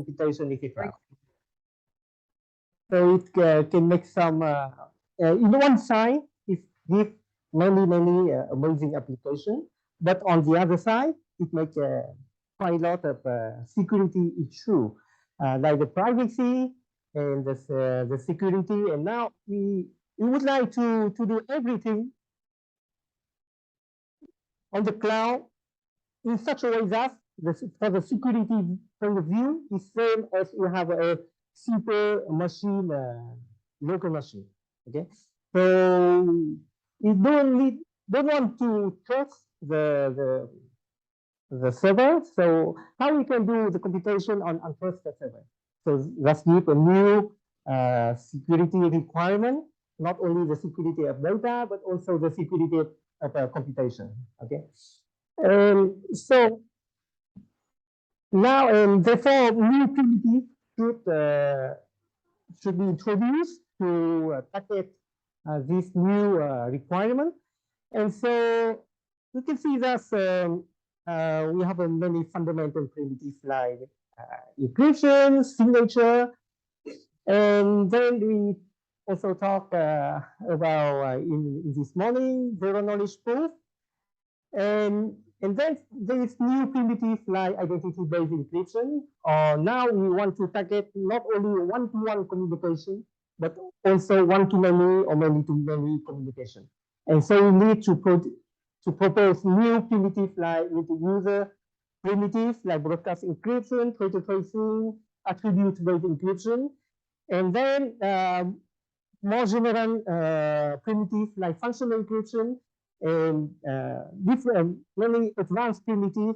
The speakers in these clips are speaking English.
computation, etc. So it can make some, in one side, it gives many amazing applications, but on the other side, it makes quite a lot of security issue, like the privacy and the security. And now we would like to do everything on the cloud in such a way that for the security point of view is same as you have a super machine, local machine. Okay, so you don't want to trust the server. So how we can do the computation on untrusted server? So that's give a new security requirement, not only the security of data, but also the security of computation. Okay, so now therefore new primitive should be introduced to tackle this new requirement. And so you can see that we have many fundamental primitives like encryption, signature, and then we also talk about in this morning zero knowledge proof, and then there is new primitive like identity-based encryption. Now we want to target not only one-to-one communication, but also one-to-many or many-to-many communication. And so we need to propose new primitive like multi-user primitive like broadcast encryption, traitor tracing, attribute-based encryption, and then more general primitive like functional encryption and different many advanced primitive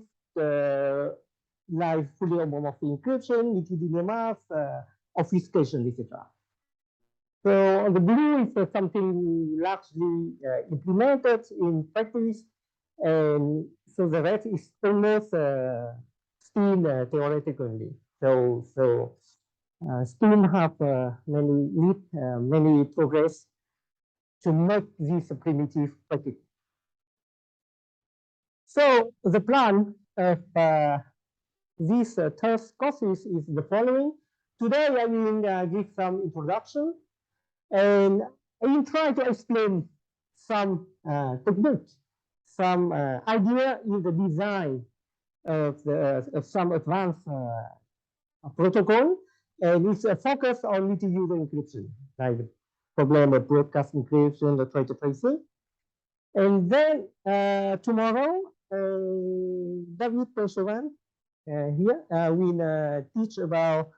like fully homomorphic encryption, liquid mask, obfuscation, etc. So the blue is something largely implemented in practice, and so the red is almost still theoretically. So still have many progress to make this primitive practical. So the plan of these third courses is the following. Today I will give some introduction, and I will try to explain some techniques, some idea in the design of some advanced protocol, and it's a focus on multi-user encryption, like the problem of broadcast encryption, the traitor tracing. And then tomorrow, David Perchevan here will teach about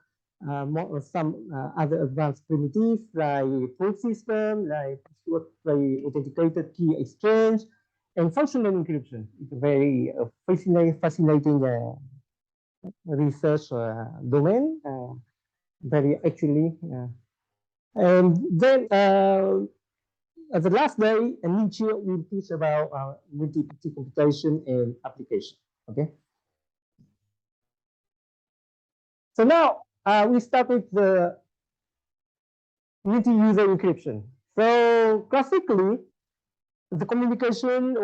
some other advanced primitives like proof system, like authenticated key exchange, and functional encryption. It's a very fascinating research domain, very actually. And then at the last day, Nietzsche will teach about multi-party computation and application. Okay. So now we start with the multi-user encryption. So classically, the communication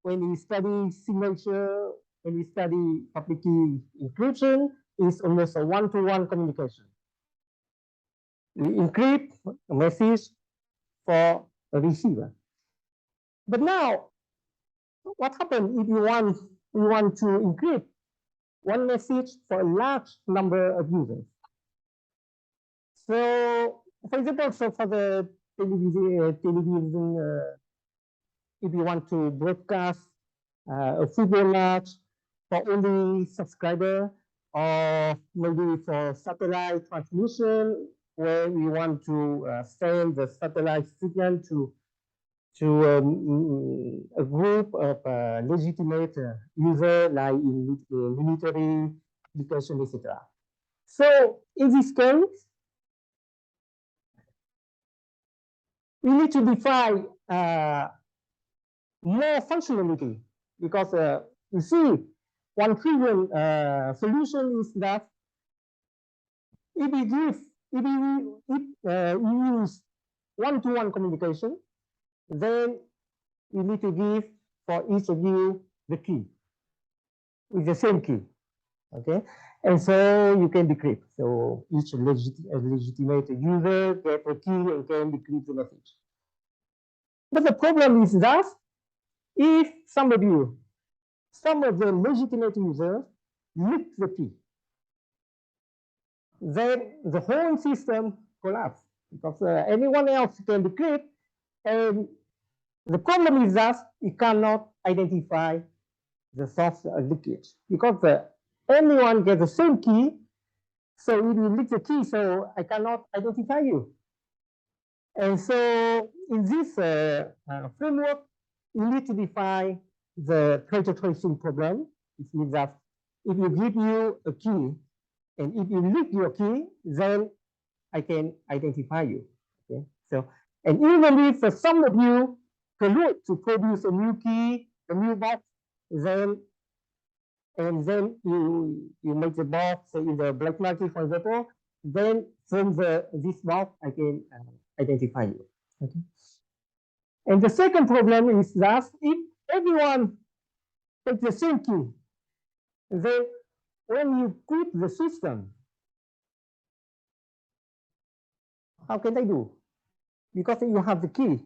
when we study signature, when we study public key encryption, is almost a one-to-one communication. We encrypt a message for a receiver. But now, what happens if you want to encrypt one message for a large number of users? So, for example, so for the television, if you want to broadcast a football match for only subscriber, or maybe for satellite transmission, where we want to send the satellite signal to a group of legitimate users, like in military application, etc. So in this case, we need to define more functionality, because you see, one trivial solution is that if we use one-to-one communication, then we need to give for each of you the key with the same key. Okay, and so you can decrypt. So each legitimate user gets a key and can decrypt the message. But the problem is that if some of the legitimate users leak the key, then the whole system collapses because anyone else can decrypt, and the problem is that it cannot identify the source leakage because anyone gets the same key. So if you leak the key, so I cannot identify you. And so in this framework, we need to define the traitor tracing problem. It means that if you give you a key and if you leak your key, then I can identify you. Okay, so and even if some of you collude to produce a new key, a new box, then you make the box in the black market, for example, then from this box I can identify you. Okay. And the second problem is that if everyone takes the same key, then when you quit the system, how can they do? Because you have the key.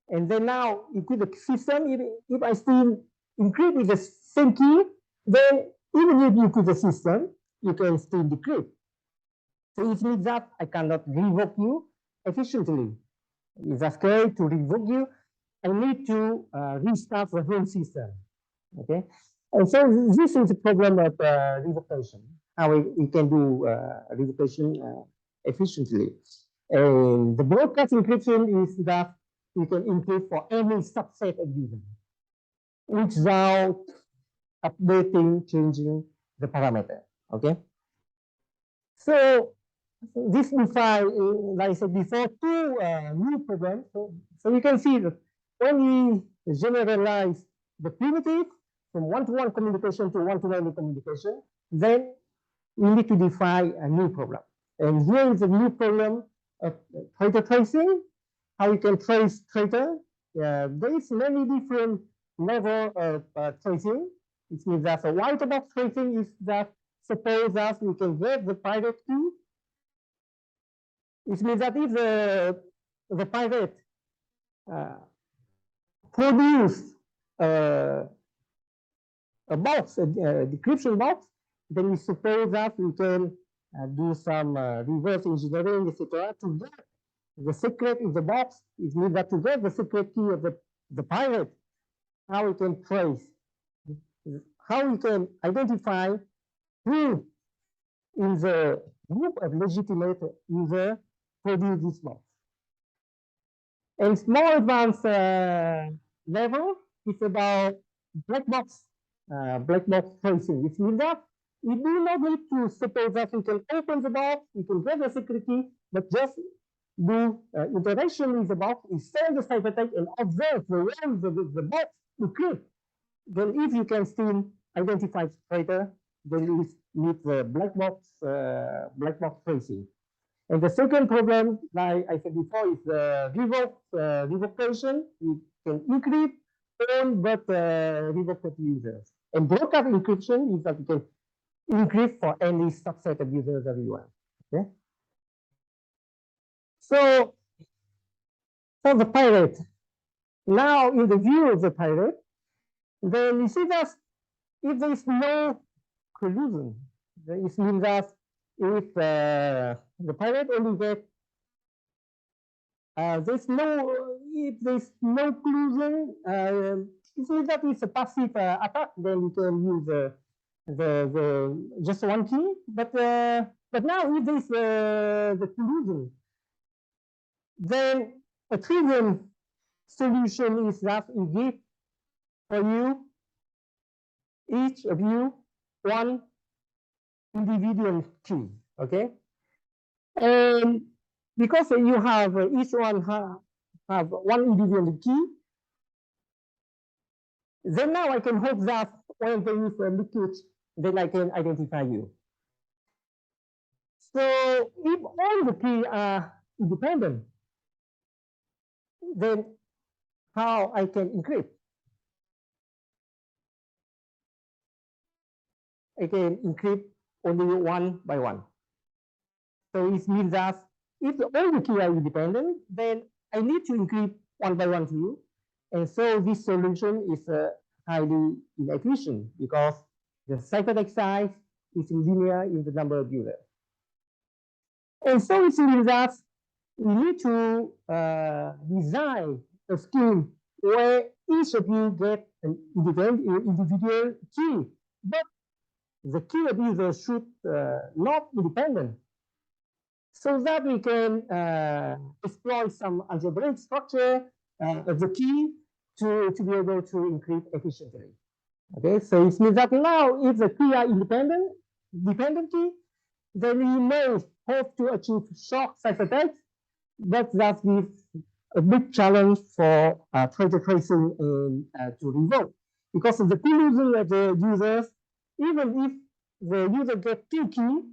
And then now you quit the system, if I still encrypt with the same key, then even if you quit the system, you can still decrypt. So it means that I cannot revoke you efficiently. If that's correct to revoke you, I need to restart the whole system. Okay, and so this is the problem of revocation. How we can do revocation efficiently. And the broadcast encryption is that you can encrypt for any subset of users without updating, changing the parameter. Okay, so this defines, like I said before, two new problems. So you can see that when we generalize the primitive from one-to-one communication to one-to-many communication, then we need to define a new problem. And here is a new problem of traitor tracing, how you can trace traitor. There is many different level of tracing. It means that a white box tracing is that suppose that we can get the pirate key. It means that if the pirate produce a box, a decryption box, then we suppose that we can do some reverse engineering, etc., to get the secret in the box. It means that to get the secret key of the pirate, how we can trace, how we can identify who in the group of legitimate user produce this box. And more advanced level is about black box tracing, which means that we do not need to suppose that we can open the box, we can get the secret key, but just do interaction with the box, send the ciphertext and observe the realms of the box to click. Then if you can still identify the traitor, then you need the black box tracing. And the second problem, like I said before, is the revocation. You can encrypt all but revoked users. And broadcast encryption is that you can encrypt for any subset of users that you want. Okay. So for the pirate, now in the view of the pirate, then you see that if there is no collusion, then it means that if the pirate only gets there's no collusion, it means that it's a passive attack, then you can use the just one key. But now if there's the collusion, then a trivial solution is that we give for you, each of you, one individual key. Okay, and because you have each one have one individual key, then now I can hope that when there is a leakage, then I can identify you. So if all the keys are independent, then how I can encrypt? I can encrypt only one by one. So it means that if all the keys are independent, then I need to encrypt one by one key. And so this solution is highly inefficient because the ciphertext size is linear in the number of users. And so it means that we need to design a scheme where each of you get an individual key, but the key of user should not independent, so that we can exploit some algebraic structure of the key to be able to encrypt efficiently. Okay, so it means that now if the key are dependent key, then we may hope to achieve short ciphertext, but that gives a big challenge for treasure tracing and to revoke. Because of the collusion of the users, even if the user gets two keys,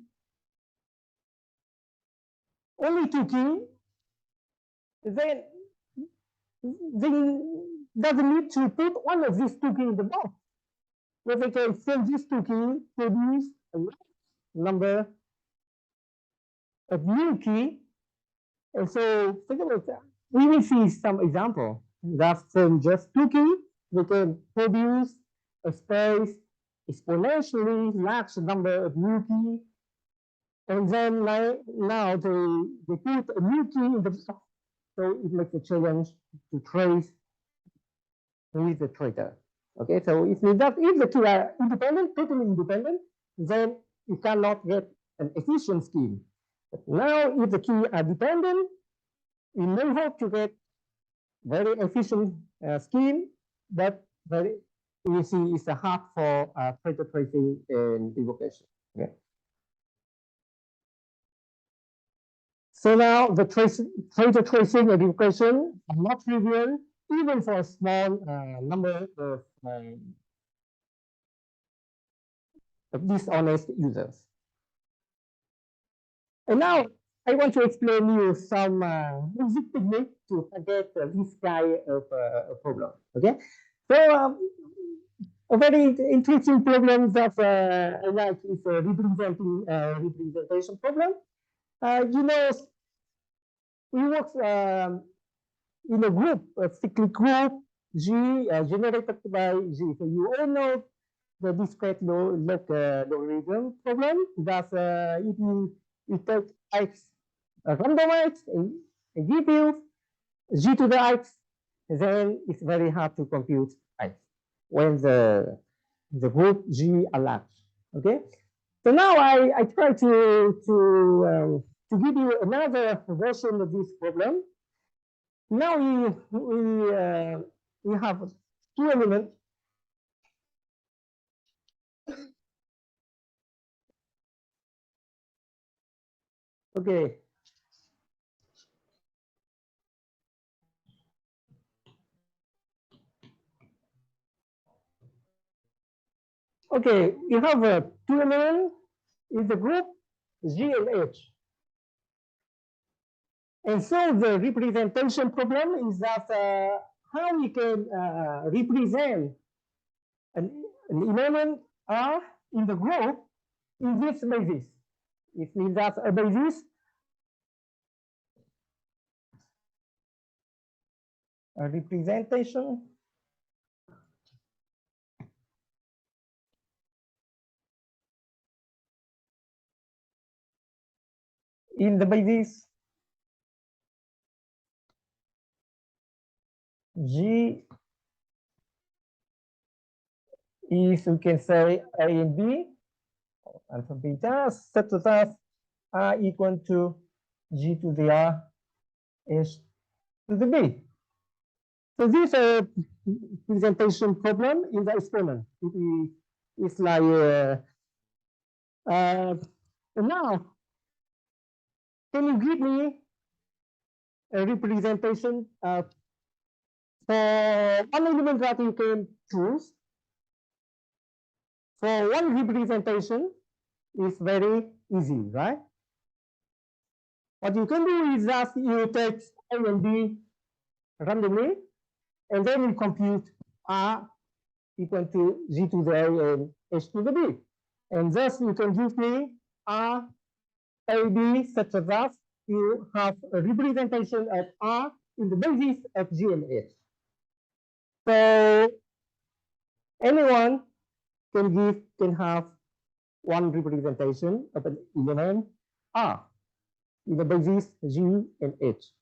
only two keys, then they doesn't need to put one of these two keys in the box. But they can send these two keys, produce a number of new key. And so think about that. We will see some example that from just two keys, we can produce a space exponentially large number of new keys. And then now they put a new key in the box. So it makes a challenge to trace with the traitor. Okay, so it means that if the two are independent, totally independent, then you cannot get an efficient scheme. But now, if the key are dependent, we may hope to get very efficient scheme, but you see it's hard for traitor tracing and evocation. Okay. So now the traitor tracing and evocation are not trivial, even for a small number of dishonest users. And now I want to explain you some basic technique to forget this kind of problem. Okay, so a very interesting problem that I like is representation problem. You know, we work in a group, a cyclic group G generated by G. So you all know the discrete logarithm problem. That if you take x random x and give you G to the x, then it's very hard to compute x when the group G are large. Okay, so now I try to give you another version of this problem. Now we have two elements. Okay. Okay, you have two elements in the group G and H. And so the representation problem is that how we can represent an element R in the group in this basis. It means that a basis a representation in the basis G is, we can say, A and B, alpha beta, such that R equal to G to the R H to the B. So this presentation problem in the exponent. It's like now, can you give me a representation for one element that you can choose? For one representation is very easy, right? What you can do is that you take A and B randomly, and then you compute R equal to G to the A and H to the B. And thus you can give me R, A, B, such as that you have a representation of R in the basis of G and H. So anyone can have one representation of an element R in the basis G and H.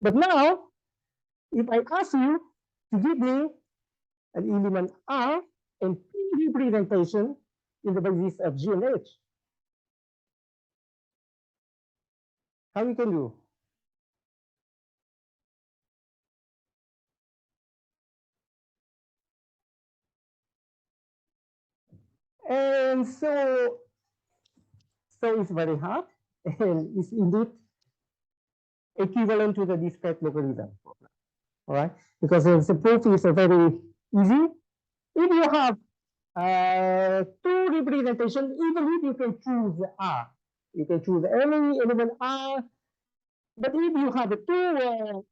But now, if I ask you to give me an element R and P representation in the basis of G and H, how we can do? And so it's very hard, and it's indeed equivalent to the discrete logarithm problem, all right? Because the proof is very easy. If you have two representations, even if you can choose R, you can choose any element R, but if you have two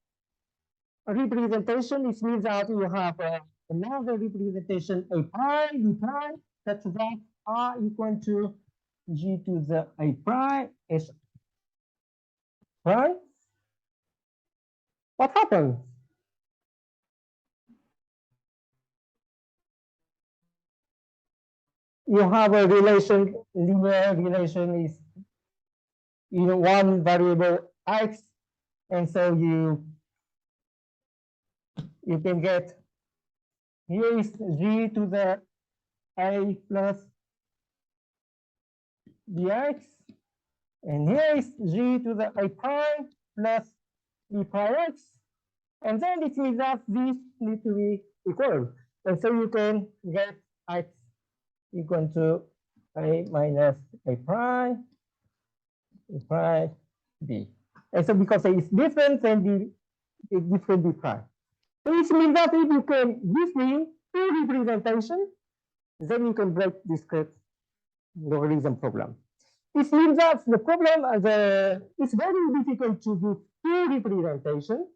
representation, it means that you have another representation A prime, B prime, such that R equal to G to the A prime S prime. What happens? You have a relation, linear relation is one variable x, and so you can get here is G to the A plus bx, and here is G to the A prime plus B prime x, and then it means that these need to be equal, and so you can get x equal to A minus A prime B, and so because A is different, then it's different B prime. So it means that if you can give me two representations, then you can break discrete logarithm problem. It means that the problem it's very difficult to do two representations,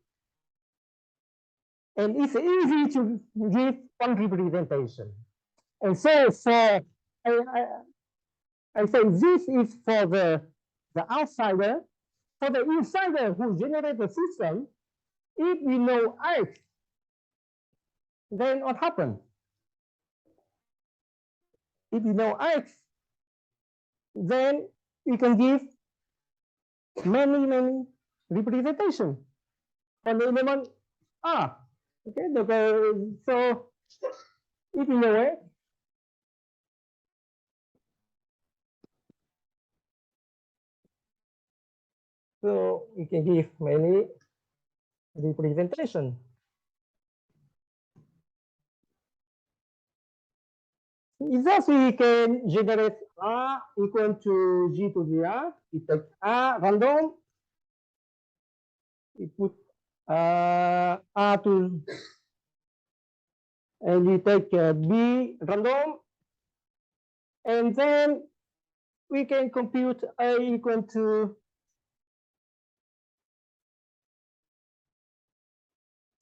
and it's easy to give one representation. And so I say this is for the outsider. For the insider who generates the system, if we know X, then what happens? If we know X, then we can give many representations on the element R. Okay, so if you know it, so we can give many representations. Is that we can generate R equal to G to the R. We take R random. We put R to, and we take B random. And then we can compute A equal to,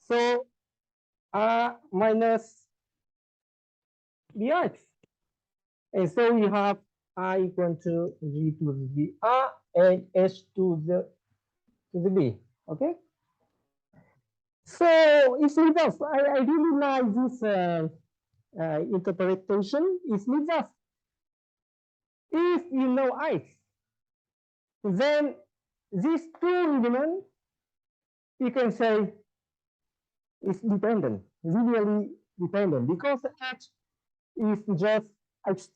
so R minus Bx. And so we have I equal to G to the R and H to the B. Okay. So it's because I really like this interpretation. It means that if you know X, then these two elements you can say is dependent, linearly dependent, because H is just X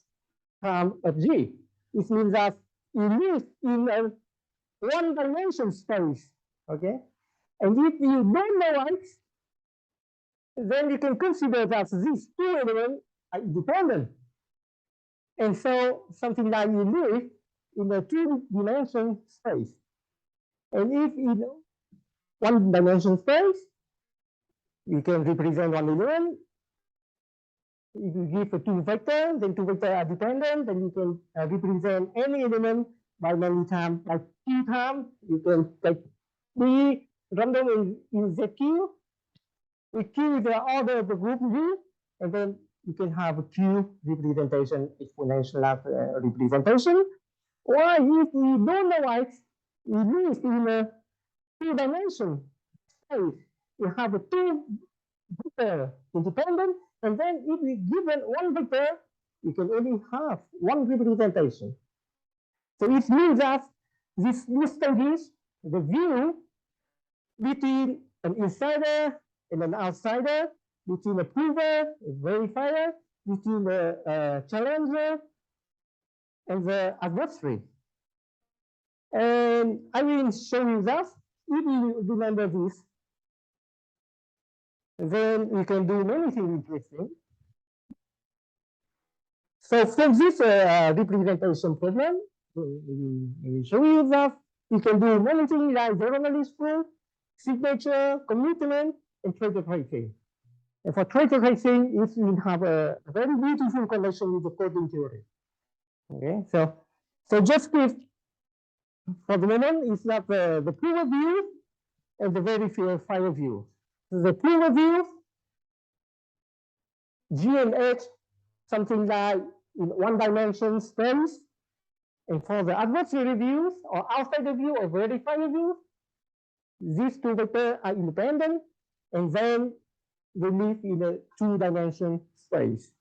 term of G. It means that it lives in a one-dimension space, okay? And if you don't know X, then you can consider that these two elements are independent. And so something like you live in a two-dimension space. And if in one-dimension space, you can represent one element. If you give a two vector, then two vectors are dependent, then you can represent any element by many times, like Q times. You can take B random in ZQ. With Q is the order of the group U, and then you can have a Q representation, exponential representation. Or if we don't know X, we live in a two-dimension space. We have a two vector independent, and then if we given one vector, we can only have one representation. So it means that this distinguishes the view between an insider and an outsider, between a prover, a verifier, between the challenger and the adversary. And I will show you that. If you remember this, then we can do many things interesting. So from this representation problem, we will show you that we can do many things like journalist proof, signature, commitment, and traitor tracing. And for traitor tracing, if we have a very beautiful connection with the coding theory. Okay, so just quick, for the moment, it's not the prover view and the verifier view. So the prover view, G and H, something like in one dimension terms. And for the adversary views or outsider view or verifier view, these two vectors are independent, and then they live in a two-dimension space.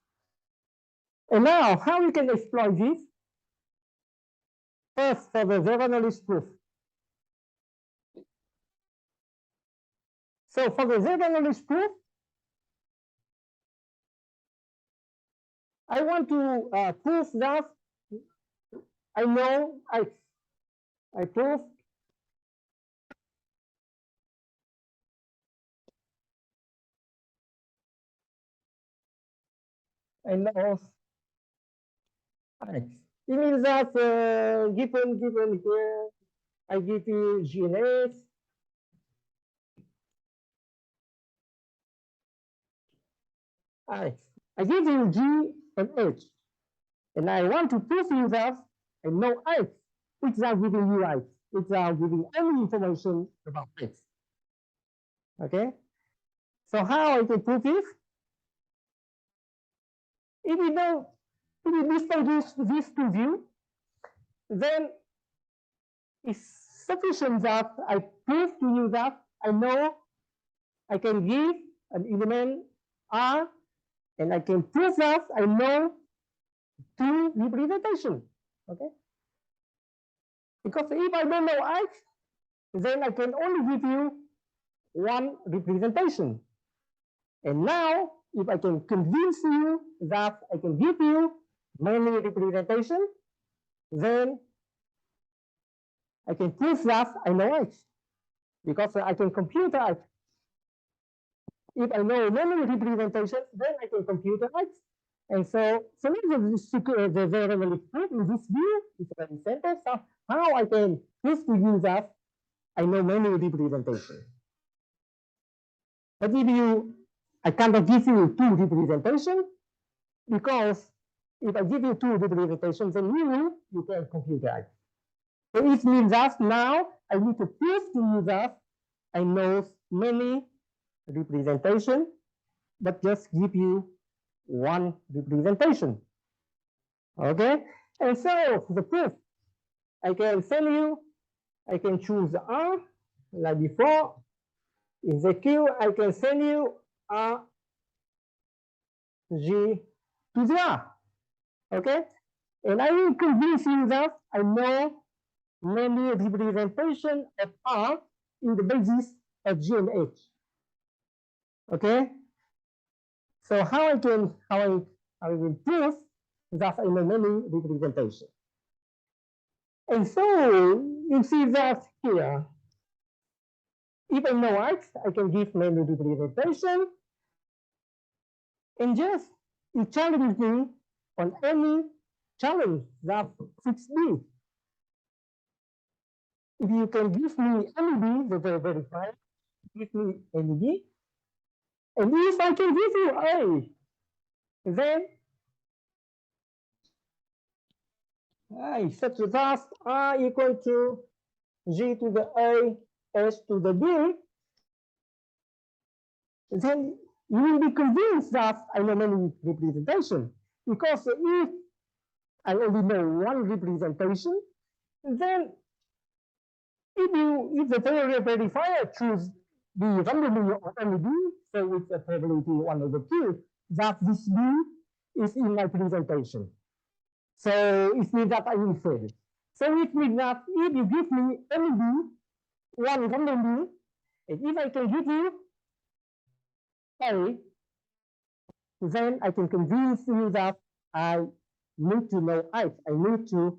And now, how we can exploit this? First, for the zero-knowledge proof. So for the zero-knowledge proof, I want to prove that I know I prove I know X. It means that given here, I give you G and H. I give you G and H. And I want to prove you that I know X without giving you X, without giving any information about X. Okay? So how I can prove this? If we distinguish these two views, then it's sufficient that I prove to you that I know I can give an element R, and I can prove that I know two representation. Okay? Because if I don't know X, then I can only give you one representation. And now, if I can convince you that I can give you many representations, then I can prove that I know X, because I can compute X. If I know many representations, then I can compute X. And so the zero-knowledge proof in this view is very simple. So how I can prove to you that I know many representations. But I cannot give you two representations, because if I give you two representations, then you can compute X. So it means that now I need to prove to you that I know many representations, but just give you one representation. Okay? And so the proof, I can choose R, like before. In the Q, I can send you R G to the R. Okay? And I will convince you that I know many representations of R in the basis of G and H. Okay? So how I will prove that I know many representations. And so you see that here. If I know X, I can give many representations. And just you challenge me on any challenge that fits me. If you can give me any B, the verifier, give me any B. And if I can give you A, then I set that R equal to G to the A, S to the B. Then you will be convinced that I know many representation, because if I only know one representation, then if the theory verifier choose B randomly or only B, so it's a probability 1 over 2 that this B is in my presentation. So it means that I will fail. So it means that if you give me any B, one random B, and if I can give you A, then I can convince you that I need to know I need to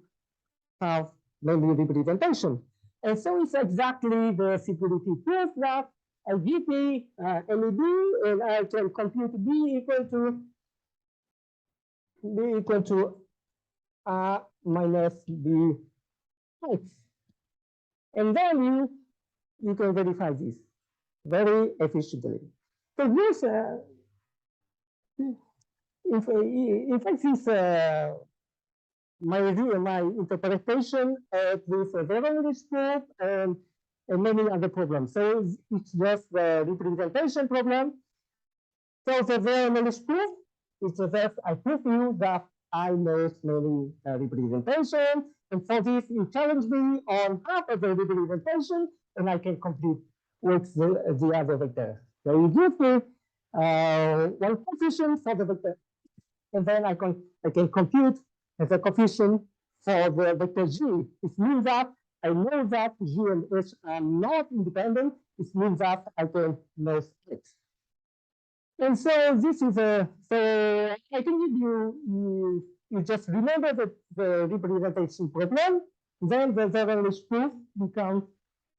have many representation. And so it's exactly the security proof that I give me any B, and I can compute B equal to R minus B X. And then you can verify this very efficiently. So this, in fact, this my interpretation of this English proof and many other problems. So it's just the representation problem. So the English proof is that I prove you that I know many representation, and for this you challenge me on half of the representation, and I can complete with the other vector. So you give me one coefficient for the vector, and then I can compute the coefficient for the vector G. It means that I know that G and H are not independent. It means that I can know X. And so this is so I think if you just remember the representation problem, then the English proof becomes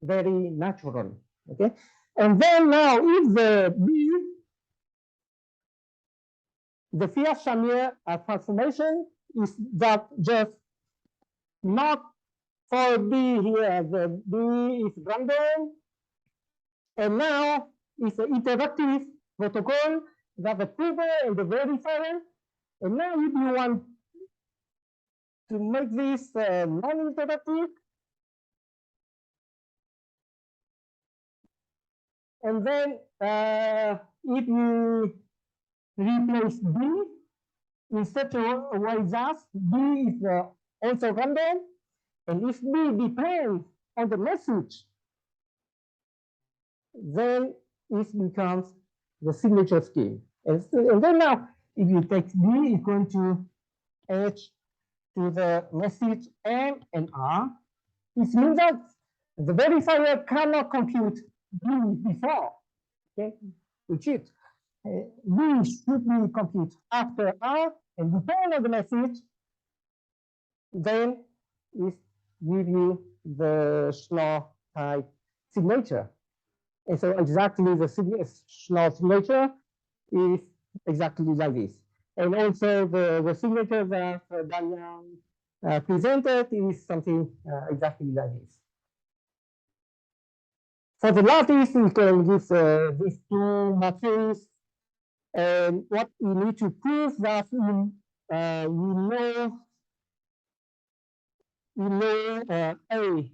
very natural. Okay. And then now if the VIASM transformation is that just not for B here, the B is random, and now it's an interactive protocol that the prover and the verifier, and now if you want to make this non-interactive, and then if you replace B in such a way that B is also random, and if B depends on the message, then it becomes the signature scheme. And then now, if you take B equal to H to the message M and R, it means that the verifier cannot compute B before, okay, which is B should be computed after R, and depending on the message, then it gives you the Schnorr type signature. And so exactly the Schnorr signature is exactly like this. And also the signature that Daniel presented is something exactly like this. For the lattice, we can use these two matrices. And what we need to prove that we know A.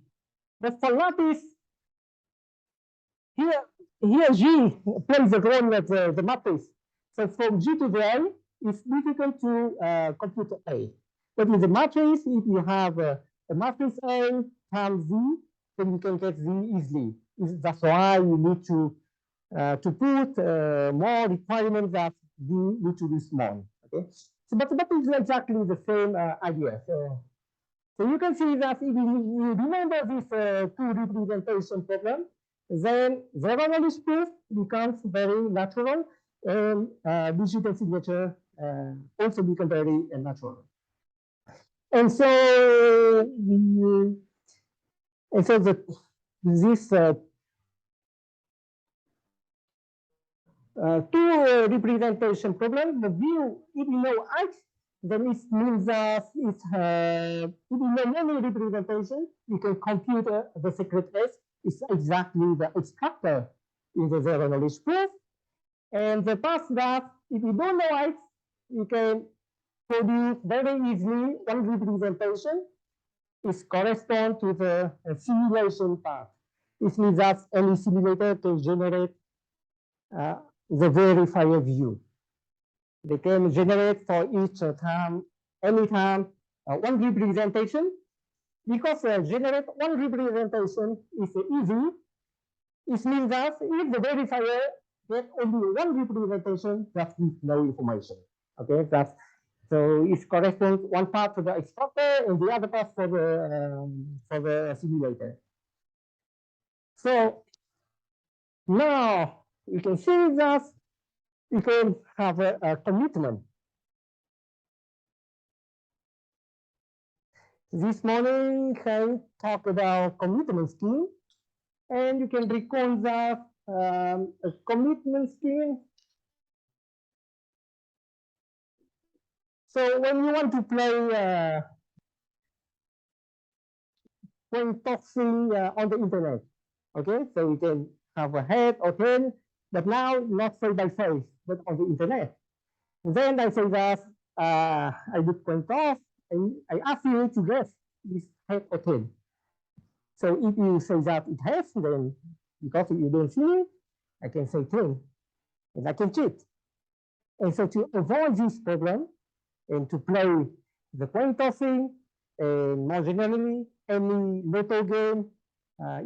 But for lattice, here G plays the role of the matrix. So from G to the A, it's difficult to compute A. But in the matrix, if you have a matrix A times Z, then you can get Z easily. That's why you need to put more requirements that Z need to be small. Okay, so, but it's exactly the same idea. So you can see that if you remember this two representation problem, then the proof becomes very natural, and digital signature also becomes very natural. And so, this two representation problem, the view, if you know X, then it means that if you know many representation, you can compute the secret S. It's exactly the X factor in the zero knowledge proof. And the part that if you don't know X, you can produce very easily one representation is correspond to the simulation part. It means that any simulator can generate the verifier view. They can generate for each time, any time, one representation. Because generate one representation is easy, it means that if the verifier get only one representation, that gives no information. Okay, that's so it corresponds one part to the extractor and the other part for the simulator. So now you can see that you can have a commitment. This morning I talked about commitment scheme, and you can recall that a commitment scheme. So when you want to play coin tossing on the internet, okay, so you can have a head or tail, but now not face by face, but on the internet. Then I say that I did coin toss, and I ask you to guess this head or tail. So if you say that it has, then because you don't see it, I can say tail, and I can cheat. And so to avoid this problem and to play the coin tossing, and more generally, any lotto game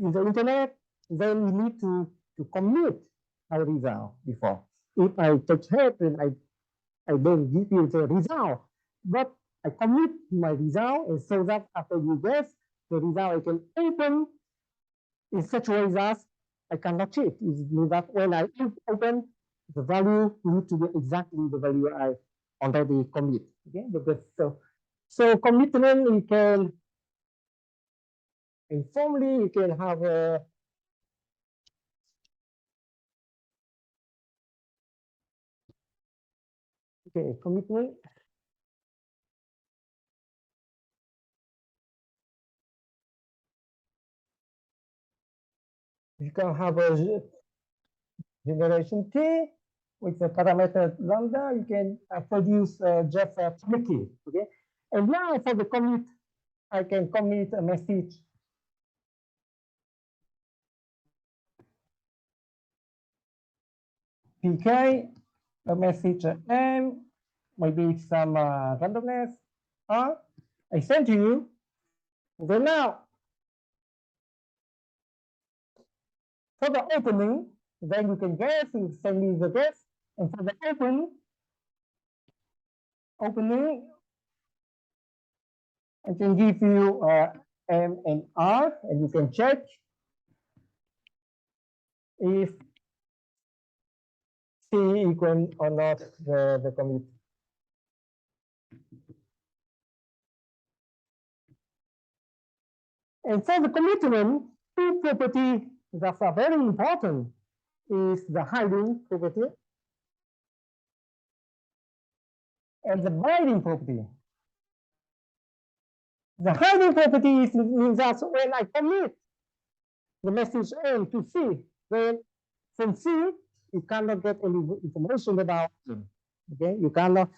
in the internet, then we need to commit our result before. If I take head, then I don't give you the result, but I commit my result, and so that after you guess the result, I can open in such a way that I cannot cheat. It means that when I open, the value need to be exactly the value I already commit. Okay, because so commitment you can informally you can have a commitment. You can have a generation T with the parameter lambda. You can produce just a key. Okay, and now for the commit, I can commit a message. PK, a message M, maybe some randomness. I send to you. Then now, for the opening, then you can guess, you send me the guess. And for the opening, I can give you M and R, and you can check if C equal or not the commit. And for the commitment, two properties that are very important is the hiding property and the binding property. The hiding property means that when I commit the message M to C, then from C, you cannot get any information about them. Okay, you cannot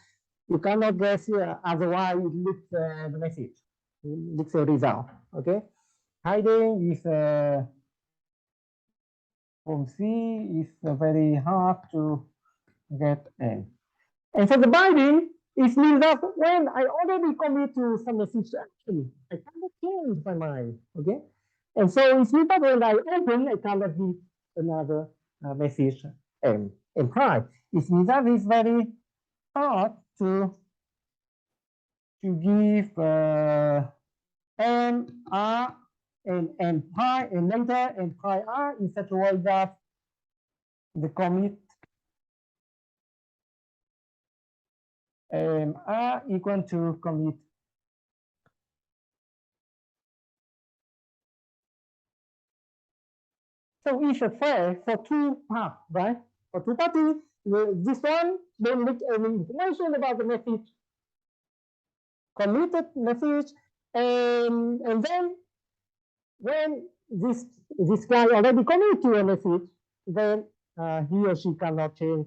guess otherwise it leaks the message, it leaks the result. Okay, hiding is from C is very hard to get in. And for the binding, it means that when I already commit to some message action, I cannot change my mind. Okay, and so it means that when I open, I cannot give another message M and pi. It means that it's very hard to give M R and pi and later and pi R in such a way that the commit R equal to commit. So it's a fair for two parts, right? For two parties, this one don't make any information about the message, committed message, and then when this guy already committed to a message, then he or she cannot change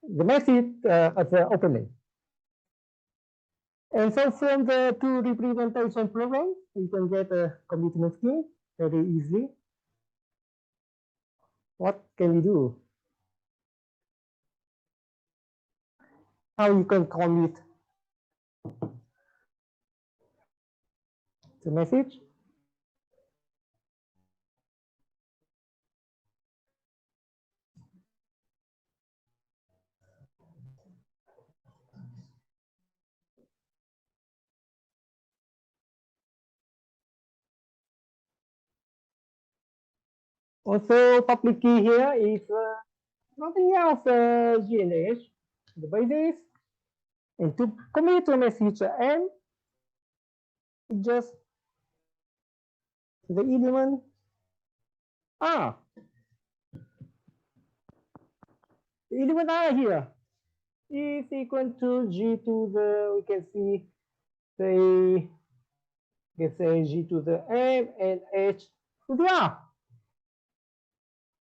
the message at the opening. And so from the two representation program, you can get a commitment scheme very easily. What can we do? How you can commit the message? Also, public key here is nothing else, G and H, the basis. And to commit a message M, just the element R. The element R here is equal to G to the, we can see, say, let's say G to the M and H to the R.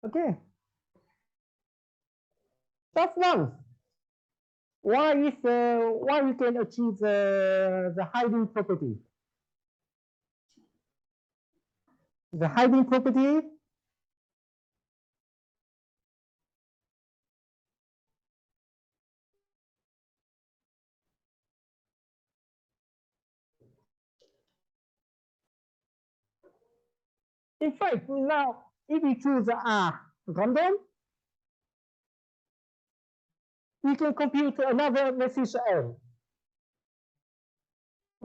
Okay. That's one. Why we can achieve the hiding property? The hiding property in fact, now if we choose R random, we can compute another message M.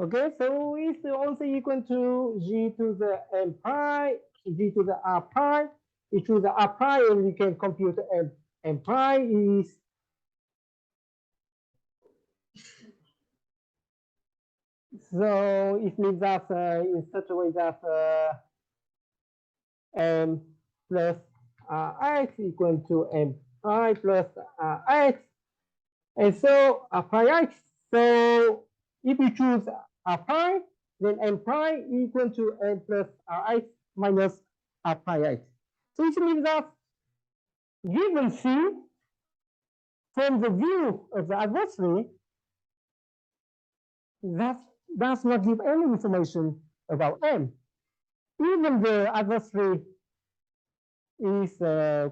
Okay, so it's also equal to G to the M pi, G to the R pi. We choose the R pi and we can compute M pi is so it means that in such a way that M plus X equal to M pi plus X. And so pi X, so if we choose pi, then M pi equal to M plus X minus pi X. So it means that given C, from the view of the adversary, that does not give any information about M. Even the adversary is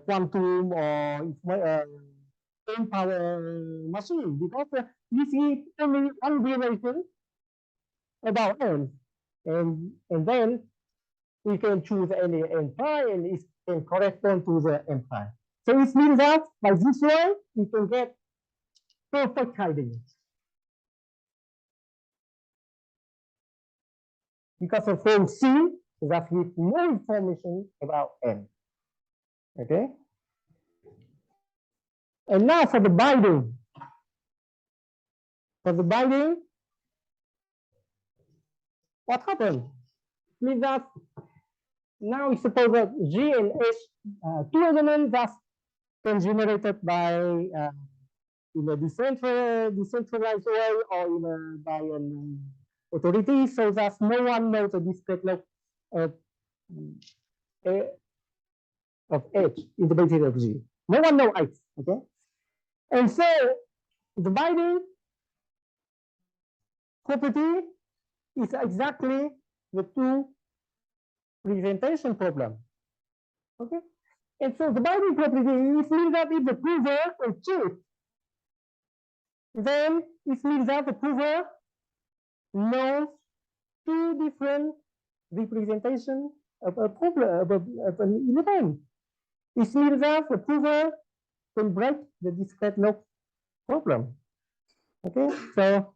quantum or M power machine, because we see only one relation about M. And then we can choose any M pi and it can correspond to the M pi. So it means that by this way, we can get perfect hiding. Because of form C, that gives no information about M. Okay? And now for the binding. For the binding, what happened? It means that now we suppose that G and H, two elements that can generated by in a decentralized way or by an authority, so that no one knows the discrete log of H in the basis of G. No one knows X, okay? And so the binding property is exactly the two presentation problem, okay? And so the binding property is means that if the prover is cheap, then it means that the prover knows two different representation of a problem of an event. It means that the prover can break the discrete log problem. Okay, so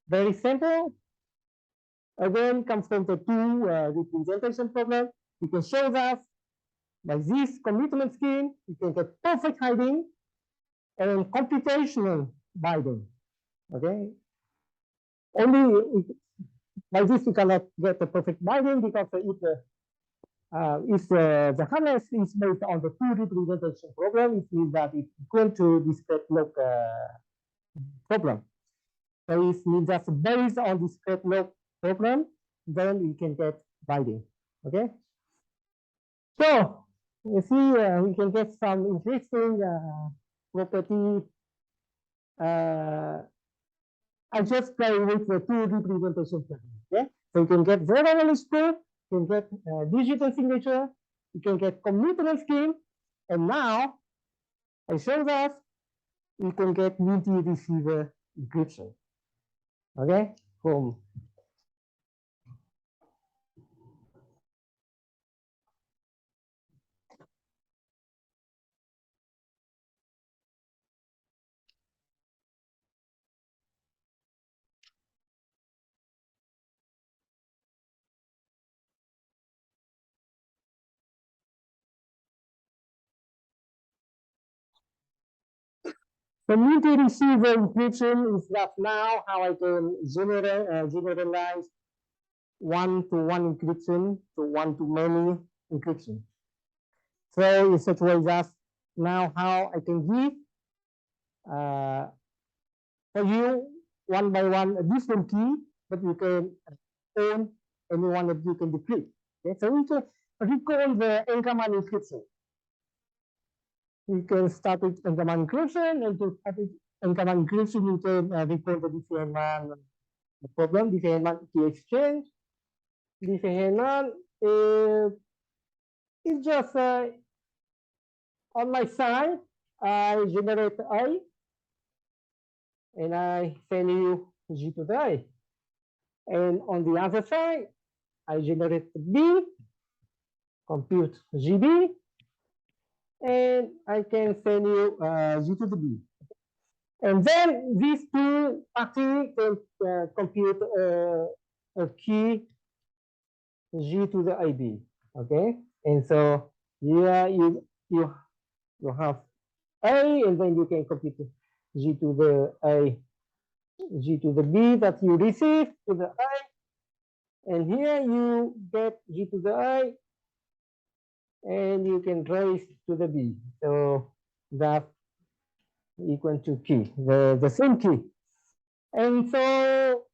very simple. Again, comes from the two representation problem. You can show that by this commitment scheme, you can get perfect hiding and computational binding. Okay, only by this you cannot get the perfect binding because if the harness is based on the two representation problem, it means that it's equal to discrete log problem. So it means that based on discrete log problem, then we can get binding. Okay. So you see, we can get some interesting property. I just play with the two representation problem. Okay. So you can get zero knowledge proof, you can get digital signature, you can get commutation scheme, And now I show that we can get multi-receiver encryption. Okay, from the multi-receiver encryption is that now how I can generalize one-to-one encryption to one-to-many encryption. So in such way that now how I can give for you one by one a different key, but you can own any one that you can decrypt. Okay, so we can recall the Enkerman encryption. You can start with Enkerman encryption, and to start with Enkerman encryption, you can recall the different the problem, different key exchange. Different it's just on my side, I generate A, and I send you G to the A. And on the other side, I generate B, compute GB, and I can send you G to the B. And then these two parties can compute a key G to the AB. Okay, and so here you have A, and then you can compute G to the A, G to the B that you receive to the A, and here you get G to the A, and you can trace to the B. So that's equal to key, the same key. And so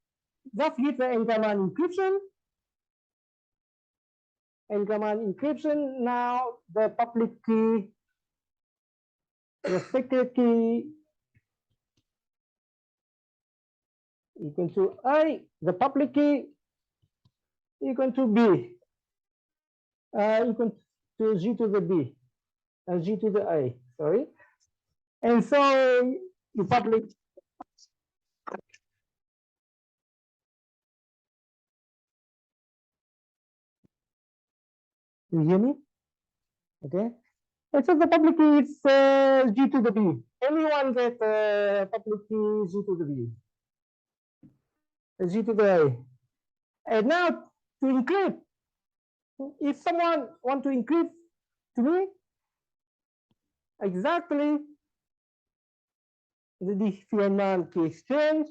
that gives the Enkerman encryption. Enkerman encryption, now the public key, the secret key equal to A, the public key equal to B, equal to G to the B, G to the A, sorry. And so you public. You hear me? Okay. And so the public key is G to the B. Anyone get public key G to the B, G to the A. And now to encrypt, if someone want to encrypt to me exactly the different key exchange,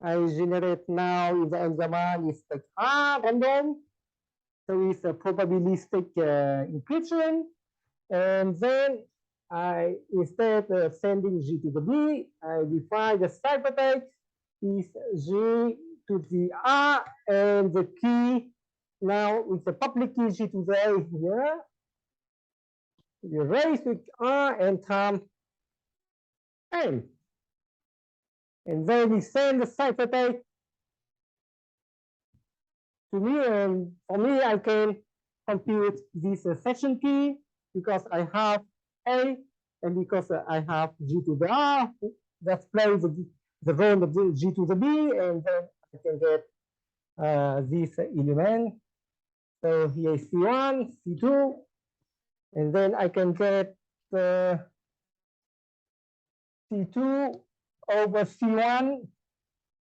I generate now in the Enkerman is like random. So it's a probabilistic encryption. And then I, instead of sending G to the B, I define the ciphertext is G to the R, and the key now with the public key G to the A here. You raise with R and time N. And then we send the ciphertext to me, and for me, I can compute this session key because I have A, and because I have G to the R, that plays the role of the G to the B, and then I can get this element. So here is C1, C2, and then I can get C2 over C1,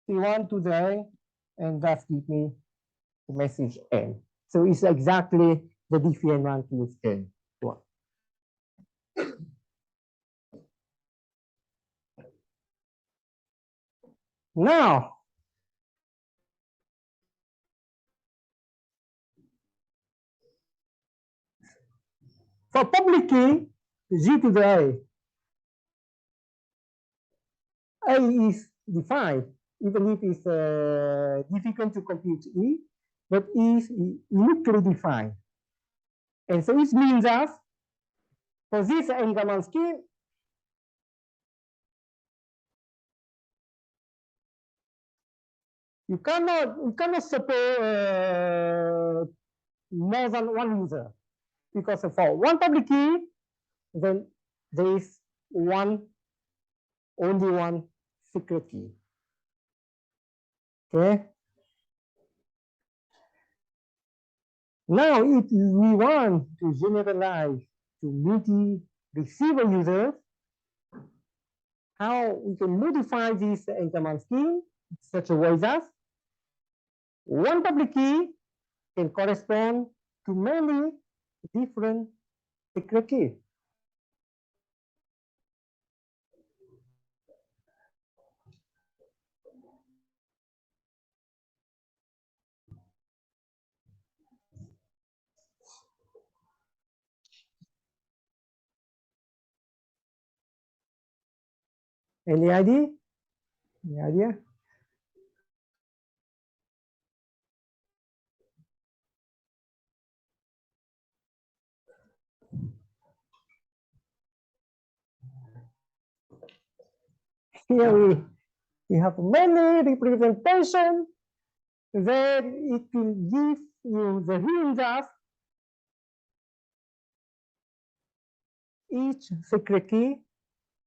C1 to the A, and that gives me the message N. So it's exactly the different key exchange one. Now, for public key, G to the A is defined, even if it's difficult to compute E, but is uniquely defined. And so it means that for this Enkerman scheme, you cannot support more than one user. because for one public key, then there is only one secret key. Okay. Now, if we want to generalize to multi-receiver users, how we can modify this Enkelmann scheme in such a way that one public key can correspond to many different secret keys. Any idea? Any idea? Here we have many representations that it will give you the hint of each secret key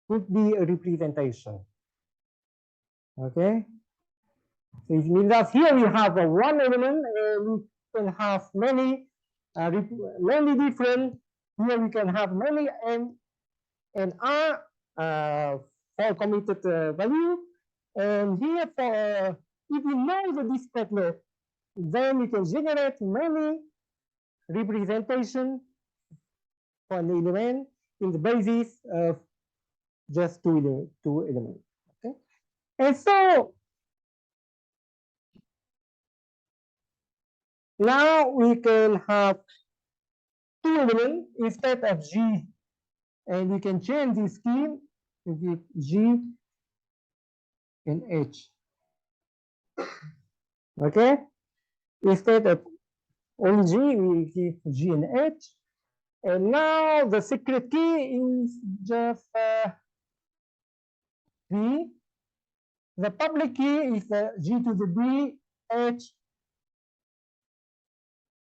would be a representation. Okay, so it means that here we have one element, we can have many different. Here we can have many M and R for committed value, and here for if you know the displacement, then we can generate many representation for an element in the basis of just two elements. Okay, and so now we can have two elements instead of G, and we can change the scheme to give G and H. Okay, instead of only G, we give G and H. And now the secret key is just B. The public key is G to the B, H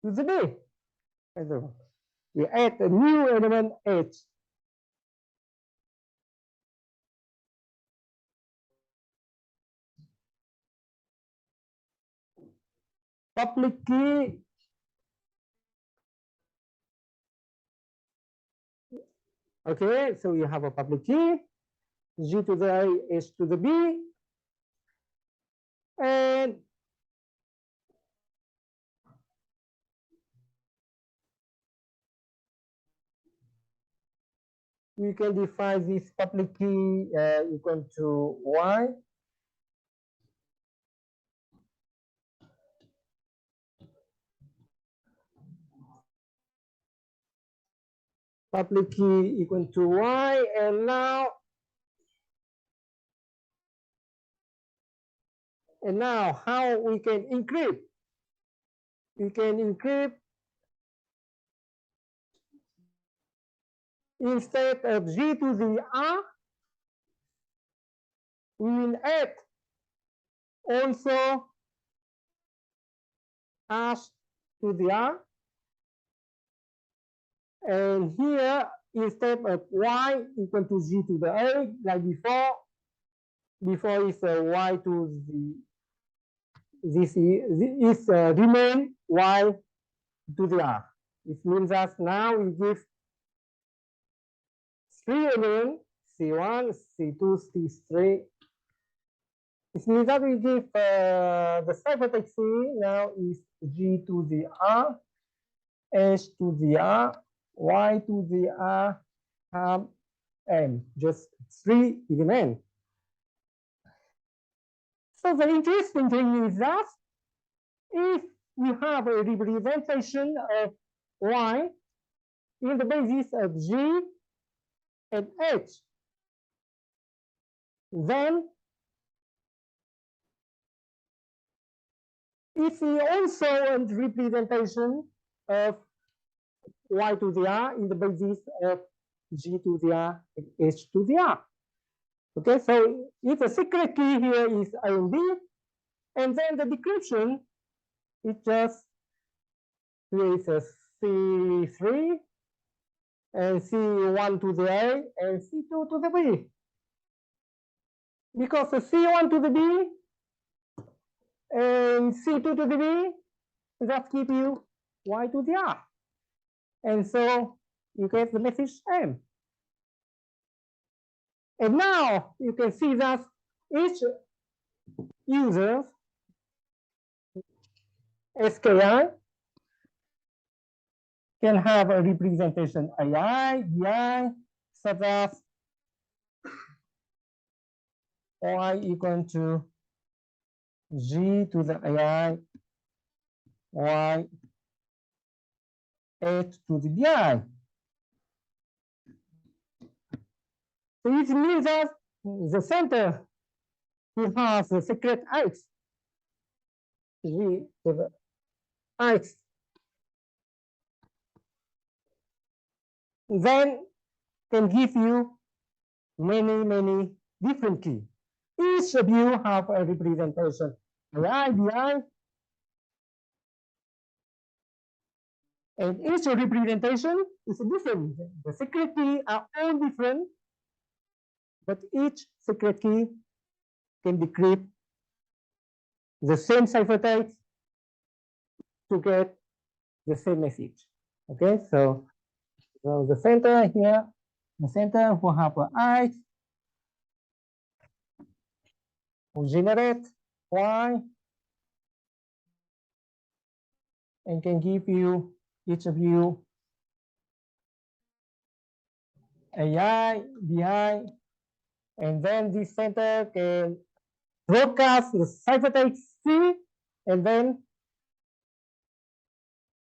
to the B. We add a new element H. Public key okay, so you have a public key, G to the A, H to the B, and we can define this public key equal to Y. Public key equal to Y, and now how we can encrypt? We can encrypt instead of G to the R, we will add also H to the R. And here, instead of Y equal to G to the A, like before is Y to the, this is remain Y to the R. It means that now we give three elements, C1, C2, C3. It means that we give the ciphertext C now is G to the R, H to the R, Y to the R, M, just three elements. So the interesting thing is that if we have a representation of Y in the basis of G and H, then if we also have representation of Y to the R in the basis of G to the R and H to the R. Okay, so if the secret key here is A and B, and then the decryption, it just creates a C3 and C1 to the A and C2 to the B. Because the C1 to the B and C2 to the B, that give you Y to the R. And so you get the message M. And now you can see that each user SKI can have a representation AI, BI, such as Y equal to G to the AI, Y 8 to the BI. So it means that the center who has the secret X, G to the X, then can give you many different keys. Each of you have a representation. AI, BI, and each representation is different. The secret key are all different, but each secret key can decrypt the same ciphertext to get the same message. Okay, so the center here, the center will have an I, will generate Y, and can give you, each of you, AI, BI, and then this center can broadcast the ciphertext C, and then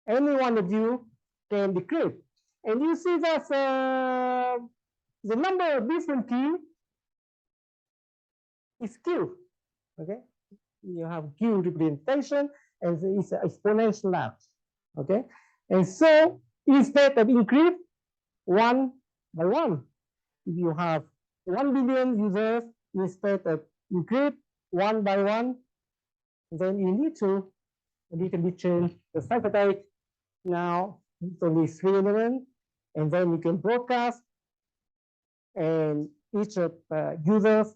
any one of you can decrypt. And you see that the number of different keys is Q. Okay, you have Q representation, and it's exponential large. Okay, and so instead of encrypt one by one, if you have 1 billion users, instead of encrypt one by one, then you need to a little bit change the ciphertext. Now it's only 3 elements, and then you can broadcast, and each of users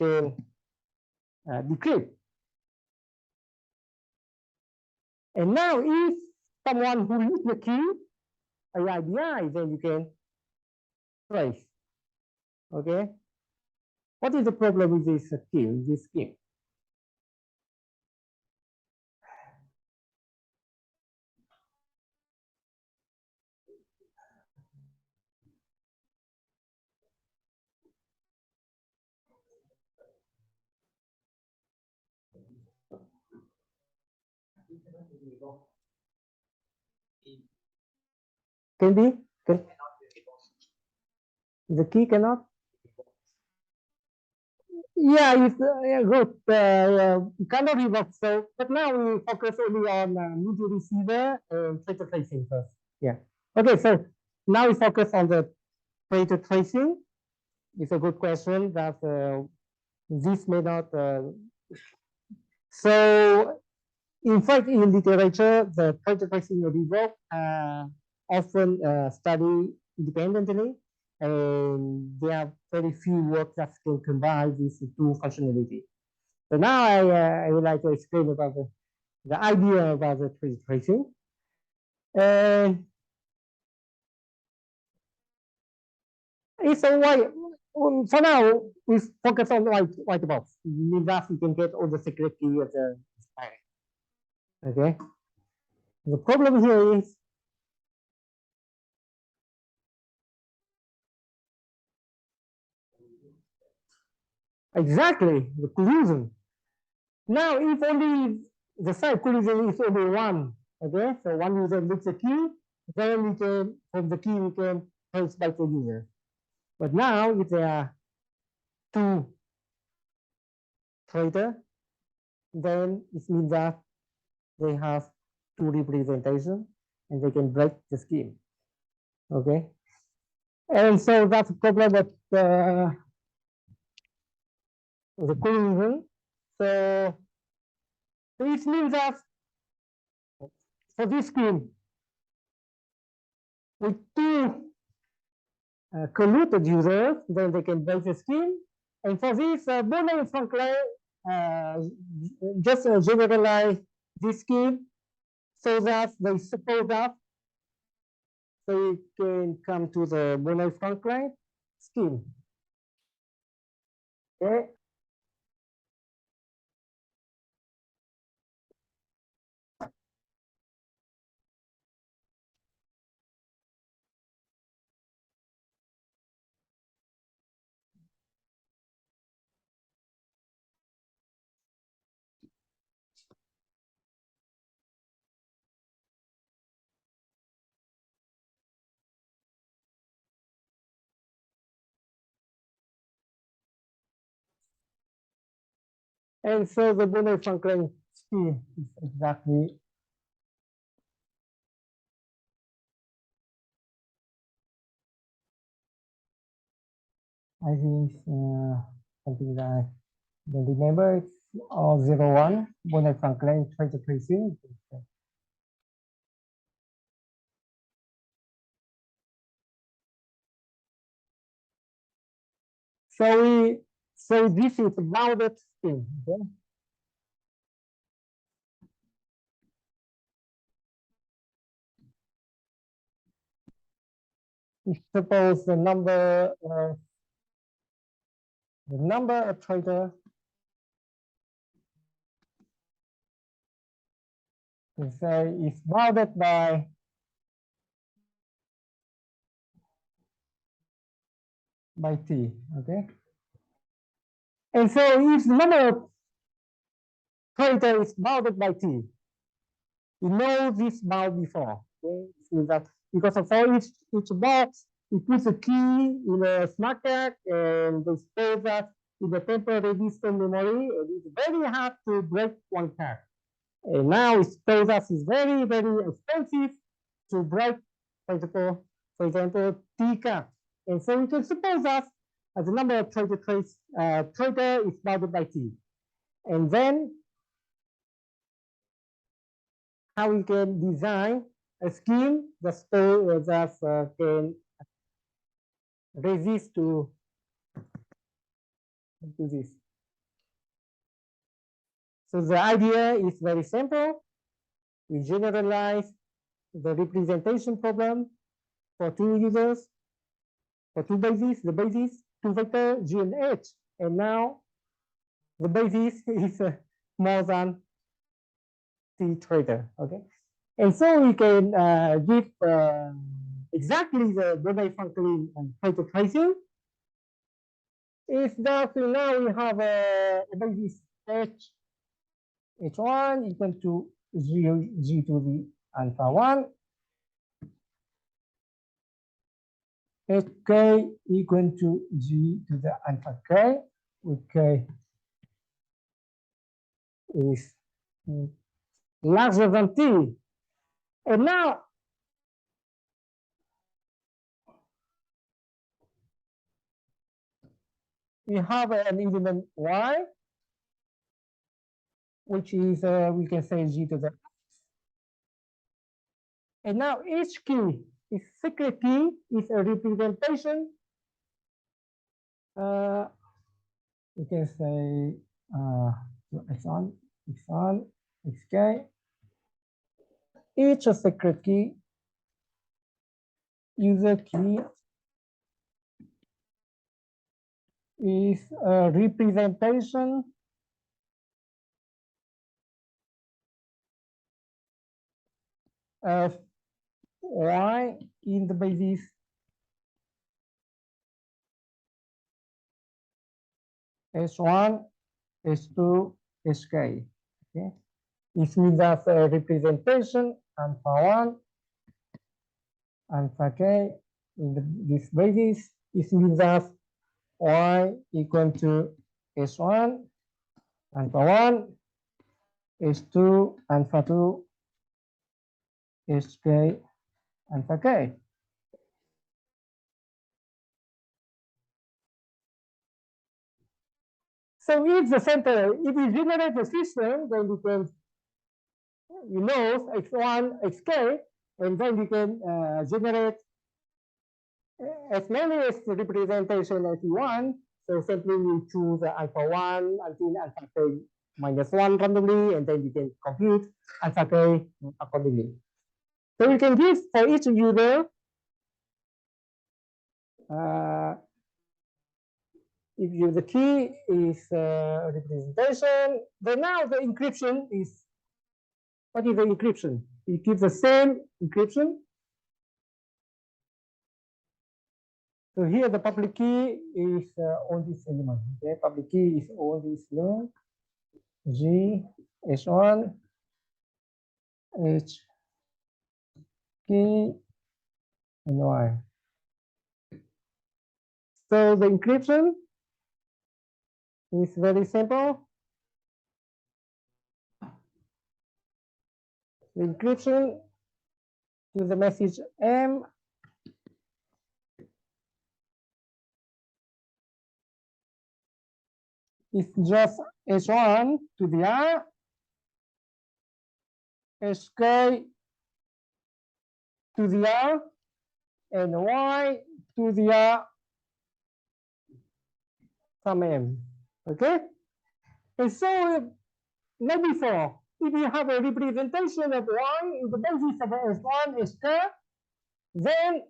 can decrypt. And now if someone who needs the key, IIBI, then you can trace. Okay? What is the problem with this key, this scheme? Can be? The key cannot? Yeah, it's good. Cannot revoke. So, but now we focus only on media receiver and data tracing first. Yeah. Okay, so now we focus on the data tracing. It's a good question that this may not. So, in fact, in literature, the data tracing and revoke often studied independently, and there are very few work that can combine these two functionality. So now I would like to explain about the idea about the tracing. And it's a white, for now, we focus on white box. With that, you can get all the secret key of the okay. The problem here is exactly the collusion. Now, if only the side collusion is only one, okay, so one user looks a key, then we can, from the key, we can trace by the user. But now, if there are two trader, then it means that they have two representation and they can break the scheme. Okay, and so that's the problem with the collusion. So it means that for this scheme, with two colluded users, then they can break the scheme. And for this, Bonner and Franklin just generalize this scheme so that they suppose that they can come to the Bonner-Franklin scheme. Okay. And so the Bonner-Franklin scheme is exactly, I think, something that I don't remember. It's 01, Bonner-Franklin traitor tracing. So this is bounded scheme. Okay? If suppose the number of trader is say is bounded by t. Okay. And so if the number of trader is bounded by t, we know this bound before. Okay, so that because for each box, we put a key in a smart card and we store that in the temporary distant memory, and it's very hard to break one card. And now we suppose that it's very, very expensive to break, for example, T card. And so we can suppose that the number of trader is bounded by T. And then how we can design a scheme that can resist to this. So the idea is very simple. We generalize the representation problem for two users, for two bases, the basis, two vector G and H. And now the basis is more than T trader, okay? And so we can give exactly the Bonner-Franklin trader tracing. If that now we have a basis H1 equal to G to the alpha 1, Hk equal to G to the alpha k, where k is larger than T. And now we have an element Y, which is, we can say G to the. And now each key, is secret key, is a representation. We can say x1, x1, xk. Each secret key, user key, is a representation of Y in the basis S1, S2, Sk. Okay, it means that representation alpha 1, alpha k in this basis. It means that Y equal to S1, alpha 1, S2, alpha 2, Sk, alpha k. So if the center, if we generate the system, then we can, we know x1, xk, and then we can generate as many as the representation as you want. So simply you choose alpha 1 until alpha k minus 1 randomly, and then you can compute alpha k accordingly. So you can give for each user, if you, the key is representation, then now the encryption is, what is the encryption? You give the same encryption. So here the public key is all these elements. Okay, public key is all these elements. G, H1, H key, and Y. So the encryption is very simple. The encryption to the message M is just H1 to the R, HK to the R, and Y to the R from M. Okay? And so, like before, if you have a representation of Y in the basis of S1, S2, then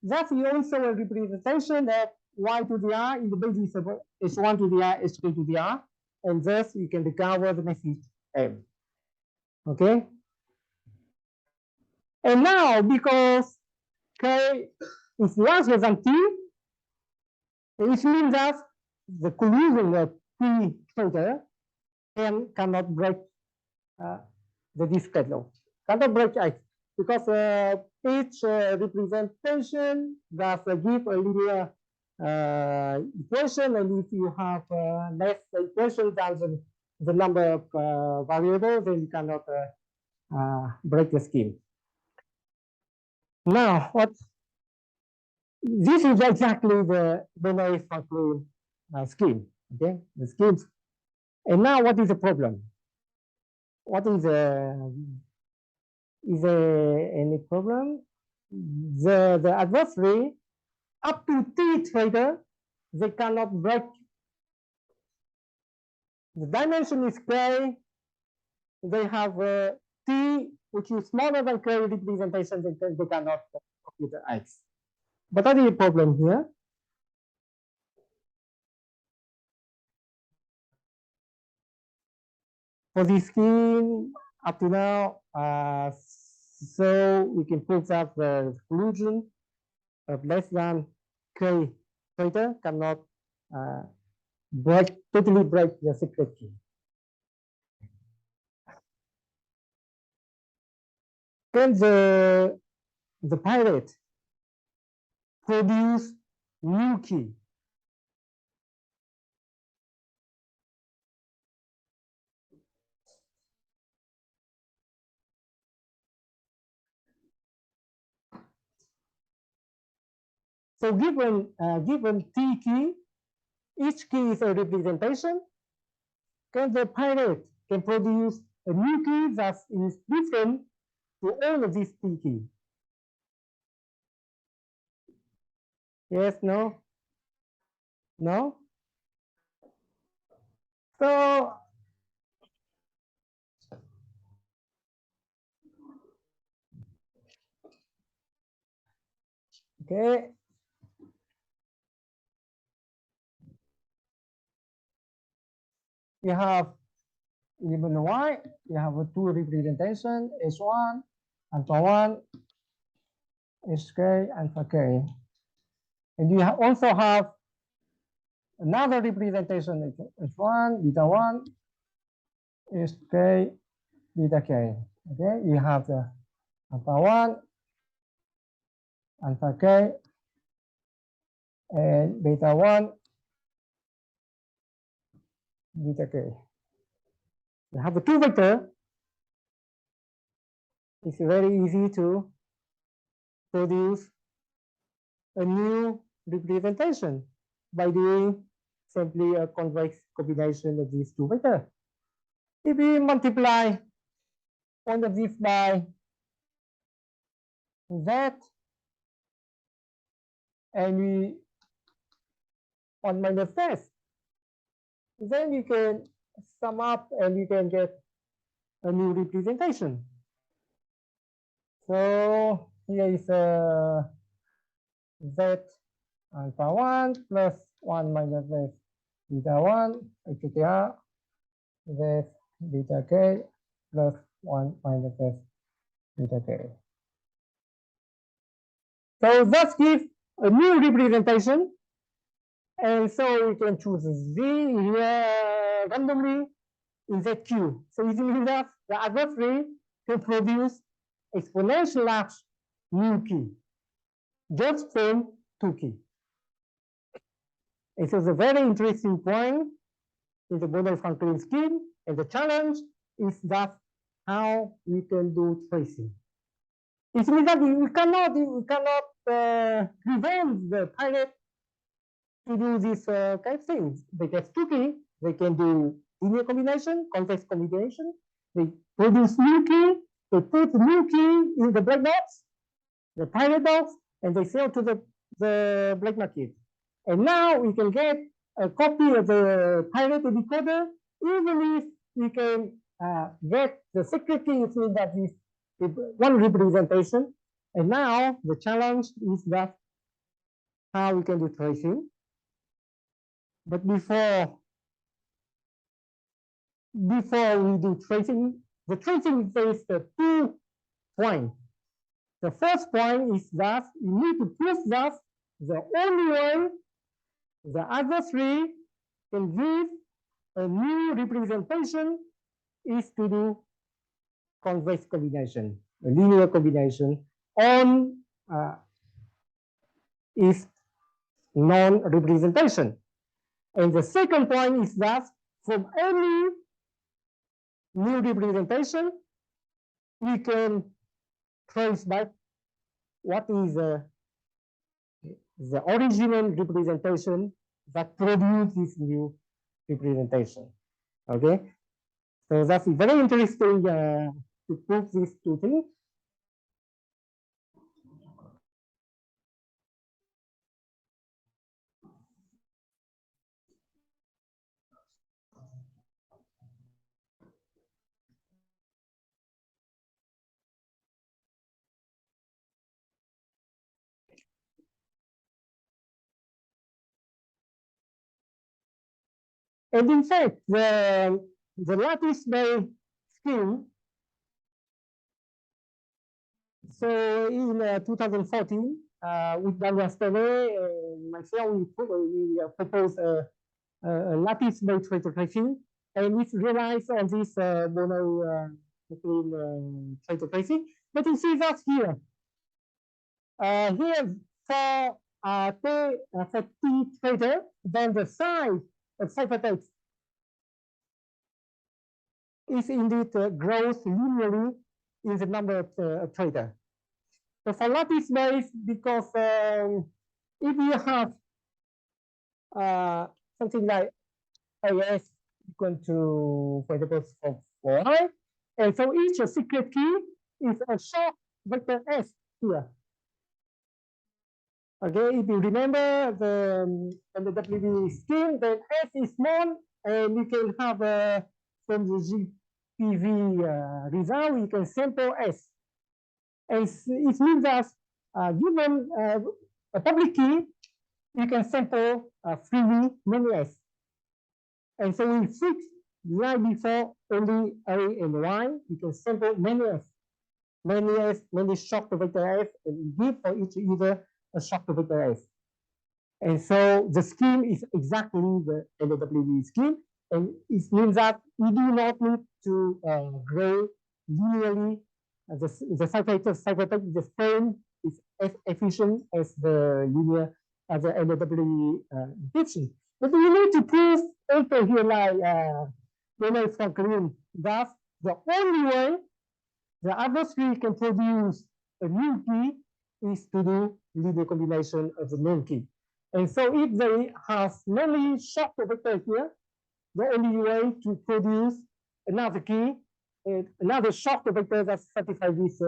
that's also a representation of Y to the R in the basis of S1 to the R, S2 to the R, and thus you can recover the message M. Okay? And now, because K is larger than T, it means that the collision of T filter cannot break the discrete law. Cannot break X, because each representation does give a linear equation, and if you have less equation than the number of variables, then you cannot break the scheme. Now, this is exactly the binary Franklin scheme. Okay, the schemes. And now, what is the problem? What is there any problem? The adversary up to T trader, they cannot break. The dimension is K. They have T, which is smaller than K representation. They cannot compute the X. But what is the problem here? For this scheme, up to now, so we can prove that the collision of less than K theta cannot totally break the secret key. Can the pirate produce new key? So given T key, each key is a representation. Can the pirate can produce a new key that is different to all of these T keys? Yes, no, no. So okay, you have even Y, you have a two representation, H1, alpha 1, HK, alpha K. And you also have another representation, H1, beta 1, HK, beta K. Okay, you have the alpha 1, alpha K, and beta 1, beta K. You have the two vector. It's very easy to produce a new representation by doing simply a convex combination of these two vectors. If we multiply one of these by that, and we 1 minus s. Then we can sum up and we can get a new representation. So here is z alpha 1 plus 1 minus s beta 1, etc. z beta k plus 1 minus s beta k. So that gives a new representation. And so we can choose z here randomly in ZQ. So it means that the adversary can produce exponential large new key just from 2 key. And so it's a very interesting point in the Bonel-Franklin scheme. And the challenge is that how we can do tracing. It means that we cannot prevent the pirate to do these kind of things. They get 2 key, they can do linear combination, convex combination, they produce new key, they put new key in the black box, the pirate box, and they sell to the black market. And now we can get a copy of the pirate decoder, even if we can get the secret key, it means that is one representation. And now the challenge is that how we can do tracing. But before we do tracing, the tracing faces the 2 points. The first point is that you need to prove that the only way the adversary can give a new representation is to do convex combination, a linear combination on is non-representation. And the second point is that from any new representation, we can trace back what is the original representation that produced this new representation. Okay, so that's very interesting to prove these 2 things. And in fact, the lattice-based scheme, so in 2014, with Daniel Steve and myself, we proposed a lattice-based cryptography, and it's realized on this mono cryptography. But you see that here. Here for T trader, then the size of ciphertext is indeed grows linearly in the number of trader. So for lattice base, because if you have something like AS equal to, for example, for I, and so each secret key is a short vector S here. Okay, if you remember the WB scheme, then S is small, and you can have from the GPV result, you can sample S. And it means that given a public key, you can sample freely many S. And so we fix like before only A and Y, you can sample many S, many shock vector S, and give for each either a shock vector S. And so the scheme is exactly the LWB scheme, and it means that we do not need to grow linearly. The ciphertext is the same, is as efficient as the linear as the LWB encryption. But we need to prove also here, like Bonel-Franklin, that the only way the adversary can produce a new key is to do linear combination of the known key. And so if they have many shock vectors here, the only way to produce another key, another shock vector that satisfies this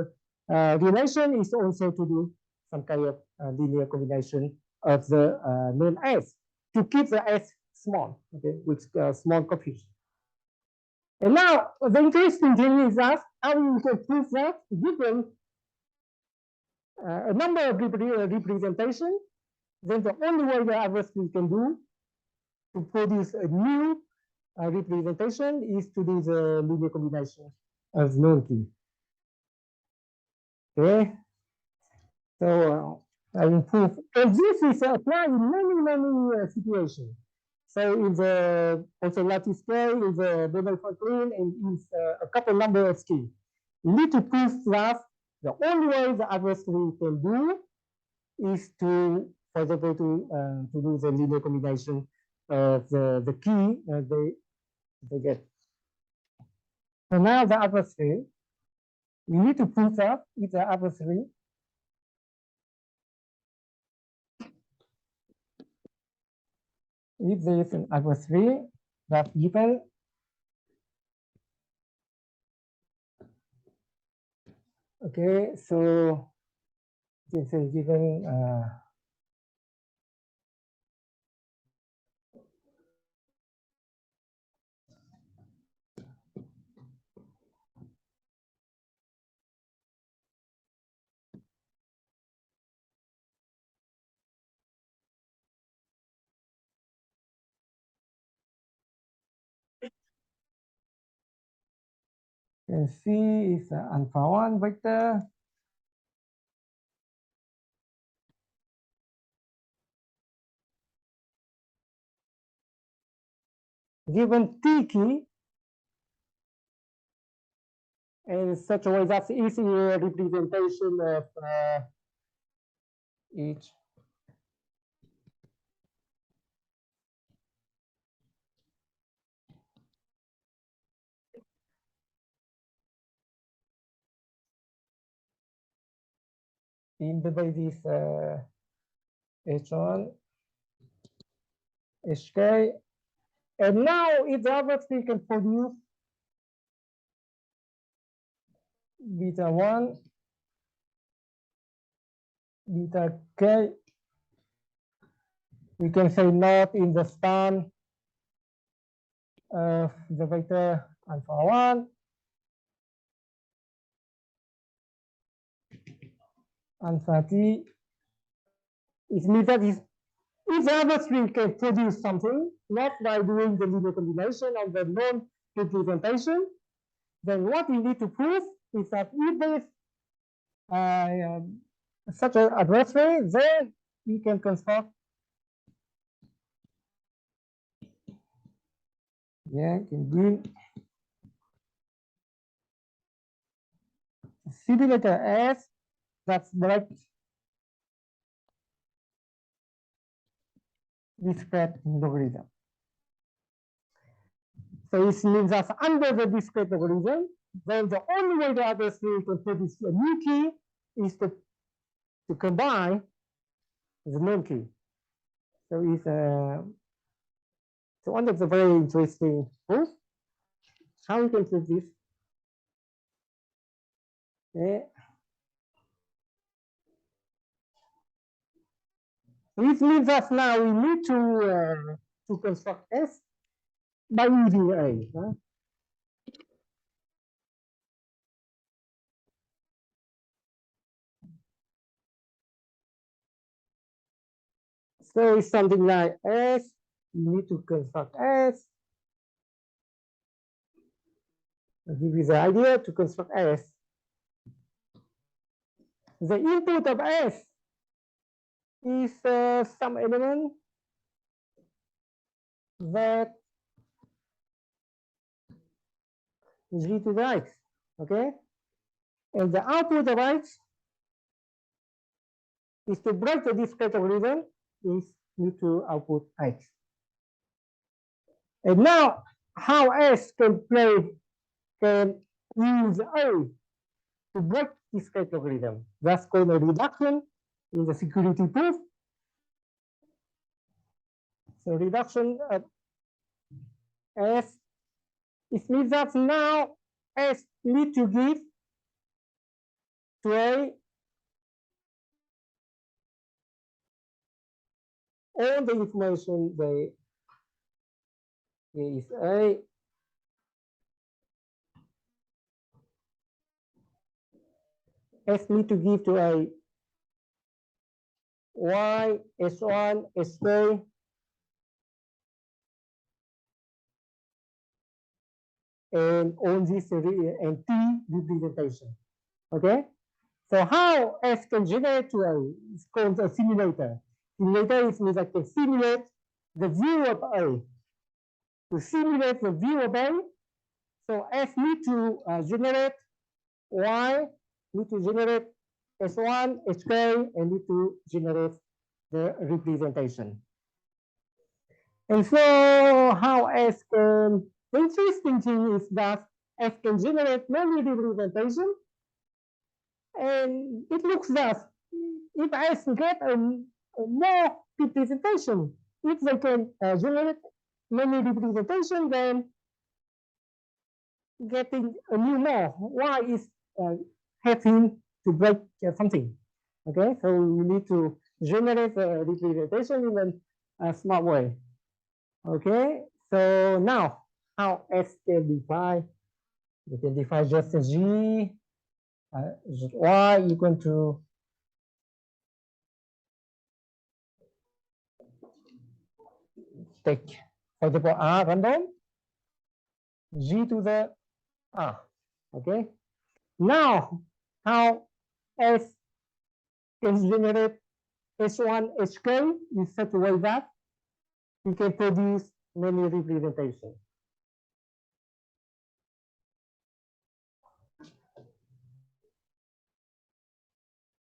relation is also to do some kind of linear combination of the known S to keep the S small, okay, with small coefficient. And now the interesting thing is that how we can prove that given a number of representation, then the only way the adversary can do to produce a new representation is to do the linear combination of known key. Okay, so I will prove, and this is applied in many situations. So in the also lattice scale, in the Babel Franklin, and in a couple number of schemes, you need to prove that the only way the adversary can do is to, for example, to do the linear combination of the key they get. So now the adversary, you need to prove that if the adversary if there is an adversary that's given okay, so this is given and C is alpha 1 vector. Given T key, in such a way that's easy representation of each. In the way this H1, HK, and now if the adversary can produce beta 1, beta K, we can say not in the span of the vector alpha 1, alpha T. It means that if the adversary can produce something, not by doing the linear combination of the known representation, then what we need to prove is that if there is such an adversary, then we can construct simulator S that's direct discrete logarithm. So it means that under the discrete logarithm, then the only way the adversary can produce a new key is to combine the known key. So it's so one of the very interesting proof. How we can prove this? Okay. Which means that now we need to construct S by using A. Huh? So it's something like S. You need to construct S. I'll give you the idea to construct S. The input of S is some element that is v to the x, okay? And the output of x is to break the discrete logarithm is due to output x. And now how S can use A to break discrete logarithm. That's called a reduction in the security proof. So reduction of S, it means that now S need to give to A all the information they is A ask me to give to a Y, S1, SK, and on this and T representation. Okay? So how S can generate to a, it's called a simulator. Simulator is means I can simulate the view of A. To simulate the view of A, so S need to generate Y, need to generate S1, SK, and need to generate the representation. And so how S can, the interesting thing is that S can generate many representation, and it looks that if S get a more representation, if they can generate many representation, then getting a new more. Why is having to break something? Okay, so you need to generate a representation in a smart way. Okay, so now how S can define? You can define just a G, Y equal to take, for example, R random, G to the R. Okay, now how S can generate S1, HK in such a way that we can produce many representations.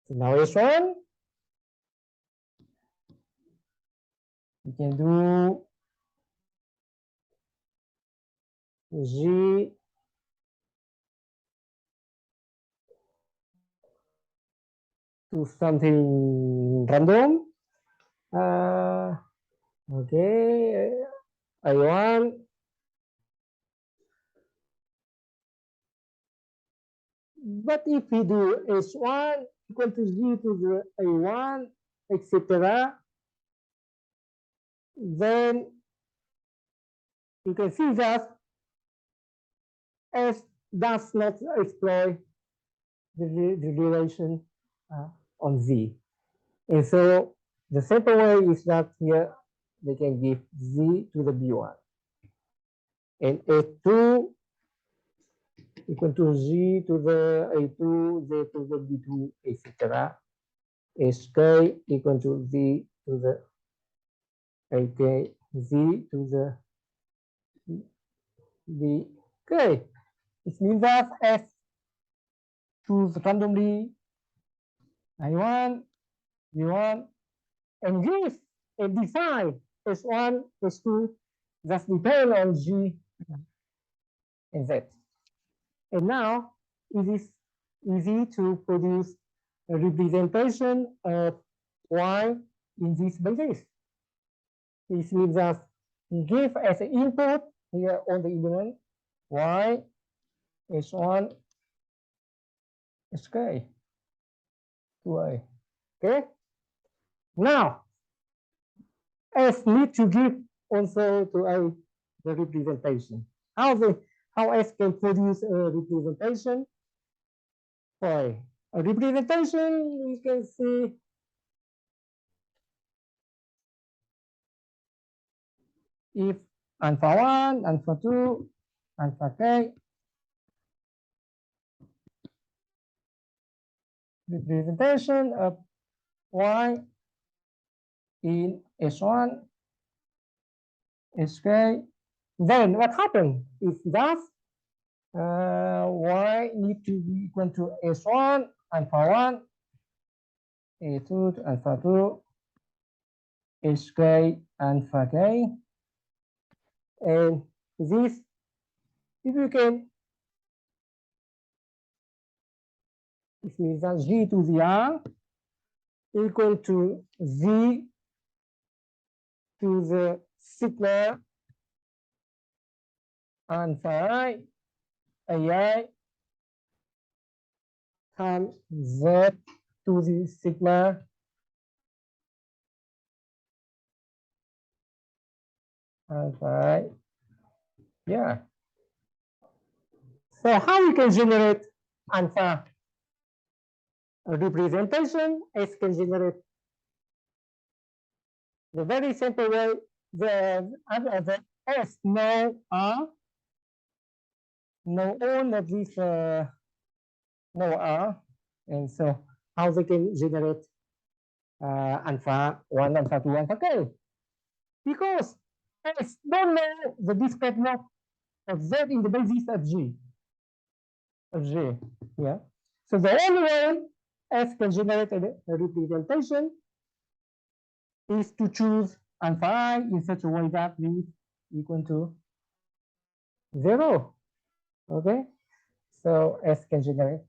So now S1, we can do G to something random. Okay, I1. But if we do S1 equal to G to the A1, etc., then you can see that S does not exploit the relation on Z. And so the simple way is that here they can give Z to the B1. And A2 equal to Z to the A2, Z to the B2, etc. SK equal to Z to the AK, Z to the B. Okay, it means that S choose randomly I1, B1, and give and define S1, S2 that depend on G and Z. And now it is easy to produce a representation of Y in this basis. This means that we give as an input here on the element Y S1 SK 2A. Okay? Now, S need to give also to A the representation. How S can produce a representation? For a representation, we can see if alpha 1, alpha 2, alpha k, representation of Y in S1, SK, then what happened is that Y need to be equal to S1, alpha 1, A2 to alpha 2, SK, alpha k, and this, if you can, this means that G to the R equal to Z to the sigma alpha I, AI times Z to the sigma alpha, yeah. So how we can generate alpha representation? S can generate the very simple way. The S no R, no all of these no R, and so how they can generate alpha 1, alpha 2, alpha k? Because S don't know the discrete log of Z in the basis of G. Yeah. So the only way S can generate a representation is to choose alpha I in such a way that is equal to 0. Okay. So S can generate.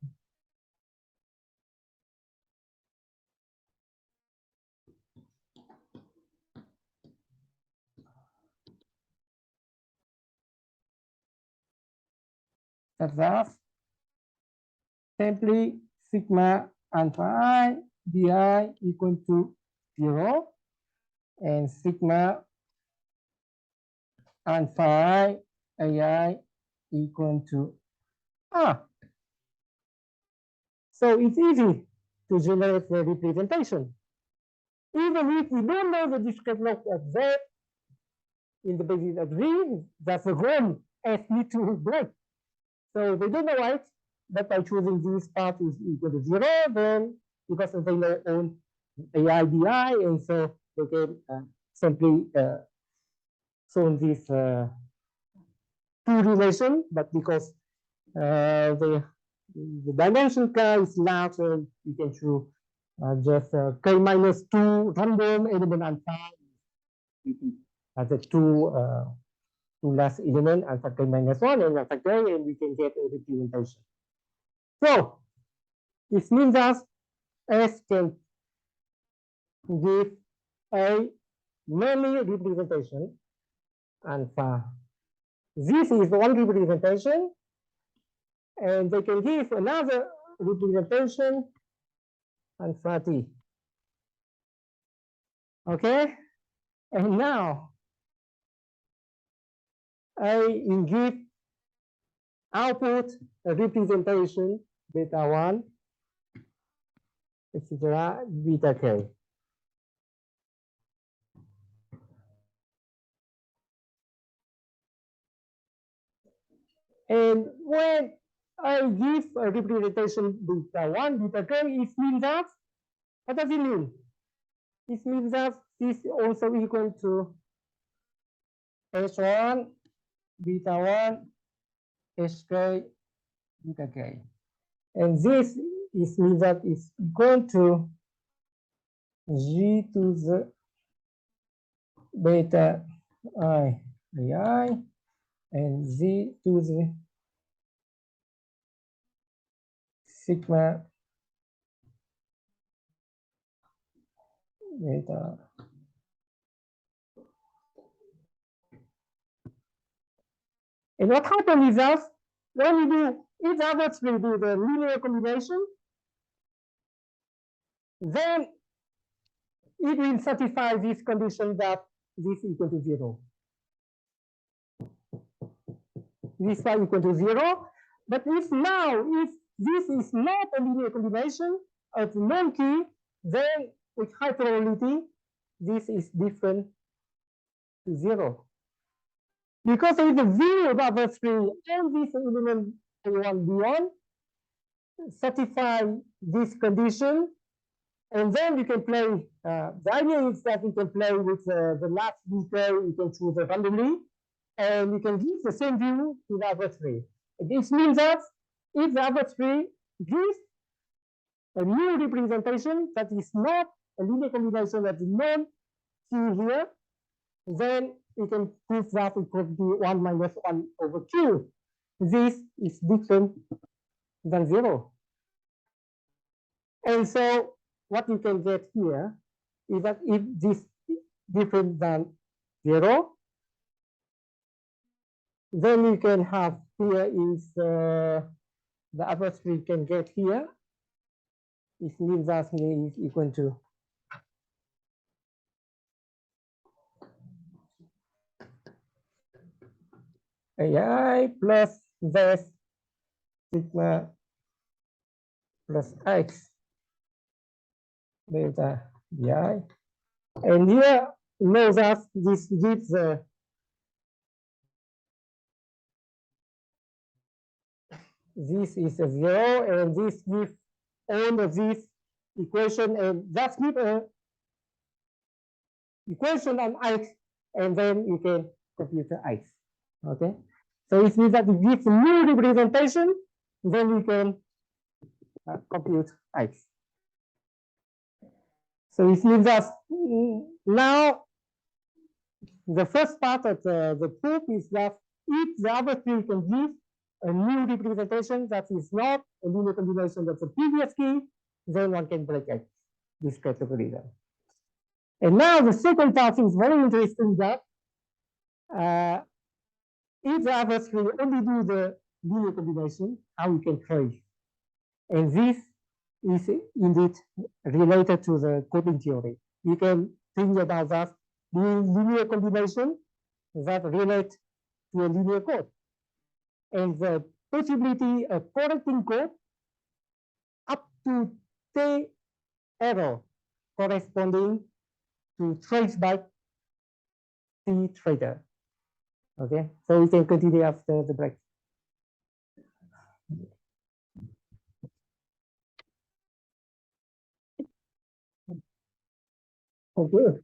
Thus, simply sigma alpha I bi equal to 0 and sigma alpha I ai equal to R. So it's easy to generate the representation. Even if we don't know the discrete log of Z in the basis of Z, that's a rule S need to break. So they don't know it, but by choosing this part is equal to 0, then because they know own AI BI, and so they can simply solve this two relation, but because the dimension k is large, so you can choose just k minus 2 random element alpha as the two last element alpha k minus 1 and alpha k, and we can get a representation. So this means that S can give a many representation alpha. This is one representation, and they can give another representation alpha t. Okay, and now I give output a representation beta 1, etc., beta k. And when I give a representation beta 1, beta k, it means that, what does it mean? It means that this is also equal to H1, beta 1, Hk, beta k. And this is means that it's equal to G to the beta I, and Z to the sigma beta. And what happens is that when we do, if the others will do the linear combination, then it will satisfy this condition that this equal to 0. This y equal to 0. But if this is not a linear combination of non-key, then with high probability, this is different to 0. Because if the view of other string and this element A1, B1 satisfy this condition, and then you can play, the idea is that you can play with the last detail, you can choose randomly, and you can give the same view to the other three. This means that if the other three gives a new representation that is not a linear combination that is non-Q here, then we can prove that it could be 1 minus 1 over Q. This is different than 0. And so what you can get here is that if this is different than 0, then you can have here is the average we can get here. It means that is equal to AI plus VS sigma plus X delta BI. And here knows us this gives this is a 0 and this gives all of this equation and just give a equation on X and then you can compute the X. Okay. So it means that it gives new representation, then we can compute X. So it means that now the first part of the proof is that if the other three can give a new representation that is not a linear combination of the previous key, then one can break X, this category. And now the second part is very interesting that if the other three only do the linear combination, how we can trace. And this is indeed related to the coding theory. You can think about that doing linear combination that relate to a linear code. And the possibility of correcting code up to T error corresponding to trace back T trader. Okay, so we can continue after the break. Okay.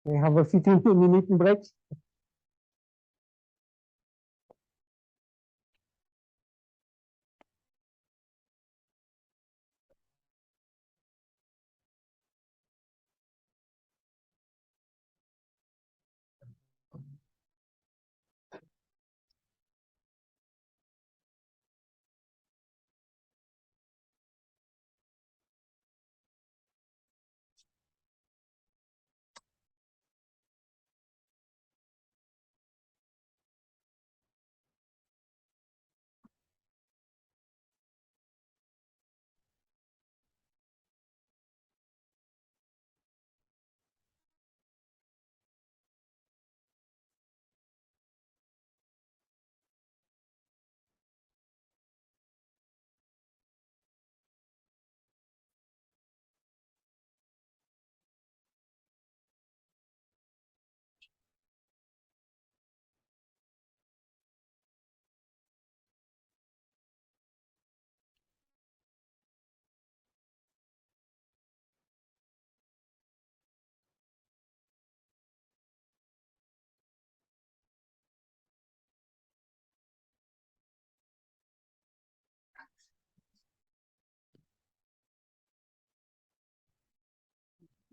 We have a 15-minute break.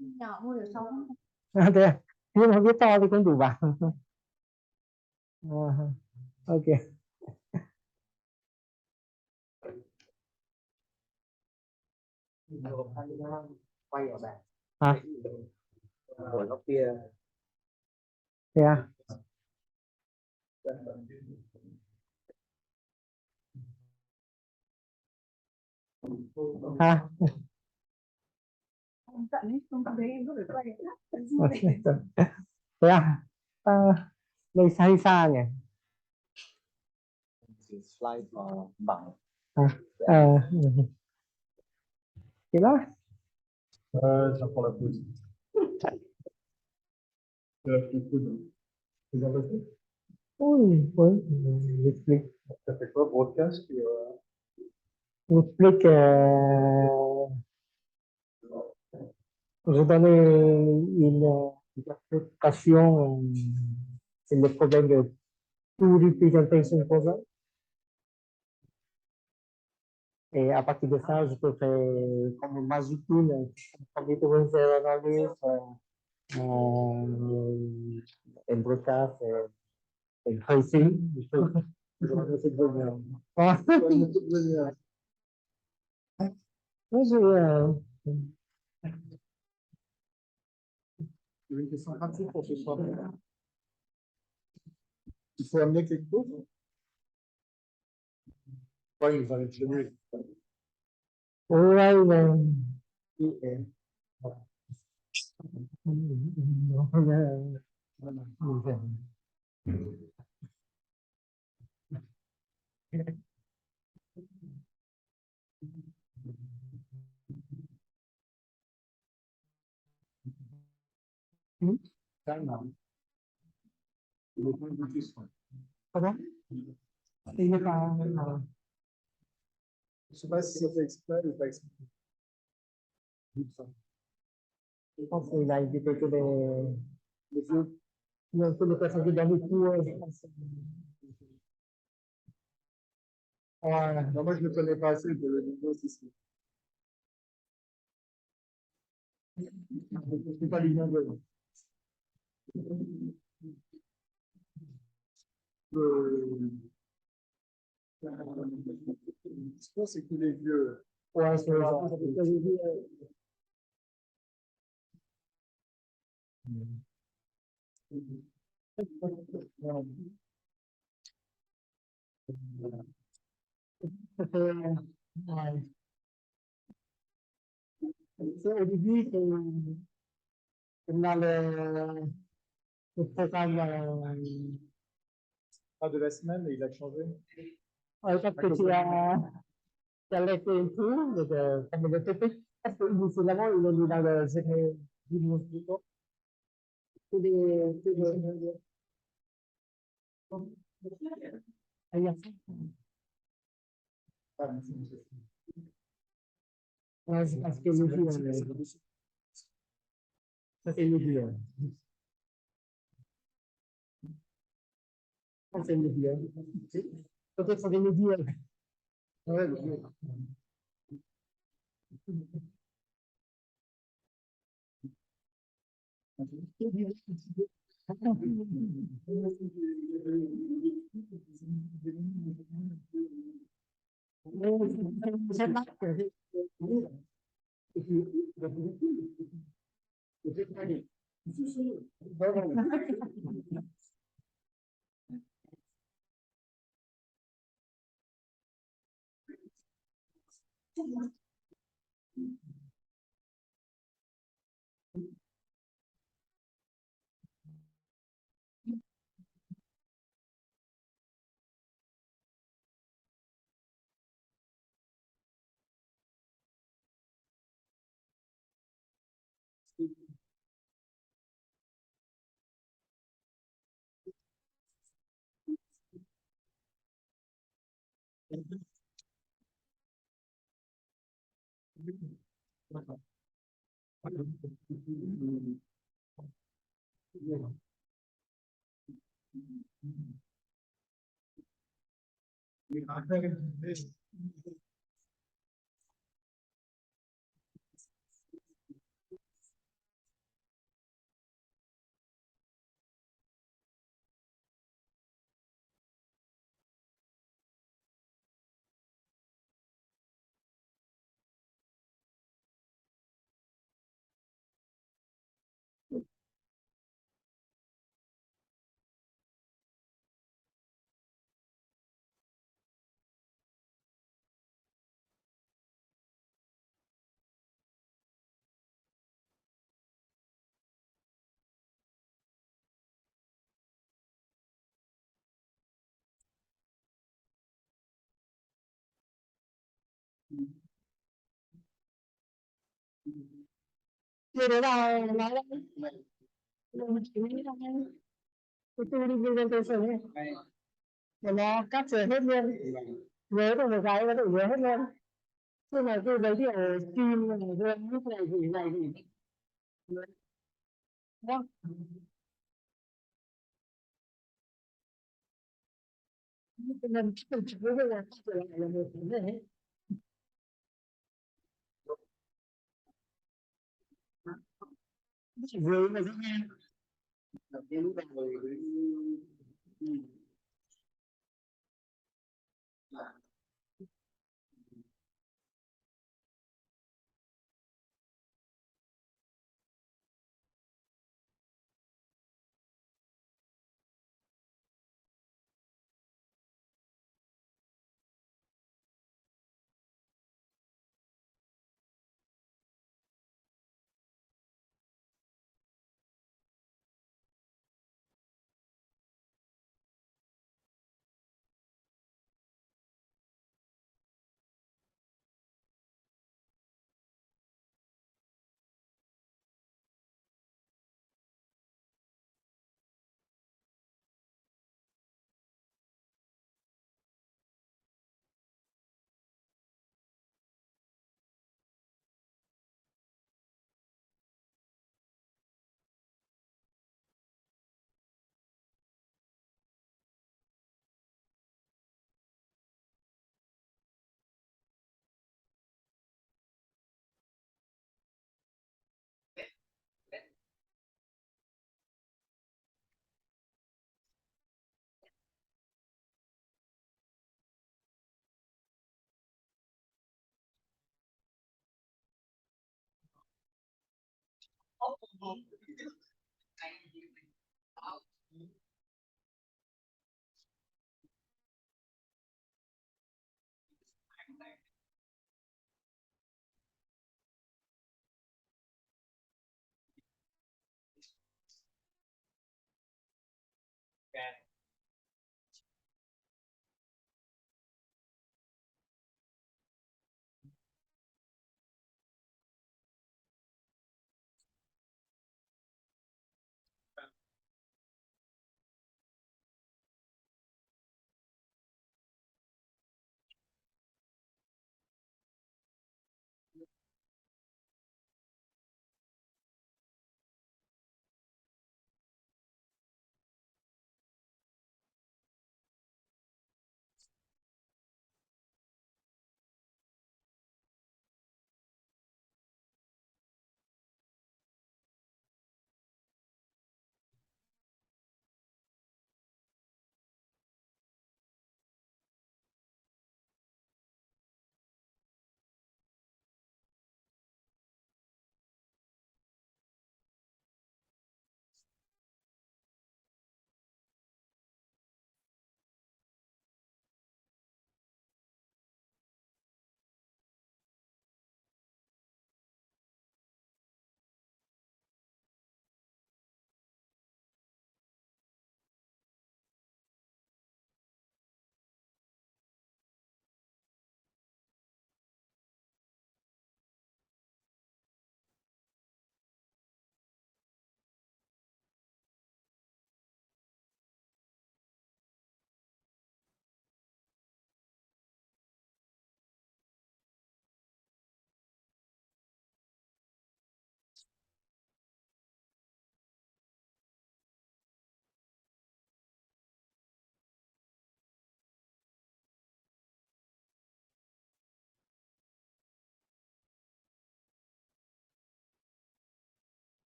Nhỏ mua được xong. Okay. Nhưng mà biết to thì cũng đủ vào. Ok. Quay ở bạn. À, Ở góc kia. thế à? À. Tận không thấy em có phải quay Thế à? À, đây xa xa nhỉ? Slide bằng. À, thế đó. Ça prend la pause. Ui, oui, j'explique. Ça fait quoi, broadcast J'explique, je donnais une explication sur le problème de two representation problem. Et à partir de ça, je peux faire comme majuscule, computer analysis, and broadcast, and tracing. Moi, Une question pratique pour ce soir. Il faut amener quelque chose. Oui, vous allez te ouais, Time now. You will do this one. Pardon? Il n'est pas. Je sais pas si ça fait exprès ou pas exprès. Je pense qu'il a évité que les autres. Que les personnes qui dans les cours, je pense. Voilà. Non, moi, je ne connais pas assez de le niveau ici. Je ne suis pas ligne de. Je pense que c'est qu'il est vieux. Ouais, c'est ça. Ouais. Au début, c'est dans le programme. Pas de la semaine, mais il a changé. Parce que tu as laissé un tour, donc, comme le topic, parce que initialement, il est mis dans le génie du mosquito. Ah, merci. Ah, merci. Ouais, c'est parce que le ça c'est le dire. Ça c'est le dire. Peut-être ça c'est le dire. Ouais, le vieux. C'est marque. Thế đấy là nói là cái tu đi presentation ấy, để nó capture hết luôn, nhớ được một cái có thể nhớ hết luôn. Chứ mà cứ giới thiệu stream này luôn, lúc này gì. Đúng không? Cho nên chỉ có là capture lại là một vấn đề. Chỉ với mà dễ nghe.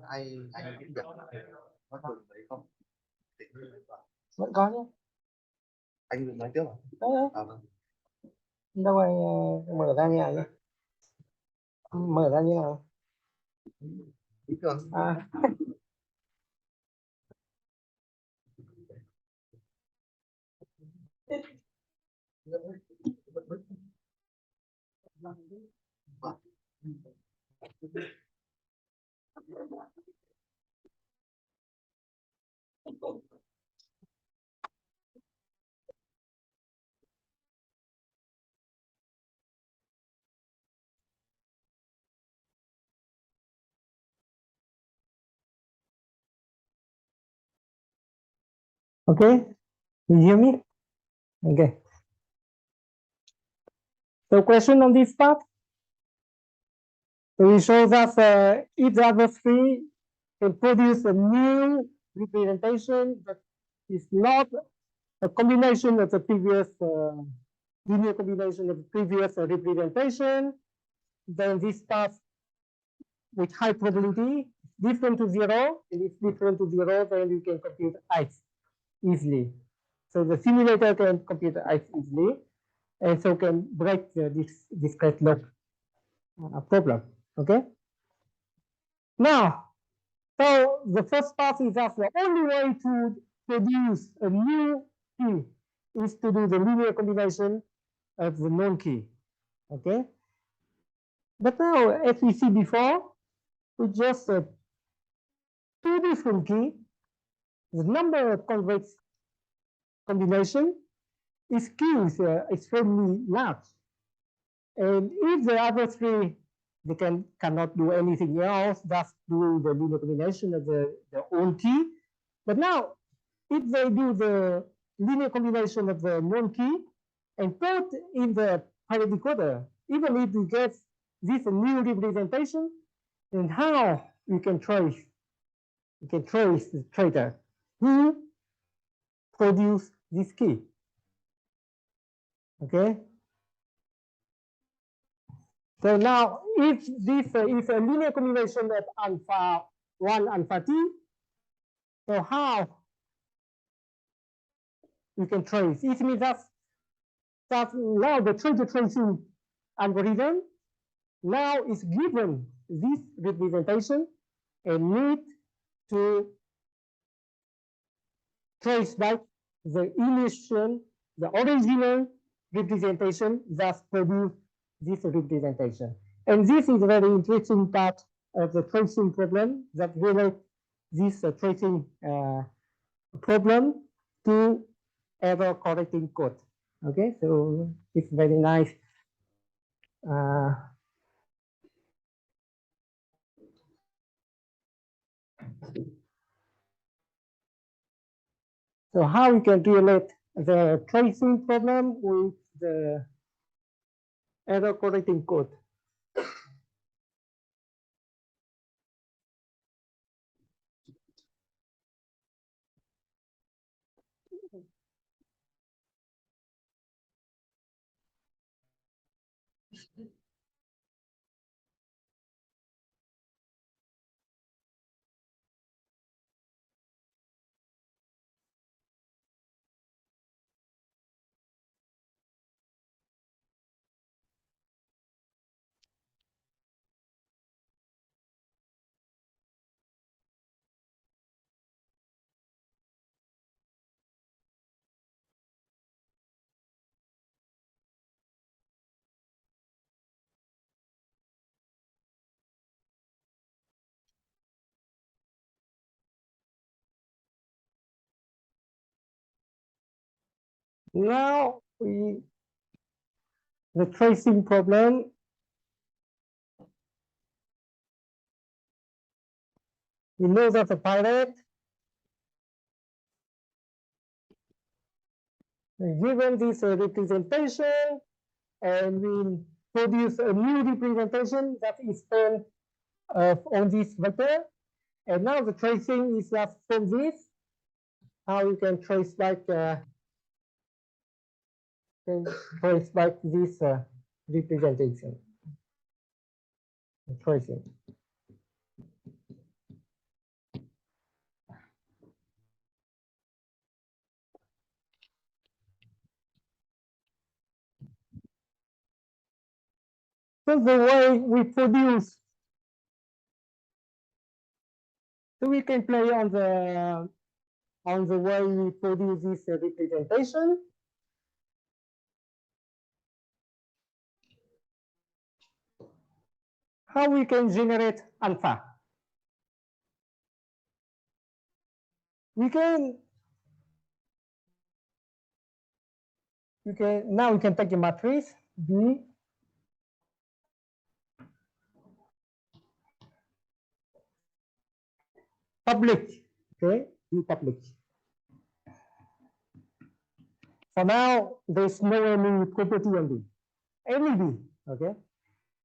Ai biết được có thường đấy không? Vẫn có nhé. Anh định nói tiếp à? Vâng. Đâu anh mở ra như nào nhé? Mở ra như nào? Bình thường. À. Okay, you hear me? Okay. So question on this part? So we show that each other three can produce a new representation that is not a combination of the previous linear combination of the previous representation. Then this path with high probability different to zero. If it's different to zero, then you can compute X easily. So the simulator can compute X easily, and so can break this discrete log problem. Okay. Now, so the first part is that the only way to produce a new key is to do the linear combination of the known key. Okay. But now, as we see before, with just two different keys, the number of convex combination is keys extremely large. And if the other three, they cannot do anything else, just do the linear combination of their own key. But now, if they do the linear combination of the known key and put in the pirate decoder, even if you get this new representation, then how you can trace the traitor who produced this key. Okay. So now, if this is a linear combination of alpha 1, alpha t, so how you can trace? It means that now the traitor tracing algorithm now is given this representation and need to trace back the initial, the original representation that produced this representation. And this is a very interesting part of the tracing problem that relates this tracing problem to error correcting code. Okay, so it's very nice. So how we can relate the tracing problem with the error correcting code? Now the tracing problem. We know that the pirate, given this representation, and we produce a new representation that is spent on this vector. And now the tracing is just from this. How you can trace back this representation. Tracing. So the way we produce, so we can play on the way we produce this representation. How we can generate alpha? Now we can take a matrix B public, okay, B public. For now, there's no any property on B, any B, okay,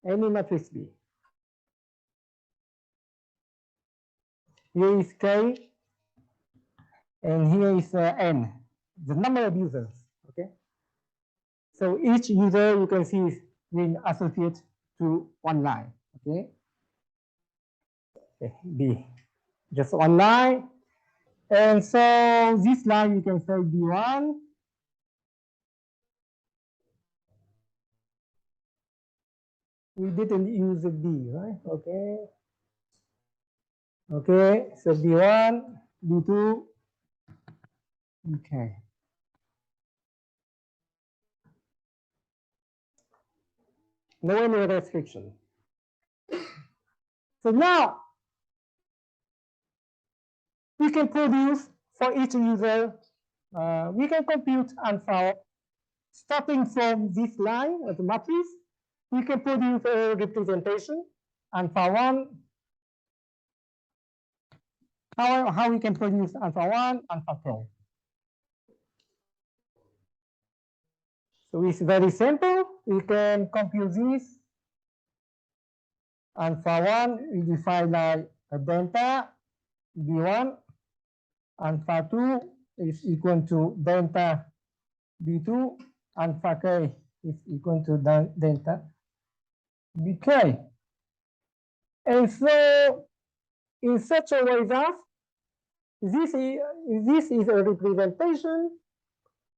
any matrix B. Here is K, and here is N, the number of users, okay. So each user you can see will associate to one line, okay. Okay, B, just one line. And so this line you can say B1. We didn't use a B, right? Okay. Okay, so B1, B2, okay. No any restriction. So now we can produce for each user, we can compute alpha starting from this line of the matrix. We can produce a representation alpha 1. How we can produce alpha 1, alpha 2. So it's very simple. We can compute this. Alpha 1 we define like a delta B1. Alpha 2 is equal to delta B2. Alpha k is equal to delta bk. And so in such a way that this is a representation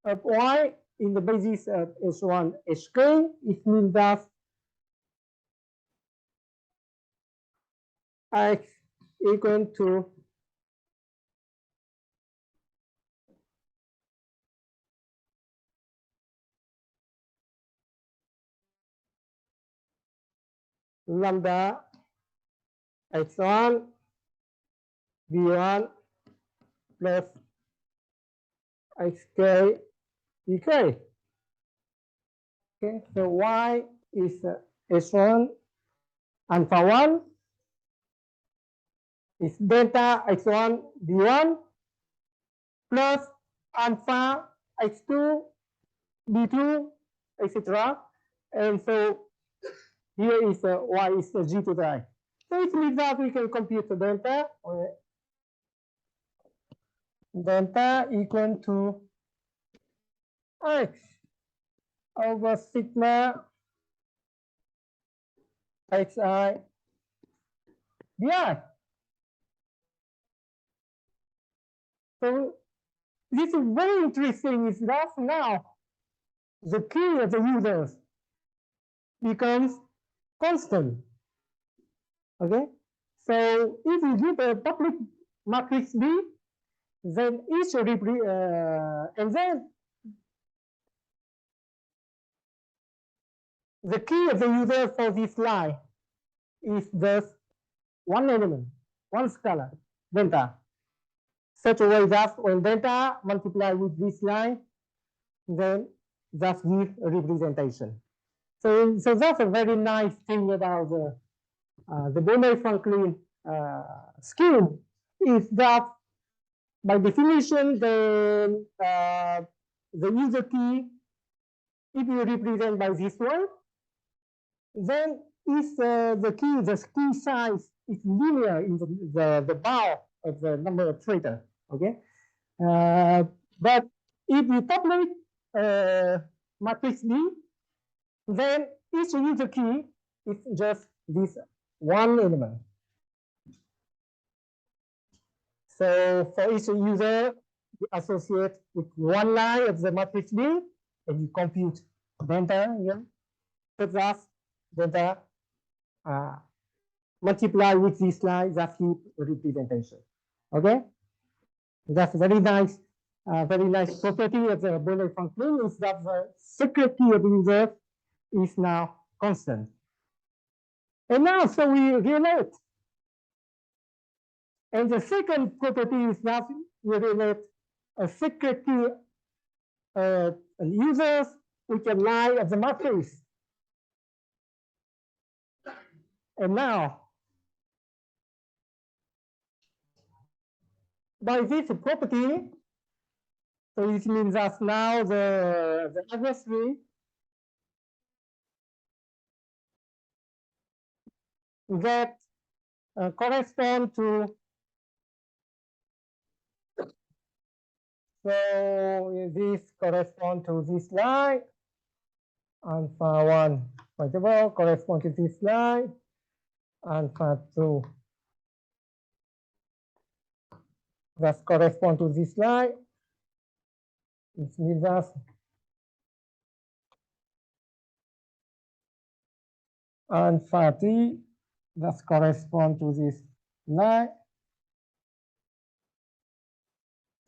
of y in the basis of S1 Hk. It means that x equal to lambda x1 b1 plus xk bk. Okay, so y is S1 alpha 1 is delta x1 b1 plus alpha x2 b2, etc. And so here is y is g to the I. So it means that we can compute the delta. Delta equal to x over sigma xi bi. So this is very interesting. Is that now the key of the users becomes constant. Okay, so if you give a public matrix B, then each and then the key of the user for this line is just one element, one scalar, delta. Such a way that when delta multiplied with this line, then that's the representation. So that's a very nice thing about the Bonnet-Franklin scheme, is that by definition the user key, if you represent by this one, then if the key size is linear in the bar of the number of threads, okay? But if you populate matrix B, then each user key is just this one element. So for each user, you associate with one line of the matrix B, and you compute delta here. So that's delta multiply with this line, that's heap representation. Okay, that's very nice property of the Bonnet-Franklin is that the secret key of the user is now constant. And now, so we relate. And the second property is that we relate a secret key users with a line of the matrix. And now, by this property, so it means that now the adversary that correspond to, so this correspond to this line, alpha 1, whatever, correspond to this line, alpha 2, that correspond to this line. It means that alpha 3, that correspond to this line.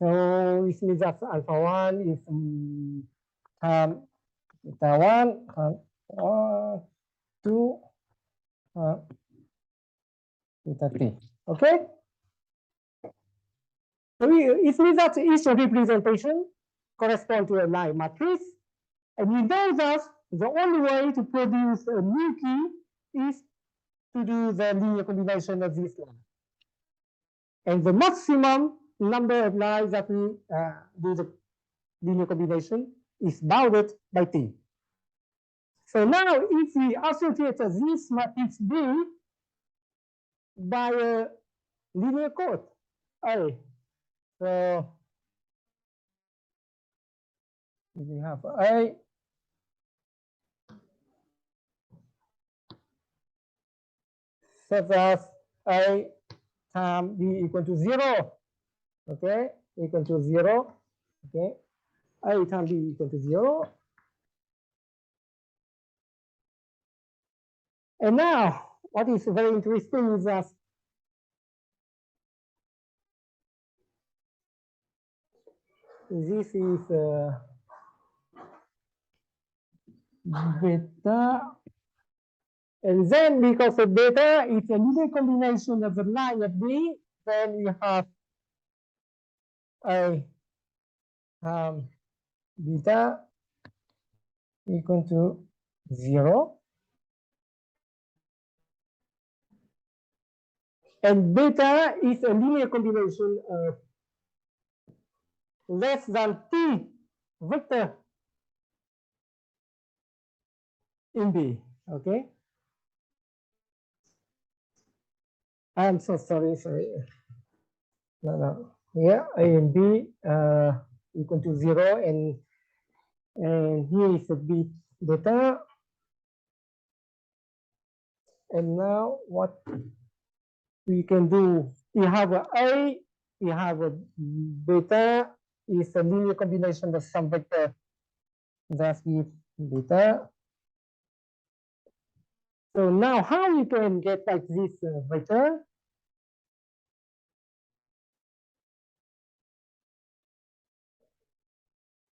So it means that alpha 1 is beta 1, 2, beta 3. Okay? So it means that each representation corresponds to a line matrix. And we know that the only way to produce a new key is to do the linear combination of this line. And the maximum number of lines that we do the linear combination is bounded by T. So now if we associate this matrix B by a linear code A, so we have A, such as A times B equal to 0, okay, equal to 0, okay, A times B equal to 0. And now, what is very interesting is that this is beta, and then because of beta, it's a linear combination of the line of B, then you have a beta equal to 0. And beta is a linear combination of less than T vector in B, okay? I'm so sorry. No. Here, A and B equal to 0, and here is a beta. And now what we can do, we have A, we have a beta, is a linear combination of some vector that gives beta. So now how we can get like this vector?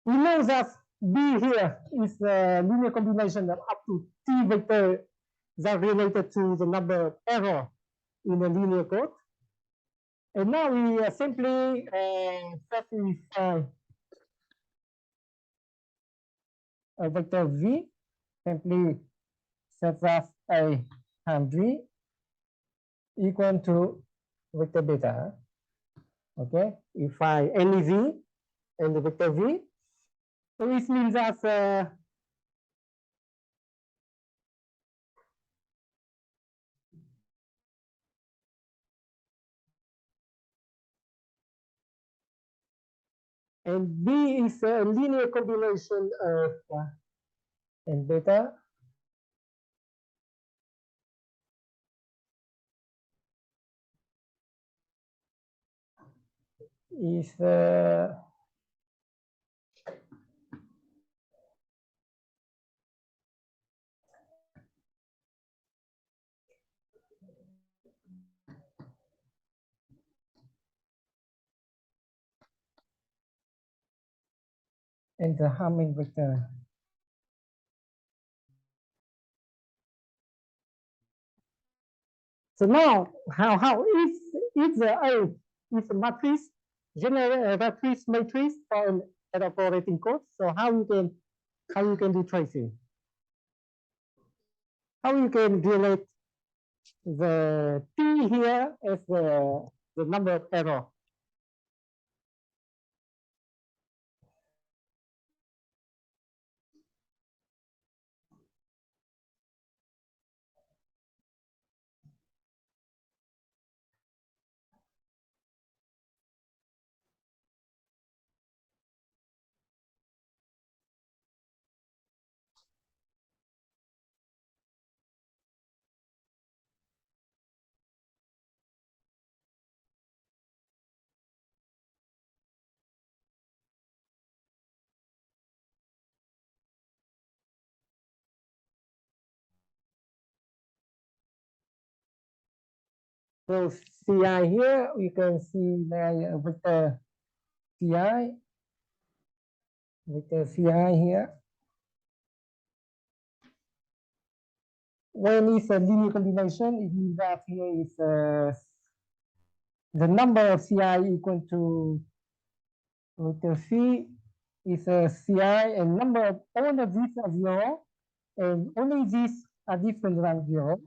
We know that B here is a linear combination of up to T vector that related to the number of error in a linear code. And now we simply specify a vector v, simply set as a times v equal to vector beta. Okay, if I any v and the vector v, so this means that and b is a linear combination of and beta is and the Hamming vector. So now, how if the A is a matrix, general matrix for an operating code. So how you can do tracing? How you can relate the T here as the number of error? So Ci here, you can see there vector Ci, vector Ci here. When it's a linear combination, it means that here is the number of Ci equal to vector C is a Ci, and number of all of these are 0, and only these are different than 0.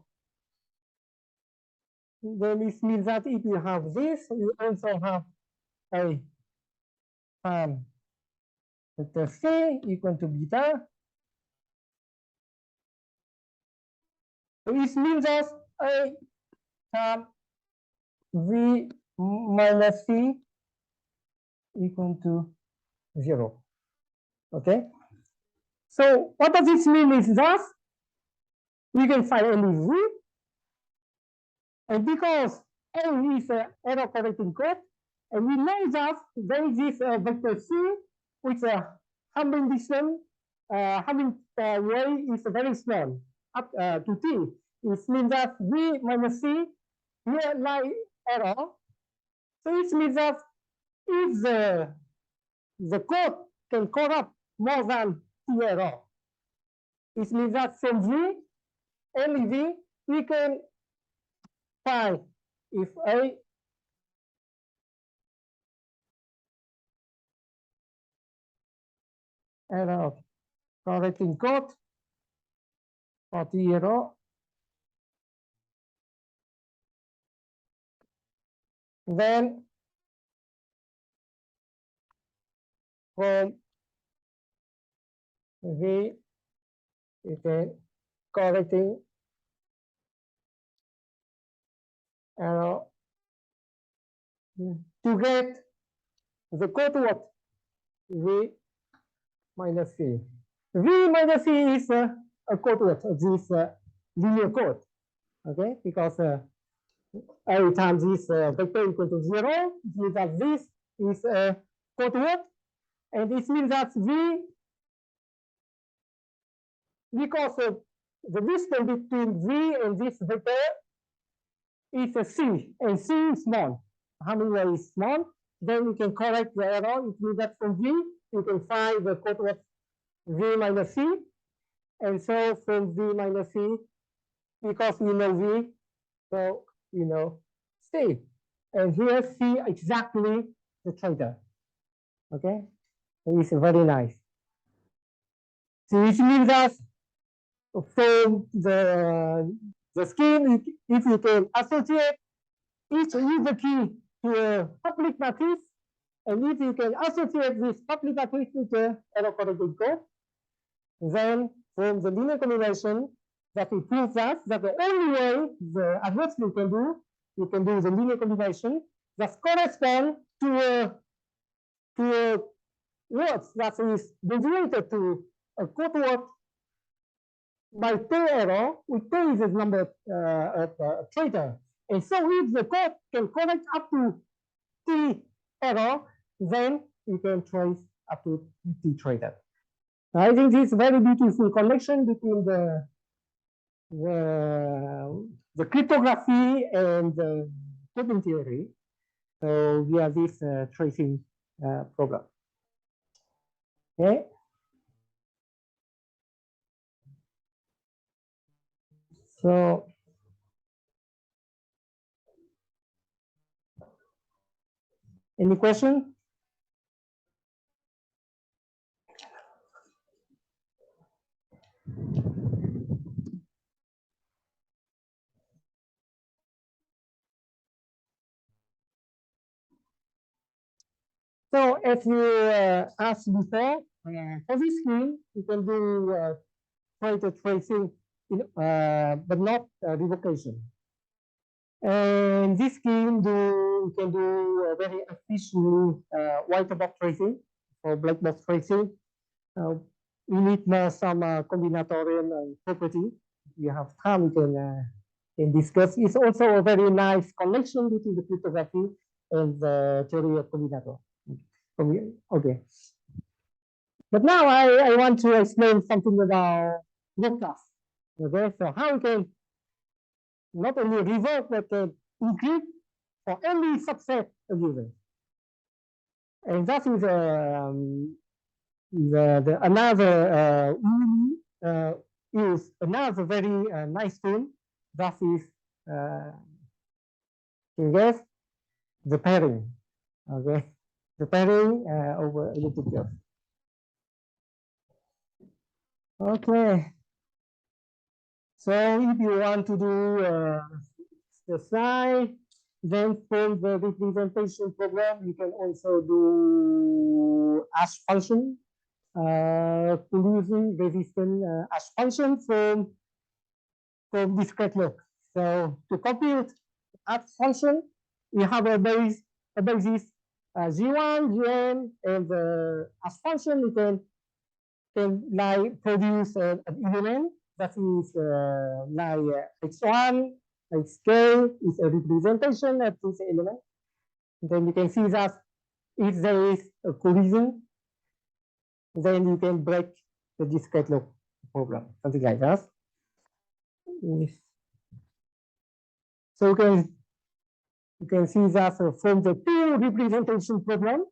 Then this means that if you have this, you also have a Phan vector C equal to beta. So it means that a times v minus c equal to 0. Okay. So what does this mean is that we can find only v, and because A is an error correcting code, and we know that there is this vector c, which Hamming distance, Hamming way is very small, up to t. It means that v minus c here lie error. So it means that if the code can corrupt more than t error, it means that from v, only v, we can find if A error correcting code for t error, then from v, you can correcting error to get the code what? V minus c. V minus c is a code what? This linear code. Okay, because every time this vector equal to 0, means that this is a code word, and this means that v, because the distance between v and this vector is a c, and c is small. How many is small? Then we can correct the error. It means that from v, you can find the code word v minus c, and so from v minus c, because we know v, so you know c, and here c exactly the trader. Okay, so it's very nice. So it means that from the scheme, if you can associate each user key to a public matrix, and if you can associate this public matrix with a error-corrected code, then from the linear combination, that will prove that the only way the adversary you can do the linear combination that corresponds to a word that is deviated to a code word by T error, with T is the number of traitor. And so if the code can correct up to T error, then you can trace up to T traitor. I think this is a very beautiful connection between the cryptography and the coding theory. So we have this tracing problem. Okay. So any question? So as you asked before, for this scheme, you can do traitor tracing, but not revocation. And this scheme you can do very efficiently white box tracing or black box tracing. We need some combinatorial property. If you have time, we can discuss. It's also a very nice connection between the cryptography and the theory of combinator. Okay. But now I want to explain something about work-class. Okay, so how we can not only revoke but can encrypt for any subset of users. And that is another is another very nice tool. That is guess the pairing. Okay, the pairing over elliptic curve. Okay. So if you want to do the psi, then from the representation program, you can also do hash function, collision resistant hash function from discrete loop. So to compute hash function, we have a basis G1, Gn, and the hash function you can like produce an element that is like x1, xk is a representation of this element. Then you can see that if there is a collision, then you can break the discrete loop problem, something like that. So you can see that from the two representation problem,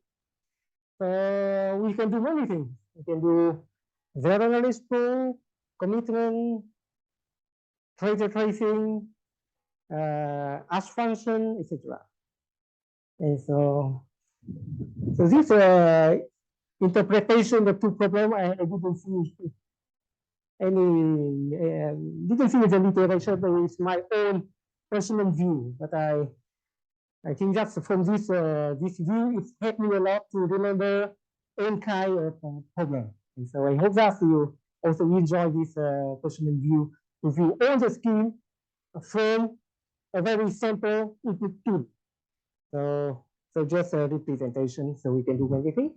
we can do many things. We can do zero knowledge pool, commitment, traitor tracing, hash function, etc. And so this interpretation of two problems, I didn't see any, didn't see the literature, but it's my own personal view. But I think that's from this view, it's helped me a lot to remember any kind of problem. And so I hope that you also enjoy this personal view to view all the scheme from a very simple input tool. So just a representation, so we can do anything.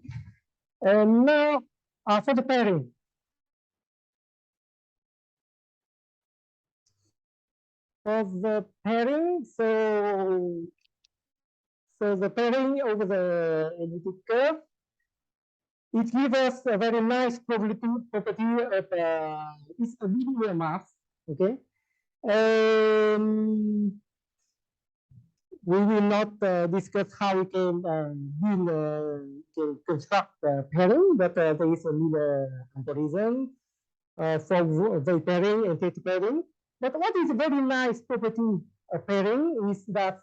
And now for the pairing. For the pairing, so the pairing over the elliptic curve, it gives us a very nice property of it's a linear mass, okay? We will not discuss how we can construct pairing, but there is a linear comparison for the pairing and state pairing. But what is a very nice property of pairing is that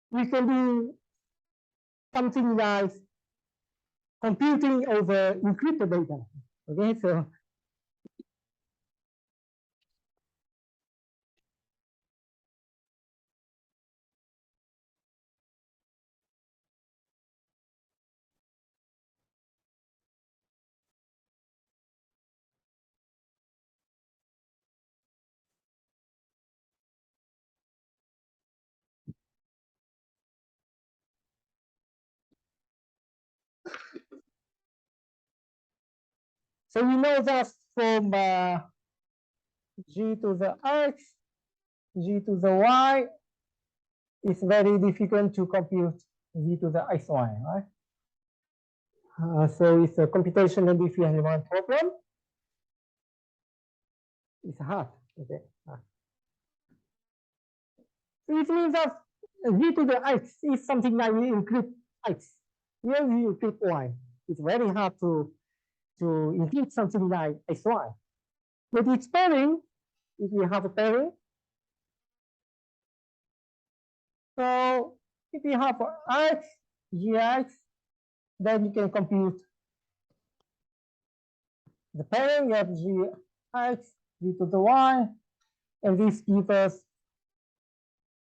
we can do something like computing over encrypted data. Okay, so So we know that from g to the x, g to the y, it's very difficult to compute g to the xy, right? So it's a computational differential problem. It's hard, okay? It means that v to the x is something like we include x. Here we include y. It's very hard to include something like xy. But it's pairing, if we have a pairing. So if we have x, gx, then you can compute the pairing of gx, g to the y, and this gives us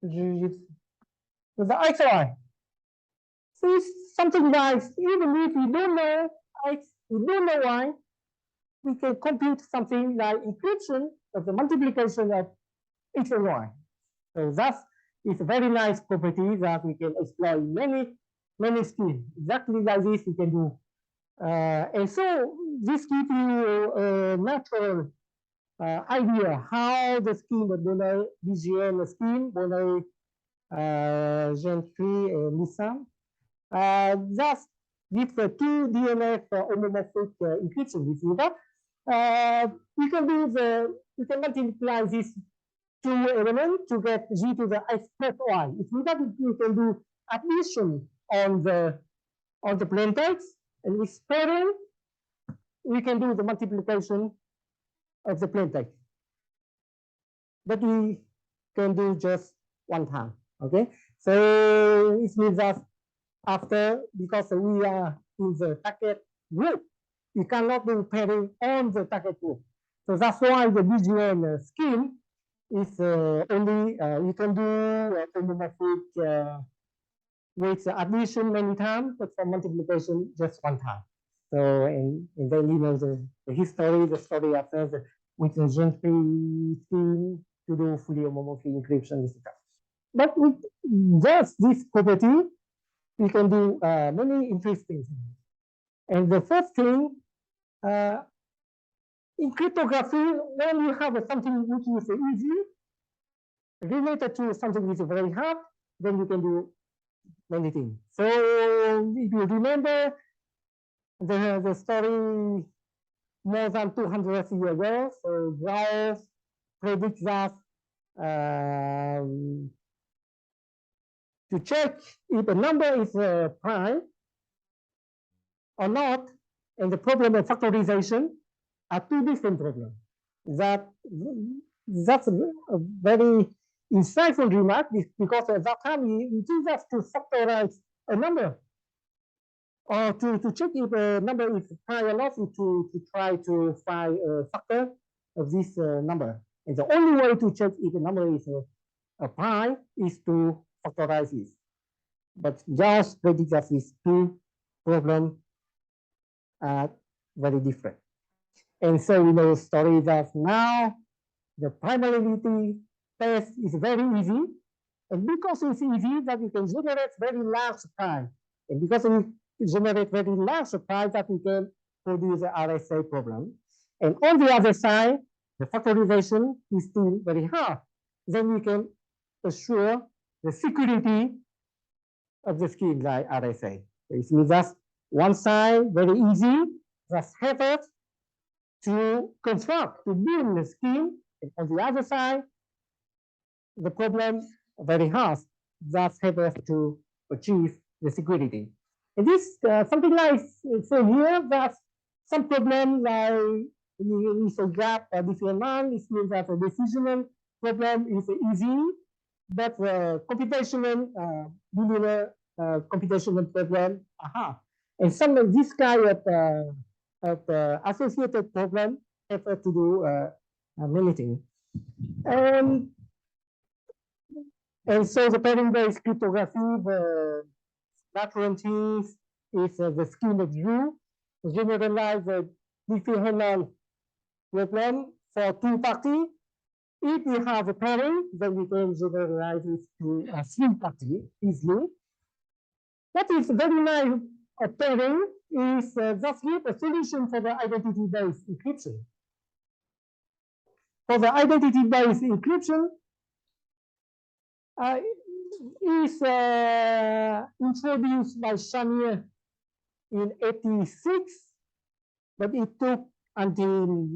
g to the xy. So it's something like, even if we don't know x, we don't know y, we can compute something like equation of the multiplication of x and y. So that's it's a very nice property that we can exploit many schemes. Exactly like this we can do. And so this gives you a natural idea how the scheme of Bonnet BGN scheme, Bonnet Gentry and Nissan, just gives the two DNF homomorphic equation. You see that? We can multiply this two elements to get g to the x plus y. If we can do addition on the plain text, and with pairing, we can do the multiplication of the plain text. But we can do just one time. Okay, so it means that after, because we are in the target group, we cannot do pairing on the target group. So that's why the BGN scheme is only you can do homomorphic with addition many times, but for multiplication just one time. So and then you know the history, the story after the with the Gentry scheme to do fully homomorphic encryption, etc. But with just this property, we can do many interesting things. And the first thing, in cryptography, when you have something which is easy, related to something which is very hard, then you can do many things. So if you remember the story more than 200 years ago, so Gauss predicts that to check if a number is prime or not, and the problem of factorization are two different problems. That's a very insightful remark, because at that time we just have to factorize a number, or to check if a number is prime or not, to try to find a factor of this number. And the only way to check if a number is a prime is to factorize it. But just predicts that these two problems are very different. And so we know the story that now the primality test is very easy. And because it's easy, that we can generate very large prime. And because we generate very large prime, that we can produce the RSA problem. And on the other side, the factorization is still very hard. Then we can assure the security of the scheme like RSA. It means that one side very easy, just effort to construct, to build the scheme, and on the other side, the problem very hard, just effort to achieve the security. And this something like so here that some problem like is a gap a different one. It means that the decisional problem is easy, but the computational linear computational problem are hard. And some of this kind of associated problem effort to do many things. And so the pairing-based cryptography, the natural things is the scheme of Drew, generalize the differential problem for two parties. If we have a pairing, then we can generalize it to a three party easily. That is very nice pairing is just give a solution for the identity-based encryption. For the identity-based encryption, is introduced by Chanier in '86, but it took until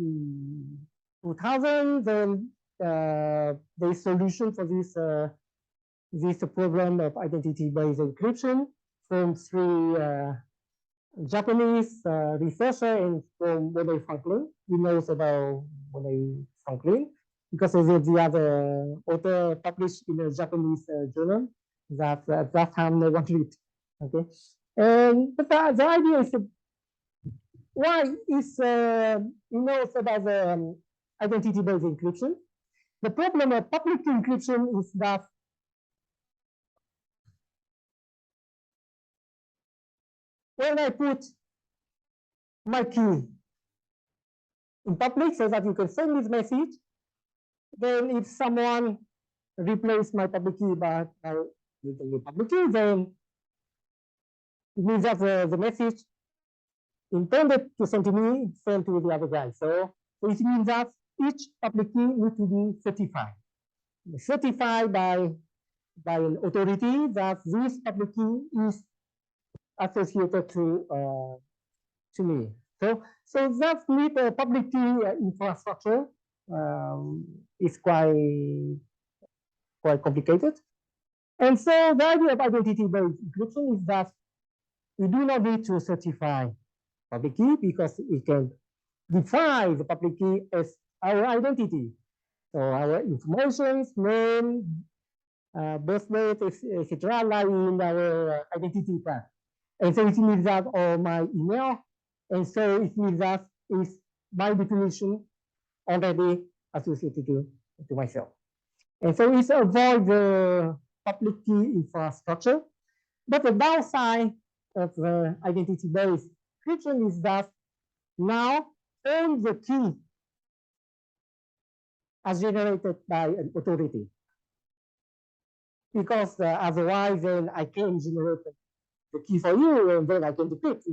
2000. Then the solution for this problem of identity-based encryption from three Japanese researcher and from Monet Franklin. He knows about Monet Franklin because the other author published in a Japanese journal that at that time no one read. Okay, and but the idea is why is he knows about the identity-based encryption. The problem of public encryption is that when I put my key in public so that you can send this message, then if someone replace my public key by the public key, then it means that the message intended to send to me sent to the other guy. So it means that each public key needs to be certified by an authority that this public key is associated to me. So that need a public key infrastructure is quite complicated. And so the idea of identity-based encryption is that we do not need to certify public key because we can define the public key as our identity. So our information, name, birth date, etc., lie in our identity path. And so it means that or my email, and so it means that is by definition already associated to myself. And so it's avoid the public key infrastructure. But the downside of the identity-based encryption is that now all the key are generated by an authority. Because otherwise then I can generate the key for you and then I can decrypt.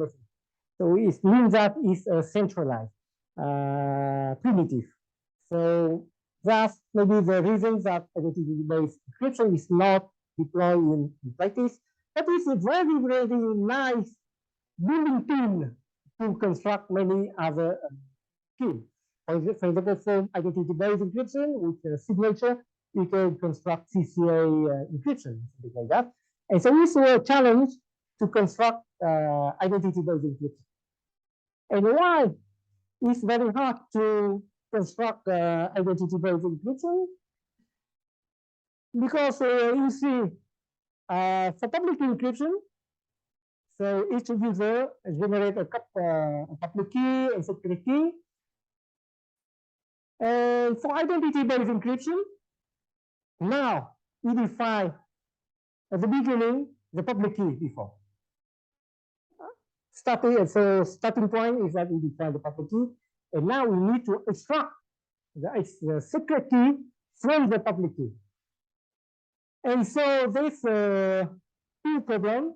So it means that it's a centralized primitive. So that's maybe the reason that identity-based encryption is not deployed in practice. But it's a very, very nice building tool to construct many other keys. For example, for identity-based encryption with a signature, we can construct CCA encryption, something like that. And so it's a challenge to construct identity-based encryption. And why it's very hard to construct identity-based encryption? Because you see, for public encryption, so each user generates a public key and secret key. And for identity-based encryption, now we define at the beginning the public key before. Starting point is that we define the public key, and now we need to extract the secret key from the public key. And so this two problem.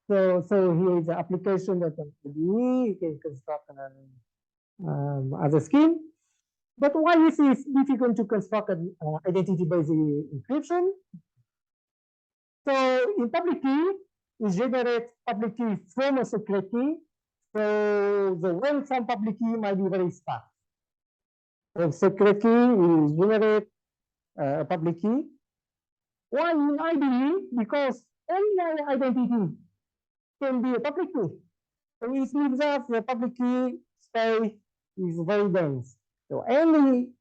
So here is the application that you can construct other scheme. But why is it difficult to construct an identity-based encryption? So in public key, we generate public key from a secret key. So the one from public key might be very sparse. From secret key, we generate a public key. Why in IDE? Because any identity can be a public key. So it means that the public key space is very dense. So any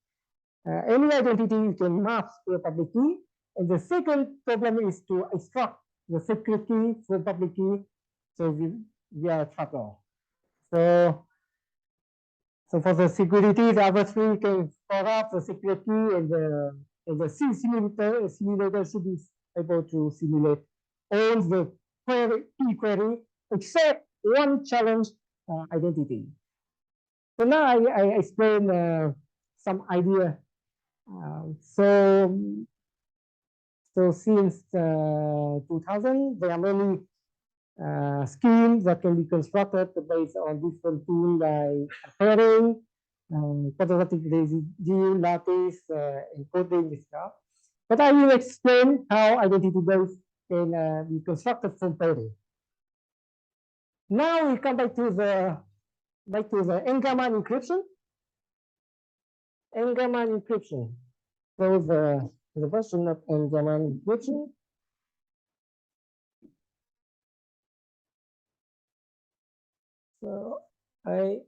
identity you can map to a public key. And the second problem is to extract the secret key from public key. So via trapdoor. So for the security, the other three can store up the secret key, and the simulator should be able to simulate all the key query except one challenge identity. So now I explain some idea. So since 2000, there are many scheme that can be constructed based on different tools like pairing, quadratic residue, lattice, encoding, stuff. But I will explain how identity base can be constructed from pairing. Now we come back to the Engelmann encryption. Engelmann encryption. So the version of Engelmann encryption. So okay.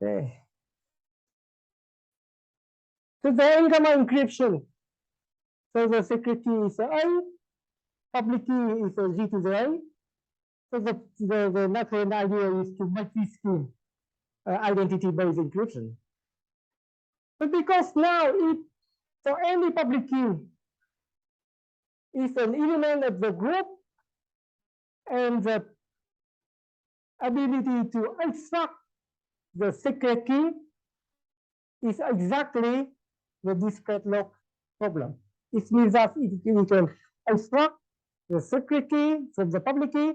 Okay. So the Engelmann encryption. So the secret key is I, public key is G to the I. So the natural idea is to make this scheme identity-based encryption. But because now if for any public key is an element of the group and the ability to extract the secret key is exactly the discrete lock problem. It means that we can extract the secret key from the public key.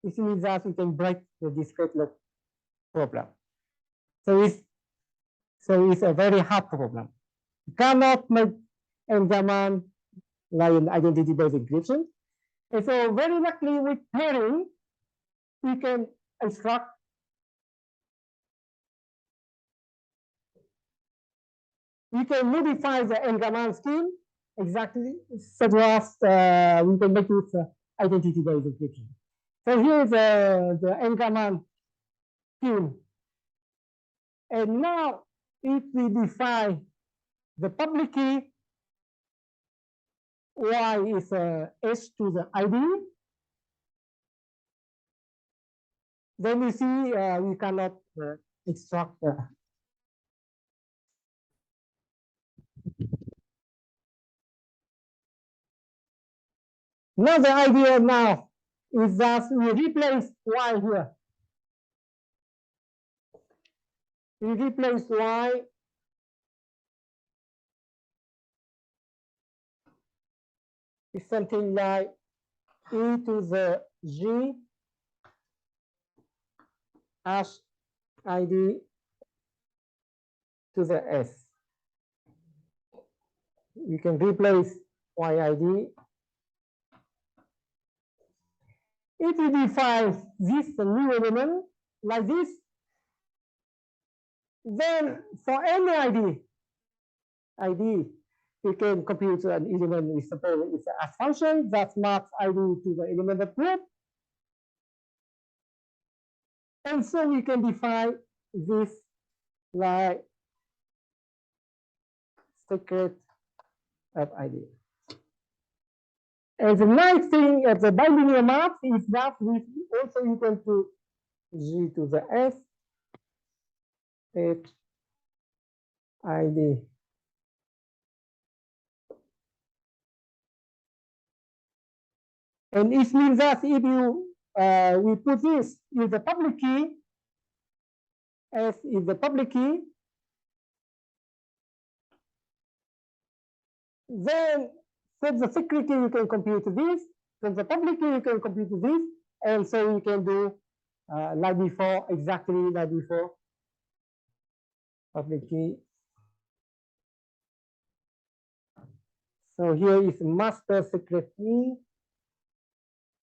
It means that we can break the discrete lock problem. So it's a very hard problem. You cannot make Engelmann like an identity-based encryption. And so very luckily with pairing, we can extract we can modify the Engelmann scheme exactly such as we can make it identity-based encryption. So here is the Engelmann scheme. And now if we define the public key, Y is S to the ID, then you see we cannot extract now the idea now is that we replace Y here. We replace Y with something like E to the G hash ID to the S. We can replace YID. If we define this new element like this, then for any ID, we can compute an element we suppose it's a function that maps ID to the element of group. And so we can define this like secret of ID. And the nice thing of the bilinear map is that we also equal to G to the S H ID. And it means that if you we put this in the public key, S is the public key, then from the secret key you can compute this, from the public key you can compute this, and so you can do like before, exactly like before. Public key. So here is master secret key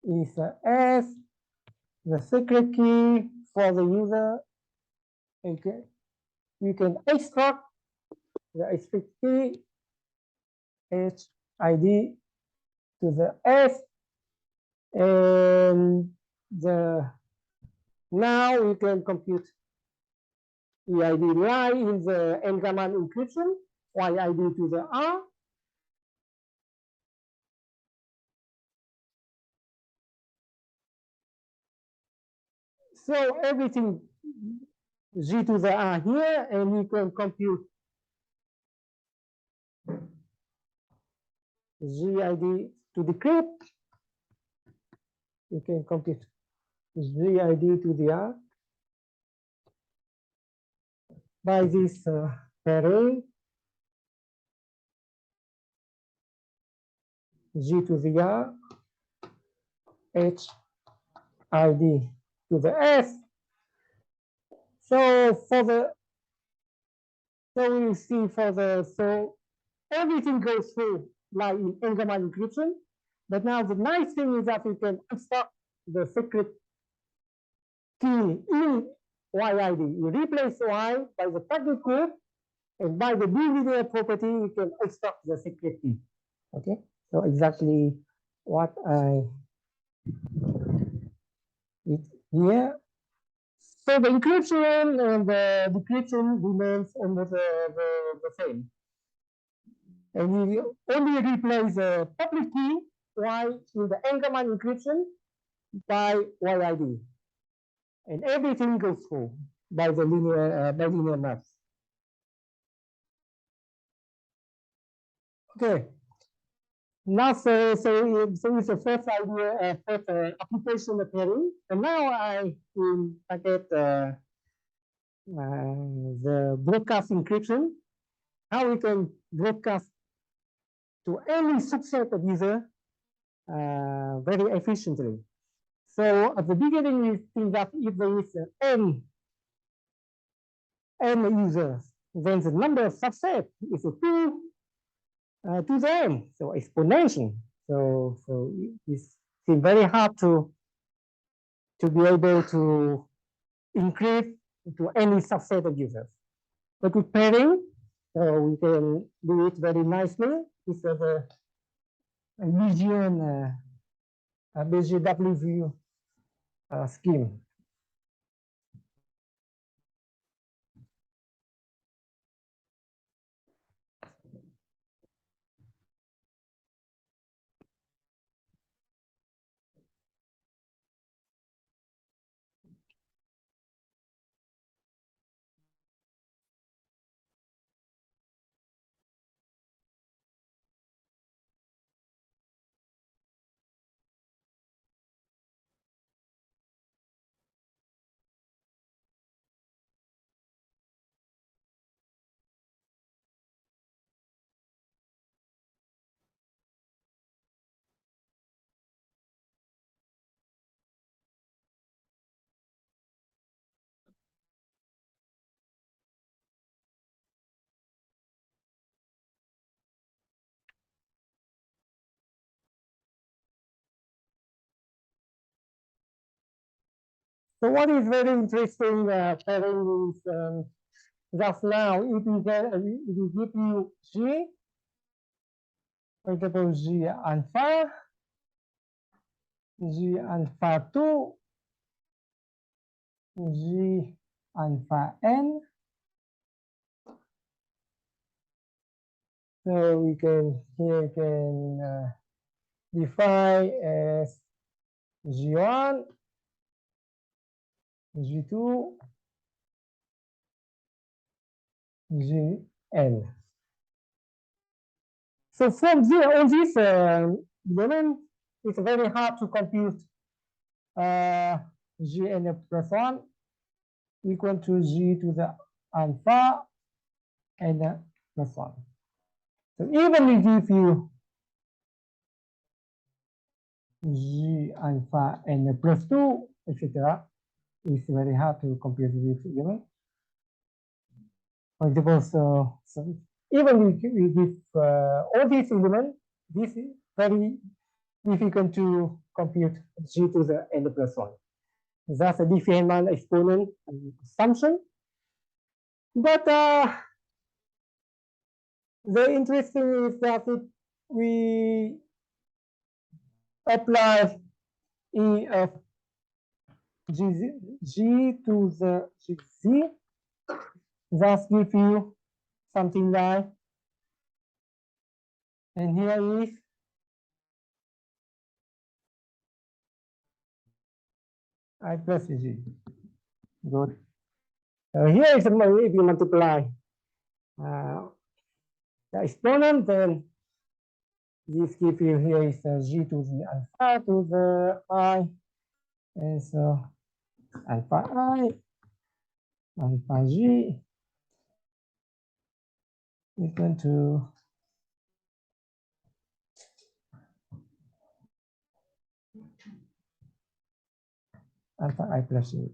is S, the secret key for the user. Okay, you can extract the secret key HID to the S, and now we can compute EID lie in the n-command encryption, YID to the R. So everything G to the R here, and we can compute GID to decrypt. You can compute GID to the R by this pairing G to the R, HID to the S. So for the, so we see for the, so everything goes through like in n-command encryption. But now the nice thing is that we can unstock the secret key in YID. You replace Y by the packet code, and by the bilinear property, we can unstock the secret key. Okay, so exactly what I did here. So the encryption and the decryption remains almost the same. And we only replace the public key Y in the n-command encryption by YID. And everything goes through by the linear maps. Okay. Now, so it's the first idea, first application of pairing. And now I will target the broadcast encryption, how we can broadcast to any subset of user very efficiently. So at the beginning, we think that if there is n users, then the number of subset is 2 to the n, so exponential. So it's very hard to be able to increase to any subset of users. But with pairing, we can do it very nicely. This is a Bayesian BGW view scheme. So what is very interesting pairing is just now it will give you G, for example, G alpha, G alpha 2, G alpha n. So we can here can define as G1, G2, Gn. So from all these elements, it's very hard to compute Gn plus 1 equal to G to the alpha n plus 1. So even we give you G alpha n plus 2, etc., it's very hard to compute this element. For example, so even we give all these elements, this is very difficult to compute G to the n plus 1. That's a Diffie-Hellman exponent assumption. But the interesting is that we apply E of G to the Z, thus give you something like, and here is I plus G. Good. Here is if you multiply the exponent, then this give you here is G to the alpha to the I, and so alpha I, alpha G equal to alpha I plus G.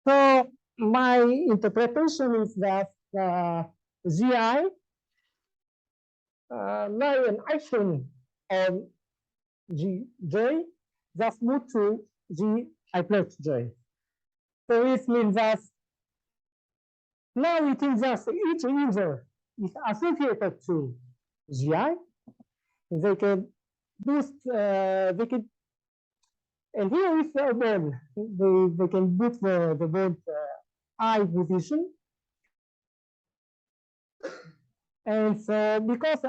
So my interpretation is that GI lie an action on J, just move to GI plus J. So it means that now we think that each user is associated to GI. They can boost, they can, and here is the bond. They can boost the bond I position. And so because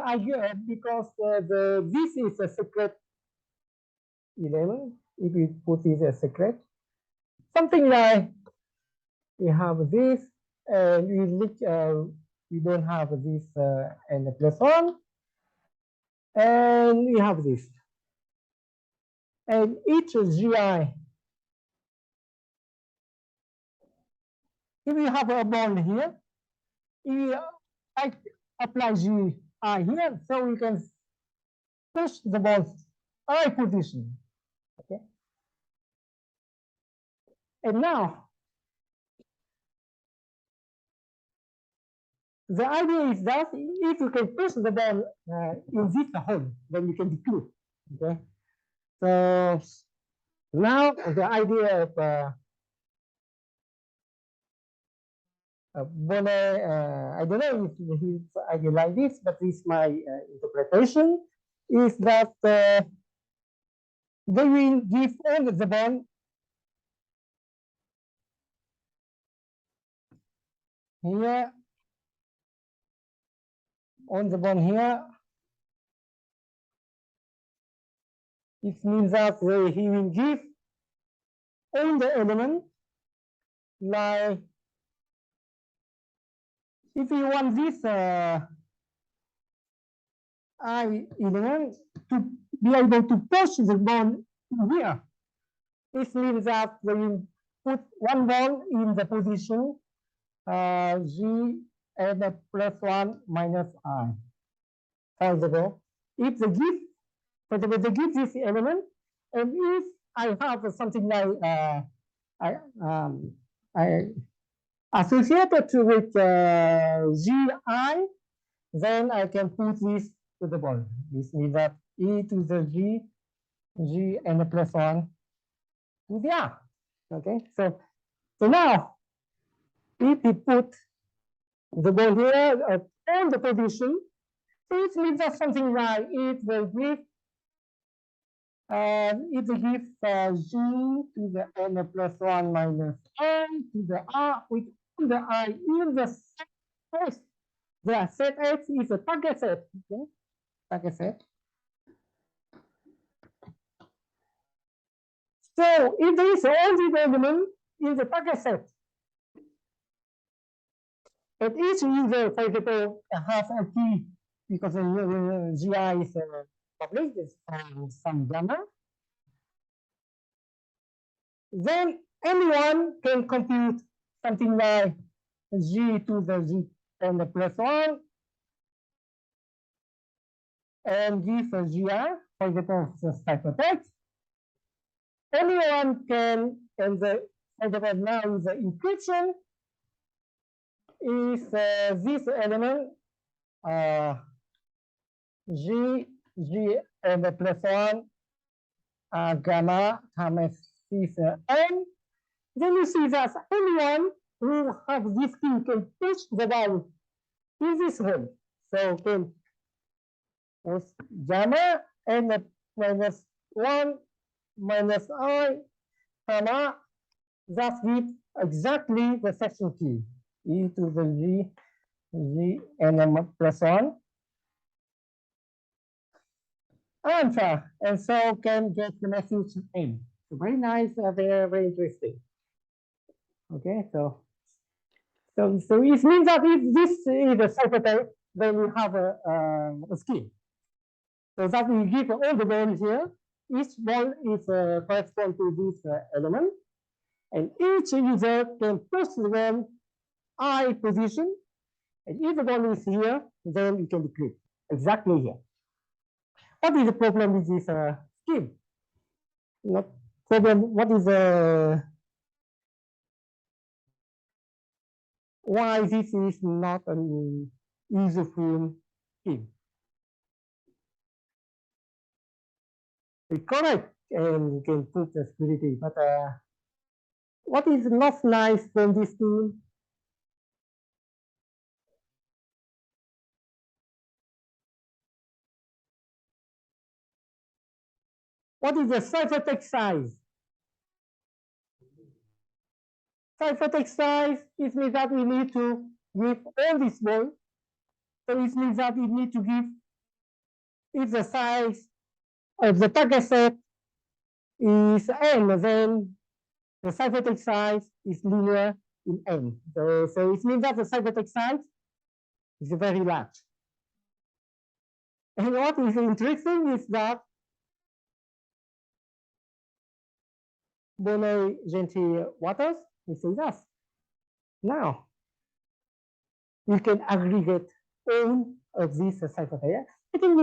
this is a secret element, if we put this as secret, something like we have this, and we don't have this n plus 1, and we have this. And each GI, if we have a bond here, if I apply GI here, so we can push the bond I position. Okay. And now the idea is that if you can push the ball in this hole, then you can decode. Okay. So now the idea of Bonnet, I don't know if his idea like this, but this is my interpretation, is that they will give all the bond here, on the bond here. It means that he will give all the elements, like if you want this I element to be able to push the bond here, this means that they will put one bond in the position G and the plus 1 minus I. For example, if they give, for example, they give this element, and if I have something like I associated with GI, then I can put this to the bond. This means that E to the G and the plus 1 to the R. Okay, so now if we put the bond here on the position, it means that something like it will give G to the N plus 1 minus N to the R with the I in the set S. The set S is a target set. Okay? Target set. So if there is only the element in the target set, and each user, for example, has a key because GI is public, it's some gamma, then anyone can compute something like G to the G and the plus 1 and give a GI, for example, the ciphertext. Anyone can, and the, for example, now the encryption is this element G and the plus 1 gamma times this N. Then you see that anyone who have this key can push the ball in this hole. So can was gamma n minus 1 minus I comma that gives exactly the section key e to the g n plus 1 alpha, and so can get the message n. So very nice, very, very interesting. Okay, so it means that if this is a ciphertext, then we have a scheme. So that we give all the balls here. Each ball is correspond to this element, and each user can push the ball I position, and if the ball is here, then it can decrypt exactly here. What is the problem with this scheme? Not problem. What is why this is not an useful scheme? It's correct, and you can put the security, but what is not nice from this scheme? What is the ciphertext size? Ciphertext size, it means that we need to give all this ball. So it means that we need to give, if the size of the target set is n, then the ciphertext size is linear in n. So it means that the ciphertext size is very large. And what is interesting is that Bonnet Gentile Waters, we say that. Now, we can aggregate all of these ciphertext. I think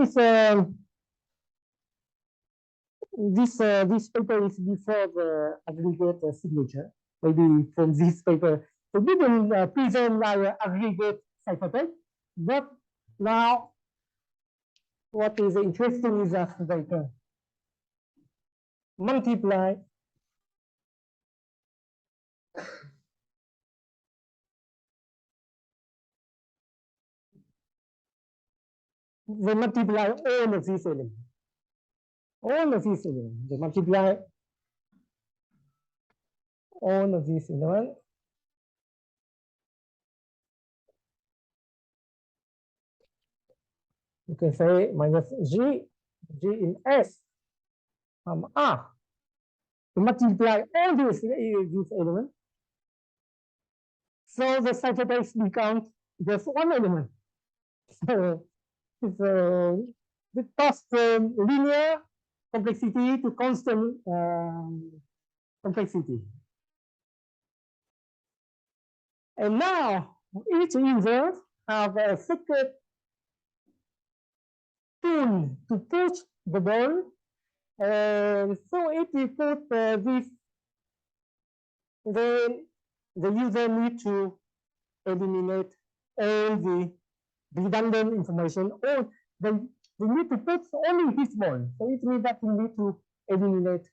this paper is before the aggregate signature. Maybe from this paper, so we didn't present our aggregate ciphertext, but now what is interesting is that they can multiply all of these elements. All of these elements. They multiply all of these elements. You can say minus G in S R. To multiply all these elements. So the ciphertext becomes just one element. So it goes from linear complexity to constant complexity. And now each user have a secret tool to push the ball. And so if we put this, then the user need to eliminate all the redundant information, or they need to put only this ball. So it means that we need to eliminate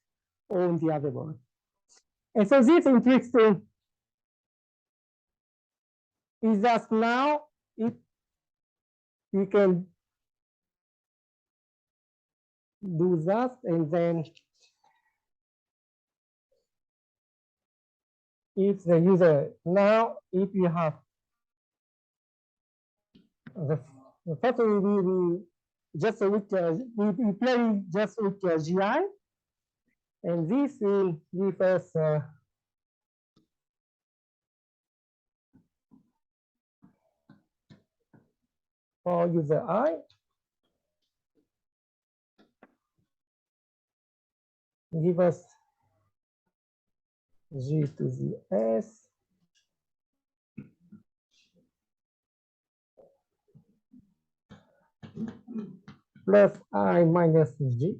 all the other balls. And so this interesting is that now if we can do that, and then if the user, now if you have the first we just with we play just with GI, and this will give us for user I, give us G to the S plus I minus G.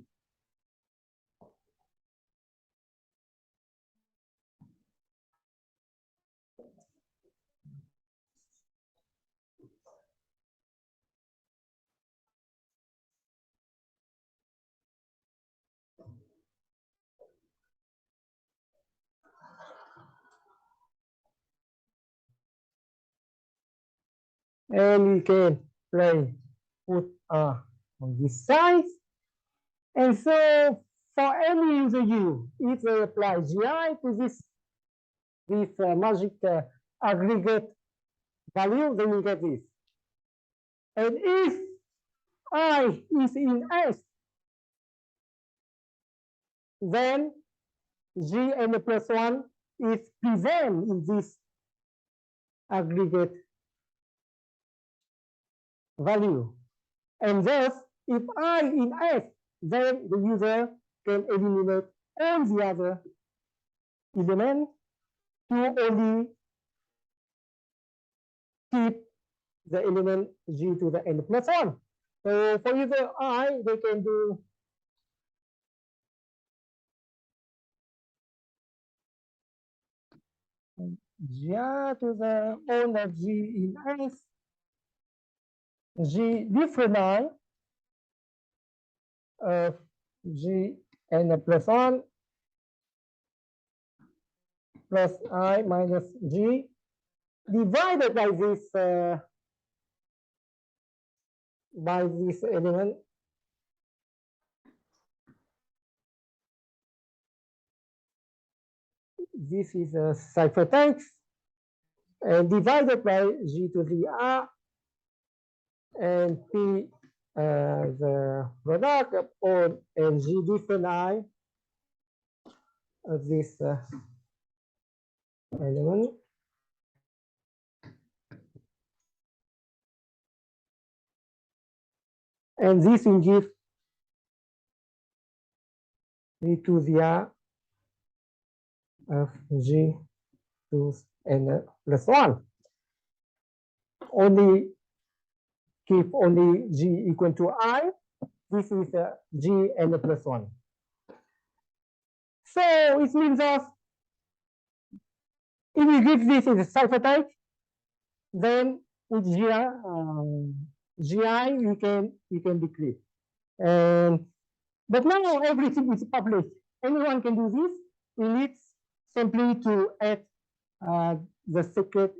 and we can put on this side. And so for any user U, if they apply GI to this magic aggregate value, they will get this. And if I is in S, then Gn plus 1 is present in this aggregate value. And thus, if I in S, then the user can eliminate all the other elements to only keep the element G to the n plus 1. So for user I, they can do G to the n of G in S, G different I of G n plus 1 plus I minus G divided by this element. This is a ciphertext and divided by G to the R and P the product of and G different I of this element. And this will give G to the R of G to n plus 1. Only keep only G equal to I. This is G n plus 1. So it means that if we give this in the ciphertext, then with GI we can decrease. But now everything is published. Anyone can do this. We need simply to add the secret.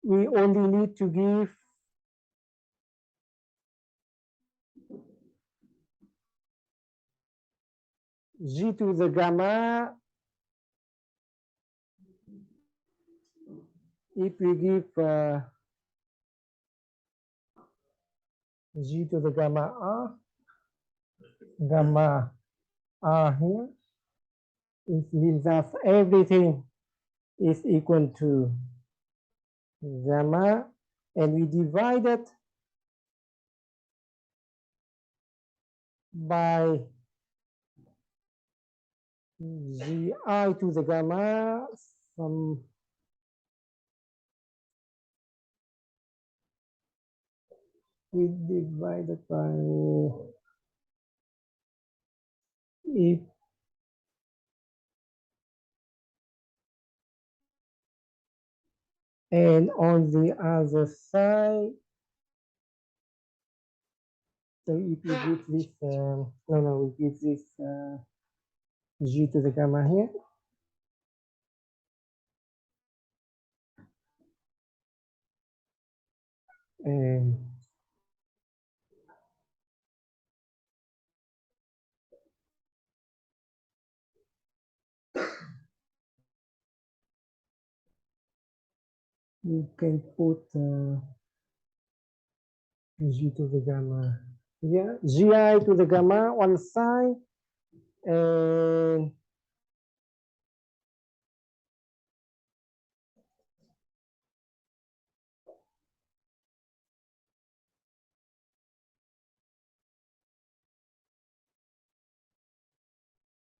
We only need to give G to the gamma. If we give G to the gamma R here, it means that everything is equal to gamma, and we divide it by Gi to the gamma, we divide it by it. And on the other side, so if we give this, we give this G to the gamma here. And you can put G to the gamma here, Gi to the gamma one side, and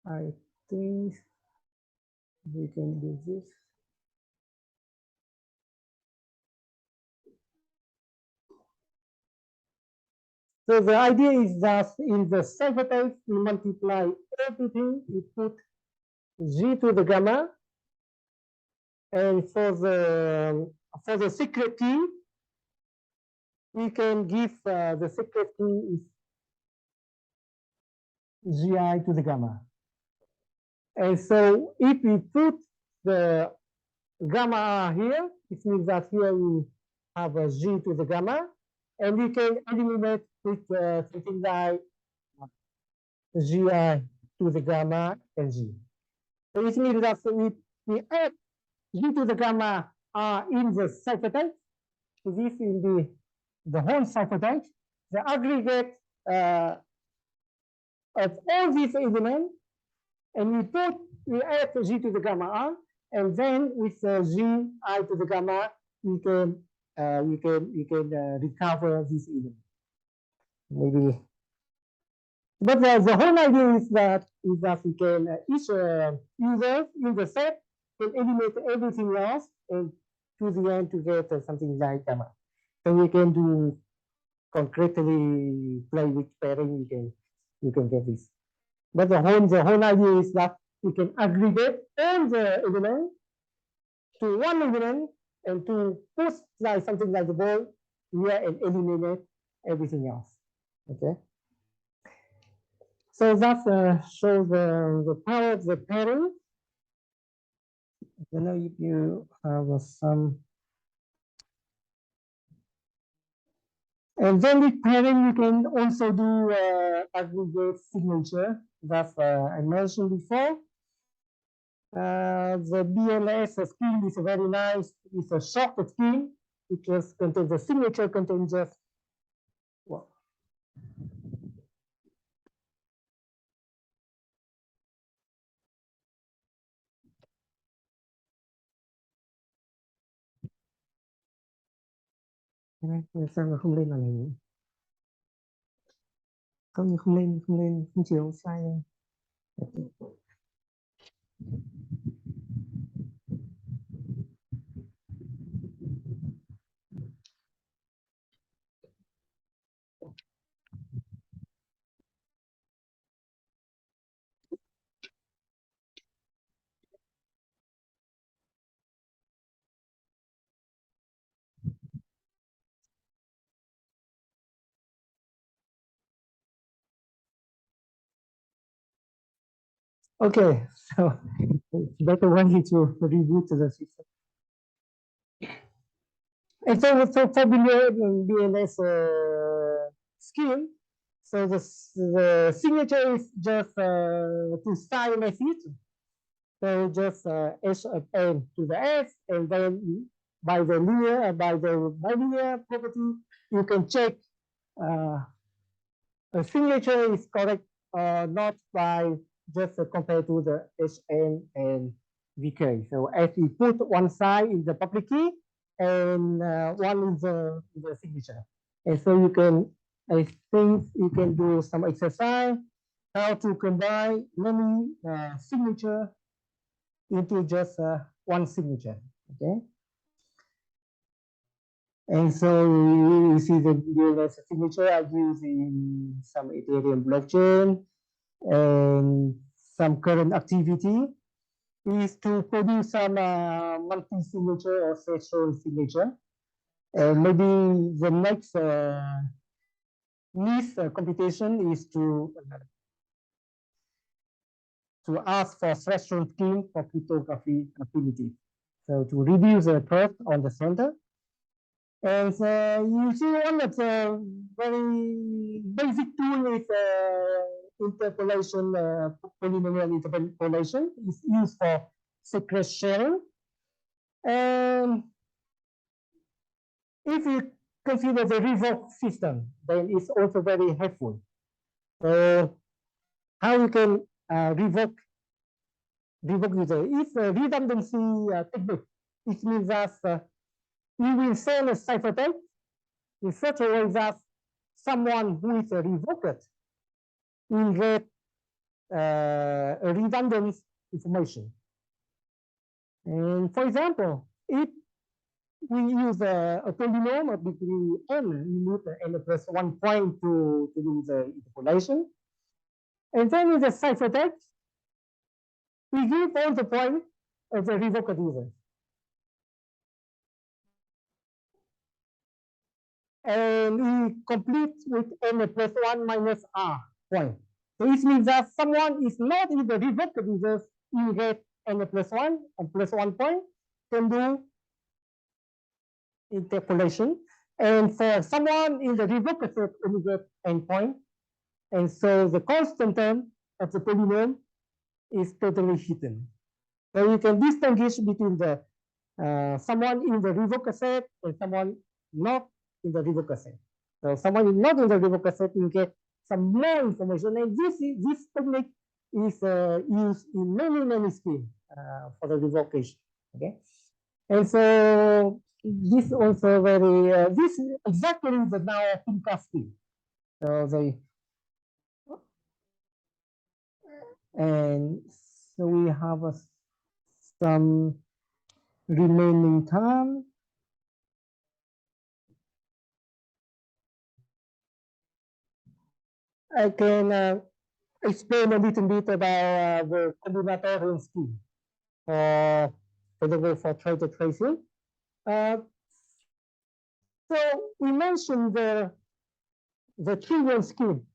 I think we can do this. So the idea is that in the ciphertext, we multiply everything, we put G to the gamma, and for the secret key, we can give the secret key is Gi to the gamma. And so if we put the gamma R here. It means that here we have a G to the gamma, and we can eliminate with something like GI to the gamma and G. So it means that we add G to the gamma R in the ciphertext. So this is the whole ciphertext. The aggregate of all these elements, and we add G to the gamma R, and then with G I to the gamma, we can recover this element. Maybe, but the whole idea is that we can each user in the set can eliminate everything else and to the end to get something like gamma. So we can do concretely play with pairing. You can get this. But the whole idea is that we can aggregate all the elements to one element and to put like something like the ball here and eliminate everything else. Okay. So that shows the power of the pairing. I don't know if you have some. And then with pairing, you can also do aggregate signature that I mentioned before. The BLS scheme is very nice. It's a short scheme. It just contains the signature contains just well. Sao mà không lên màn hình? Có như không chiếu sai. Okay, so it's better one to reboot the system. And so for BLS scheme, so the signature is just to style message. So just S of N to the S, and then by the bilinear property, you can check a signature is correct or not by just compared to the HN and VK. So as we put one side in the public key and one in the signature. And so you can, I think you can do some exercise how to combine many signature into just one signature, okay? And so you see the DNS signature I use in some Ethereum blockchain, and some current activity is to produce some multi-signature or threshold signature. And maybe the next computation is to ask for threshold scheme for cryptography affinity. So to reduce the curve on the center. And you see one of the very basic tool is interpolation, polynomial interpolation is used for secret sharing. And if you consider the revoke system, then it's also very helpful. So how you can revoke user? It's a redundancy technique. It means that you will send a ciphertext in such a way that someone who is revoked will get a redundant information. And for example, if we use a polynomial between n, we need n plus 1 point to do the interpolation. And then in the ciphertext, we give all the points of the revoked user. And we complete with n plus 1 minus r point. So it means that someone is not in the revoked users, you get n plus 1 and plus 1 point. can do interpolation. And for someone in the revoke cassette, we get endpoint. And so the constant term of the polynomial is totally hidden. So you can distinguish between the someone in the revoke cassette and someone not in the revoke cassette. So someone not in the revoke cassette, you get some more information. And this technique is used in many schemes for the revocation. Okay, and so this also very this exactly the now Pinka scheme. So they and so we have some remaining time. I can explain a little bit about the combinatorial scheme for traitor tracing. So we mentioned the trivial scheme.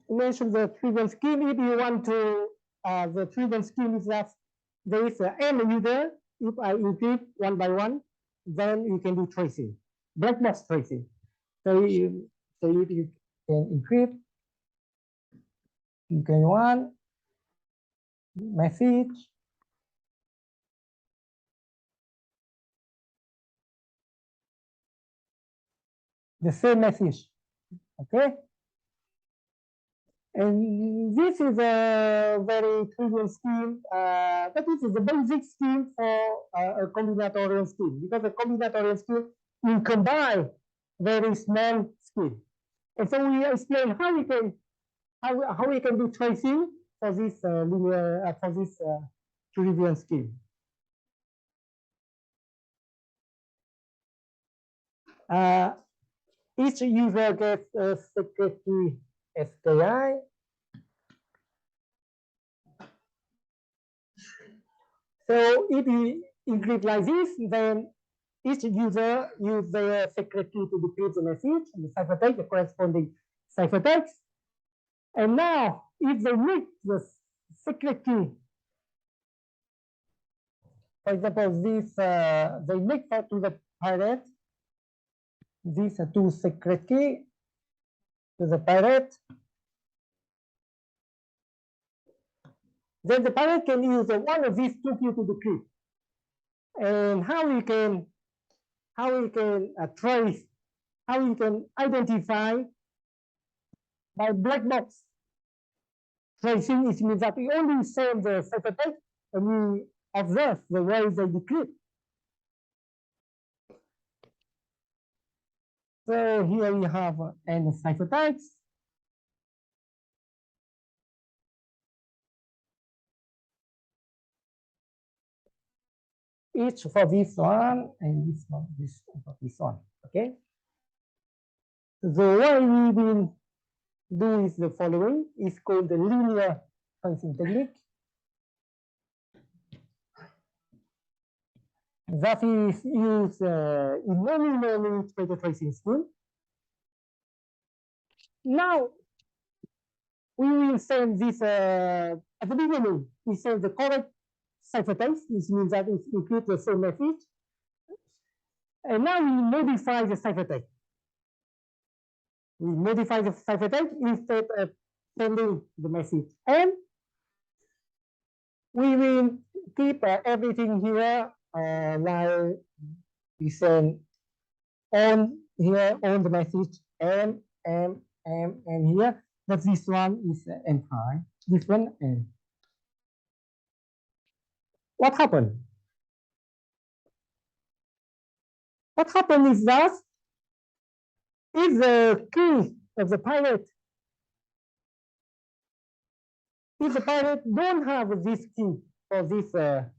We mentioned the trivial scheme. If you want to, the trivial scheme is that there is n user. If I increase one by one, then you can do tracing, black box tracing. So if you can encrypt, you can one message, the same message, okay? And this is a very trivial scheme, but this is the basic scheme for a combinatorial scheme, because a combinatorial scheme will combine very small scheme. And so we explain how we can do tracing for this linear for this trivial scheme. Each user gets a secret key SKI. So if you encrypt like this, then each user uses their secret key to decrypt the message, the ciphertext, the corresponding ciphertext. And now, if they nick the secret key, for example, this they nick to the pirate, these are two secret key to the pirate. Then the pirate can use one of these two keys to decrypt. And how we can trace, how we can identify by black box tracing, it means that we only send the ciphertext and we observe the way they decrypt. So here we have n ciphertext. Each for this one and this one, this for this one. Okay. So what we will do is the following. It's called the linear tracing technique. That is used in many traitor tracing schemes. Now we will send this at the beginning. We send the correct ciphertext, which means that it includes the same message. And now we modify the ciphertext. We modify the ciphertext instead of sending the message. And we will keep everything here while we send on here on the message M here. But this one is M high, this one M. What happened? What happened is that if the key of the pirate, if the pirate don't have this key for this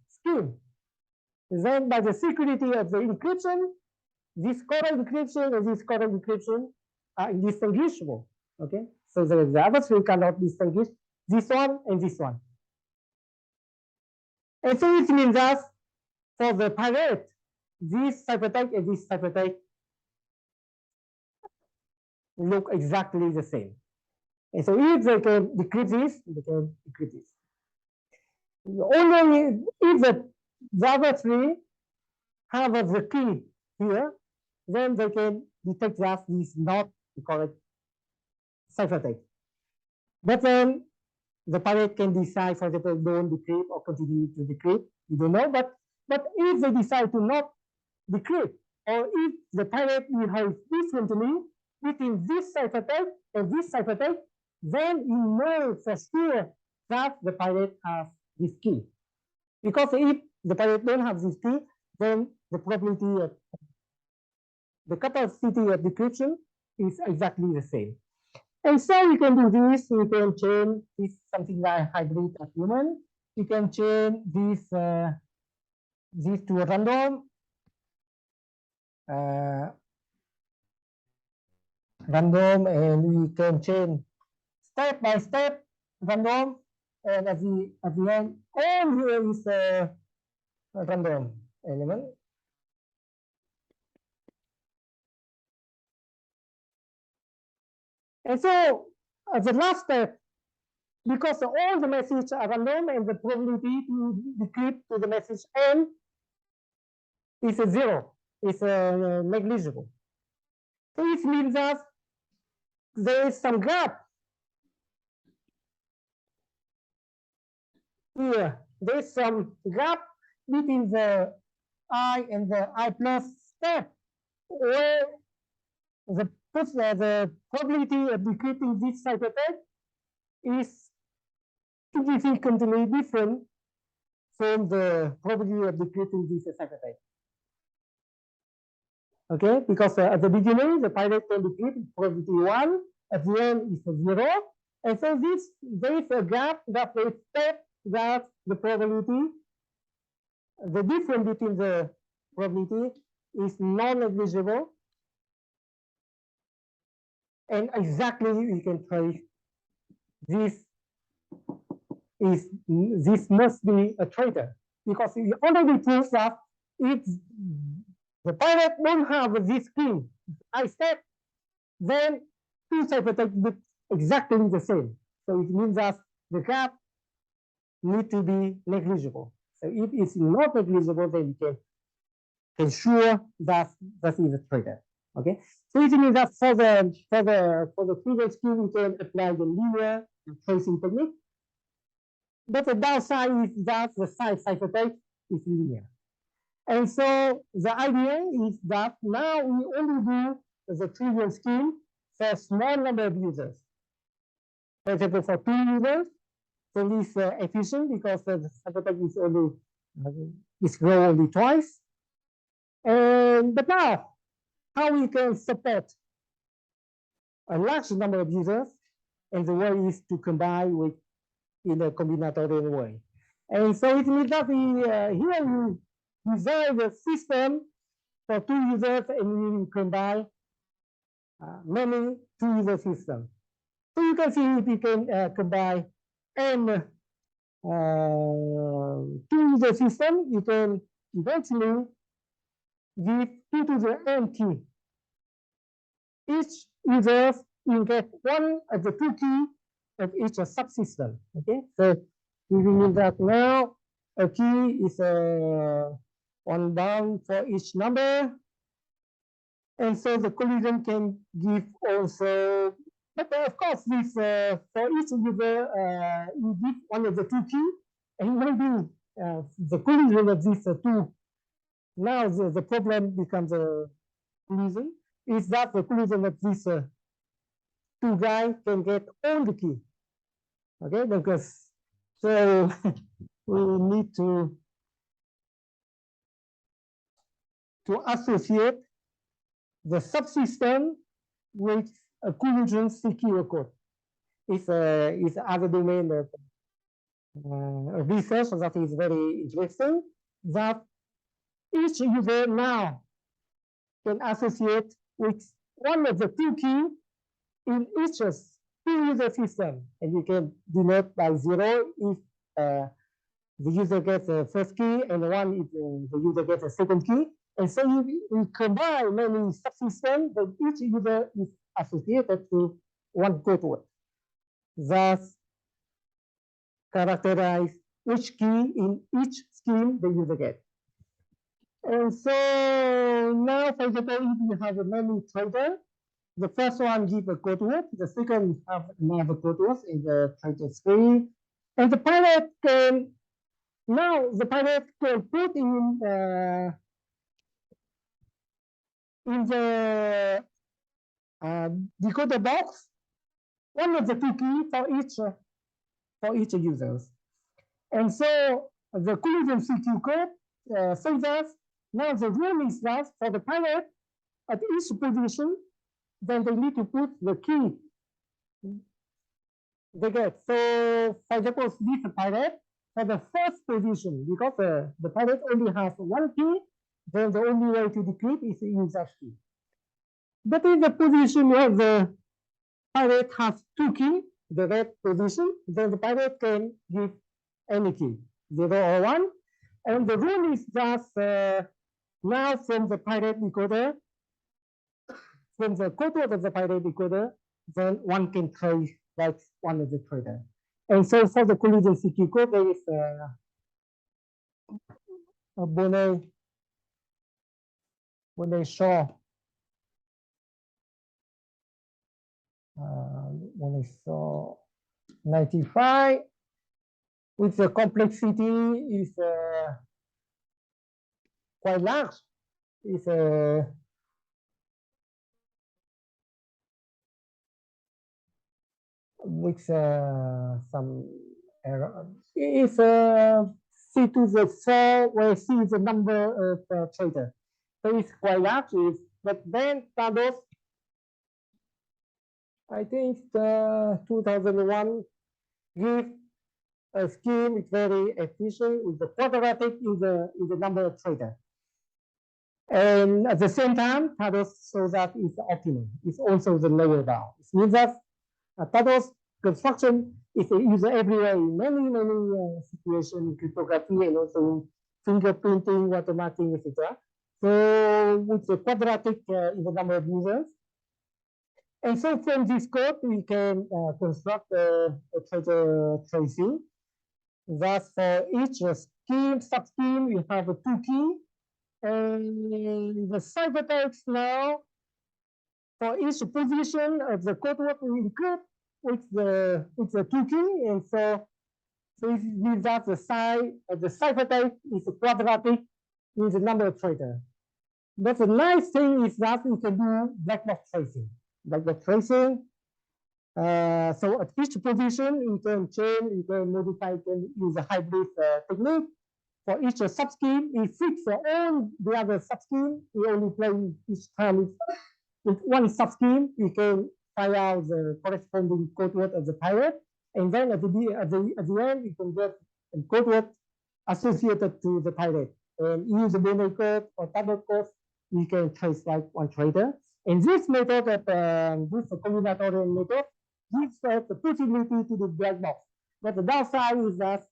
scheme, then by the security of the encryption, this correct encryption and this correct encryption are indistinguishable. Okay, so the other three cannot distinguish this one and this one. And so it means that for the pirate, this ciphertext and this ciphertext look exactly the same. And so if they can decrypt this, they can decrypt this. Only if the other three have the key here, then they can detect that this is not the correct ciphertext. But then the pirate can decide, for example, don't decrypt or continue to decrypt. You don't know, but if they decide to not decrypt, or if the pirate behaves differently between this ciphertext and this ciphertext, then you know for sure that the pirate has this key. Because if the pirate don't have this key, then the probability of the capacity of decryption is exactly the same. And so we can do this. We can change this something like hybrid of human. We can change this to a random. Random, and we can change step by step random, and at the end, all here is a random element. And so the last step, because all the messages are random and the probability to decrypt to the message n is a 0, is negligible. So it means that there is some gap here. There is some gap between the I and the I plus step, where the probability of decrypting this ciphertext is significantly different from the probability of decrypting this ciphertext. Okay, because at the beginning the pirate can decrypt probability 1, at the end is a 0, and so there is a gap that they expect that the probability, the difference between the probability is non-negligible, and exactly we can trace this must be a traitor, because it already proves that if the pirate don't have this key I step, then two ciphertexts look exactly the same. So it means that the gap need to be negligible. So if it's not negligible, then you can ensure that that is a traitor. Okay. So it means that for the previous key, we can apply the linear tracing technique. But the downside is that the size ciphertext is linear. And so the idea is that now we only do the trivial scheme for a small number of users. For example, for 2 users, then it's efficient because the ciphertext is only grow only twice. But now, how we can support a large number of users, and the way is to combine with in a combinatorial way. And so it means that here we design the system for 2 users, and we combine many 2-user systems. So you can see if you can combine n 2-user system, you can eventually give 2 to the n key. Each user will get one of the 2 keys of each subsystem. Okay, so we mean that now a key is one bound for each number, and so the collision can give also. But of course, this for each user, you give one of the 2 keys, and maybe the collision of these 2. Now the problem becomes a collision. Is that the collision of these 2 guys can get all the key? Okay, because so we need to associate the subsystem with a collision secure code. It's other domain of research that is very interesting, that each user now can associate with one of the 2 keys in each 2-user system, and you can denote by 0 if the user gets the first key, and 1 if the user gets a second key. And so we combine many subsystems, but each user is associated to one code word. Thus, characterize which key in each scheme the user gets. And so now, for example, if you have a many trader, the first one give a code word, the second have another code word in the trader screen, and the pilot can now the pilot can put in the decoder box one of the two keys for each users. And so the collision CQ code says that now the rule is that for the pilot at each position, then they need to put the key they get. So for example, this pilot for the first position, because the pilot only has one key, then the only way to decrypt is to use that key. But in the position where the pilot has two keys, the red position, then the pilot can give any key, 0 or 1. And the rule is just now from the pilot decoder, from the code word of the pilot decoder, then one can trace like one of the trader. And so for the collision CQ code, there is a Bonnet Shaw. Bonnet Shaw 95, with the complexity is quite large. It's with some error. It's C to the 4, where C is the number of trader. So it's quite large, but then Tados, I think 2001 give a scheme is very efficient with the quadratic in the number of trader. And at the same time, Tados shows that it's optimal. It's also the lower bound. It means that Tados construction is used everywhere in many situations in cryptography and also fingerprinting, watermarking, etc. So with the quadratic in the number of users. And so from this code, we can construct a trader tracing. Thus, for each scheme, sub-scheme, we have a two key. And the ciphertext now, for each position of the code word, we encrypt with the two key. And so it means that the ciphertext is quadratic with the number of traders. But the nice thing is that we can do black box tracing. Black box tracing. So at each position, you can change, you can modify, you can use a hybrid technique. For each sub-scheme, we fix all the other sub-scheme. We only play each time with one sub-scheme. We can find out the corresponding code word of the pilot. And then at the end, we can get a code word associated to the pilot. And use the binary code or double code, we can trace like one trader. And this method, this combinatorial method, gives us the possibility to do black box. But the downside is that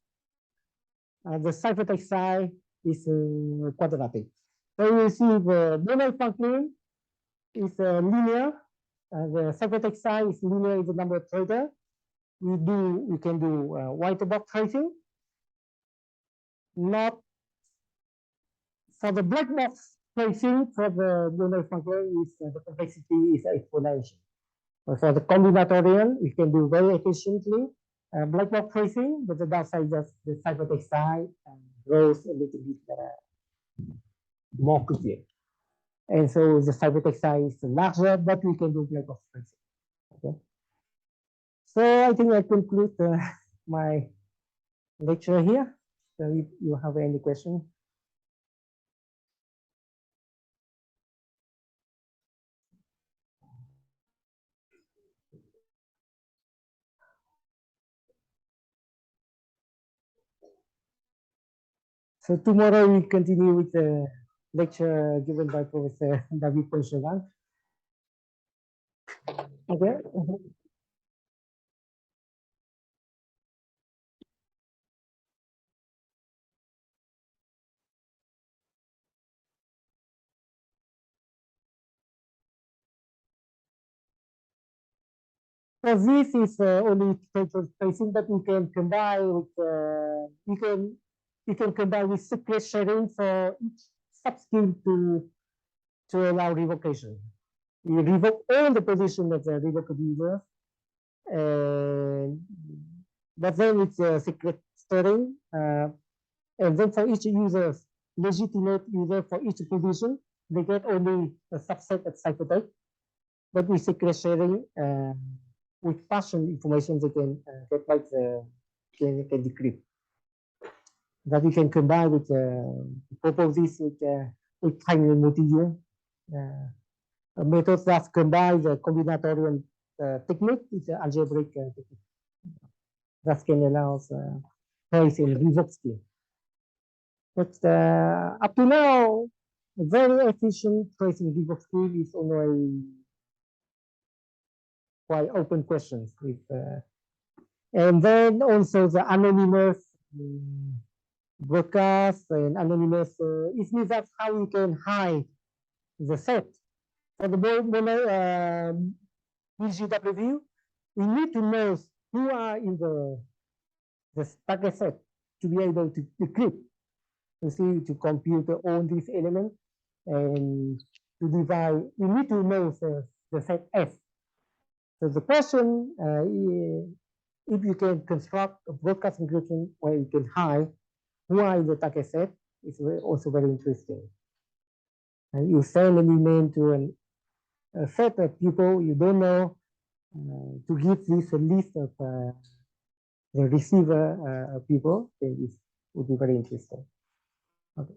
the ciphertext size is quadratic. So you see the binary function is linear. The ciphertext size is linear in the number of traders. We can do white box tracing. Not for the black box tracing for the binary function is the complexity is exponential. But for the combinatorial, we can do very efficiently black box tracing, but the downside is just the ciphertext size grows a little bit more quickly. And so the ciphertext size is larger, but we can do black box tracing. Okay. So I think I conclude my lecture here. So if you have any questions. So tomorrow we continue with the lecture given by Professor David Ponchevan. Okay. So this is only tracing, but we can combine with we can combine with secret sharing for each sub-scheme to allow revocation. We revoke all the position of the revoked user, and but then it's a secret sharing, and then for each user, legitimate user for each position, they get only a subset of ciphertext, but with secret sharing. With partial information they can get like can decrypt. That we can combine with propose this with time multi-user methods that combine the combinatorial technique with the algebraic technique. That can allow trace and revoke scheme. But up to now, a very efficient tracing revoke scheme is only quite open questions with and then also the anonymous broadcast and anonymous. It means that's how you can hide the set. For the BGW, we need to know who are in the target set to be able to decrypt, to see, to compute all these elements and to divide. We need to know the set S. So the question, if you can construct a broadcast encryption where you can hide who are in the target set, is also very interesting. And you send an email to a set of people you don't know to give this a list of the receiver people, then it would be very interesting. Okay.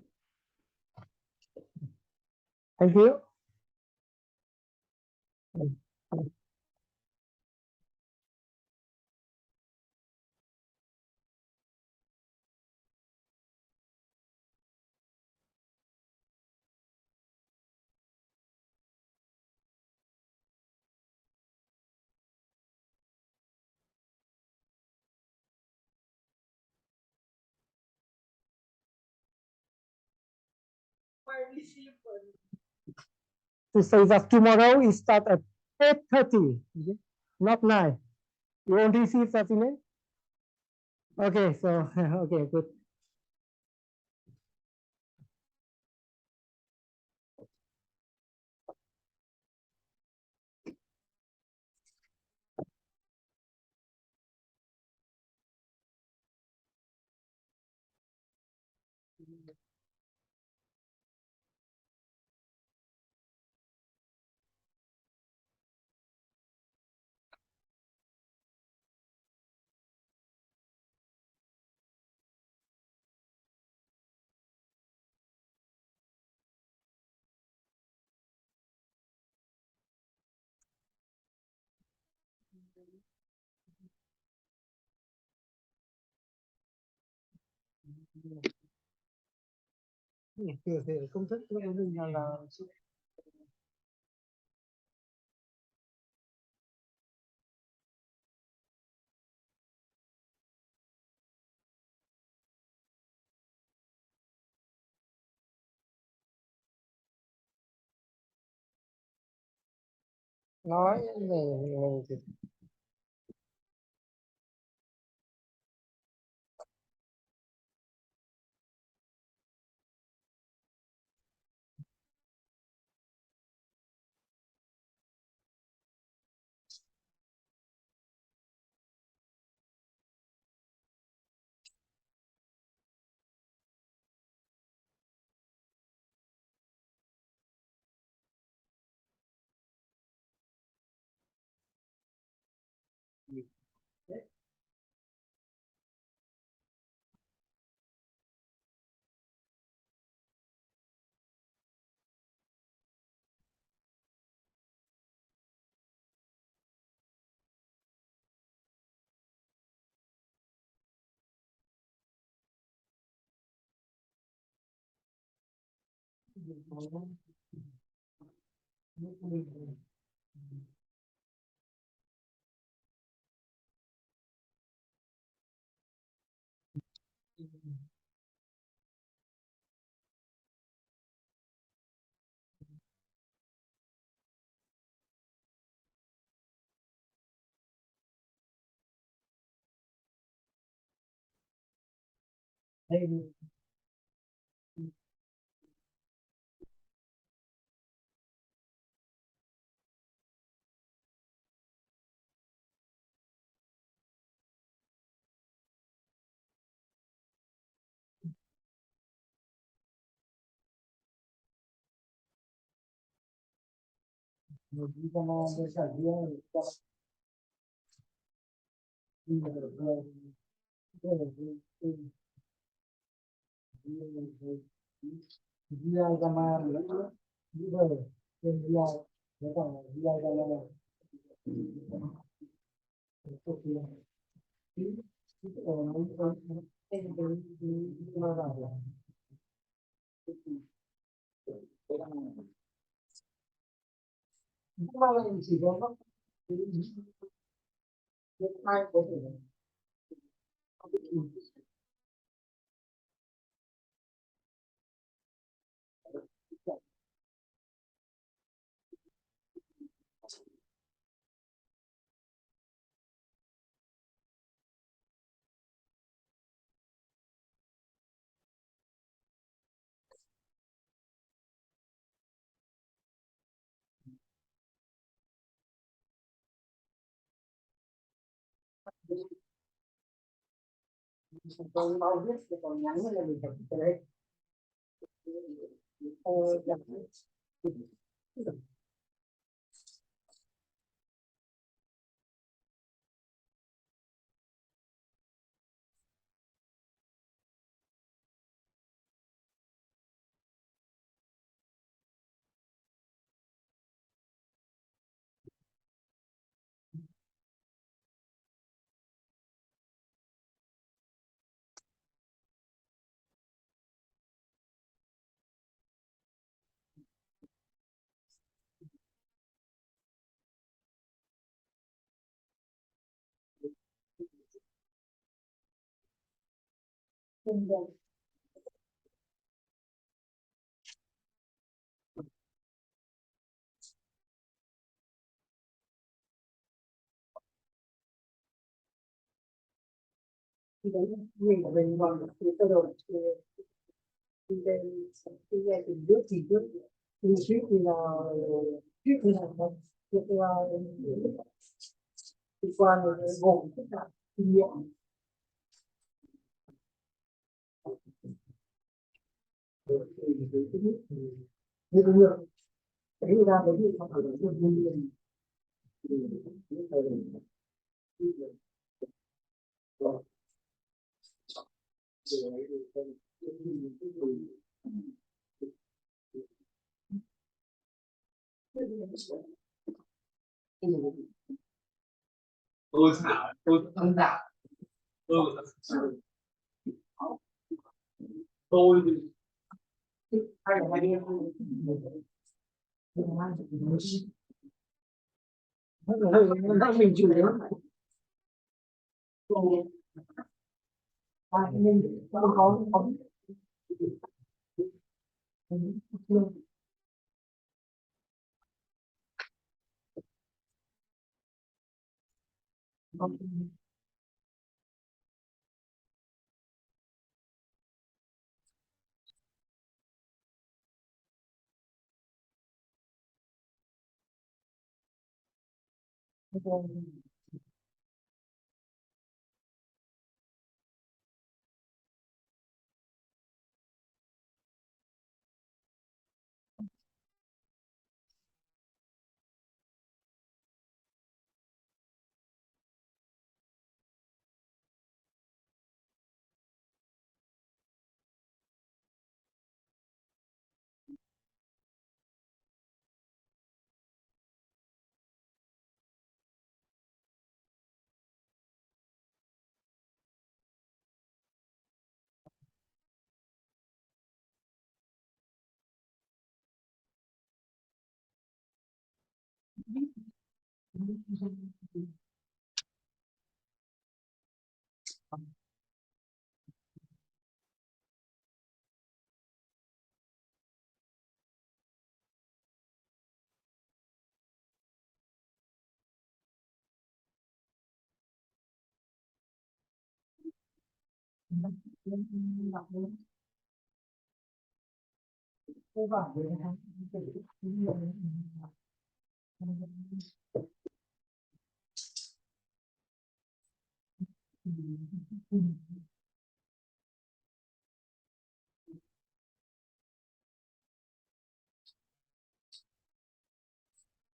Thank you. To say that tomorrow is start at 8:30, okay? Not 9. You won't receive that email? Okay, so, okay, good. Công thức của mình là nói về Còn mau viết thì còn ngắn là mình phải cái đấy. Thì đấy mình của mình còn thì tôi rồi thì đây thì nghe thì biết thì trước thì là không thì thì qua gồm tất cả kinh nghiệm như cái lượng đấy ra đấy thì không phải là nguyên tôi không đạo tôi hay là hai đêm hơi mình chủ yếu nên có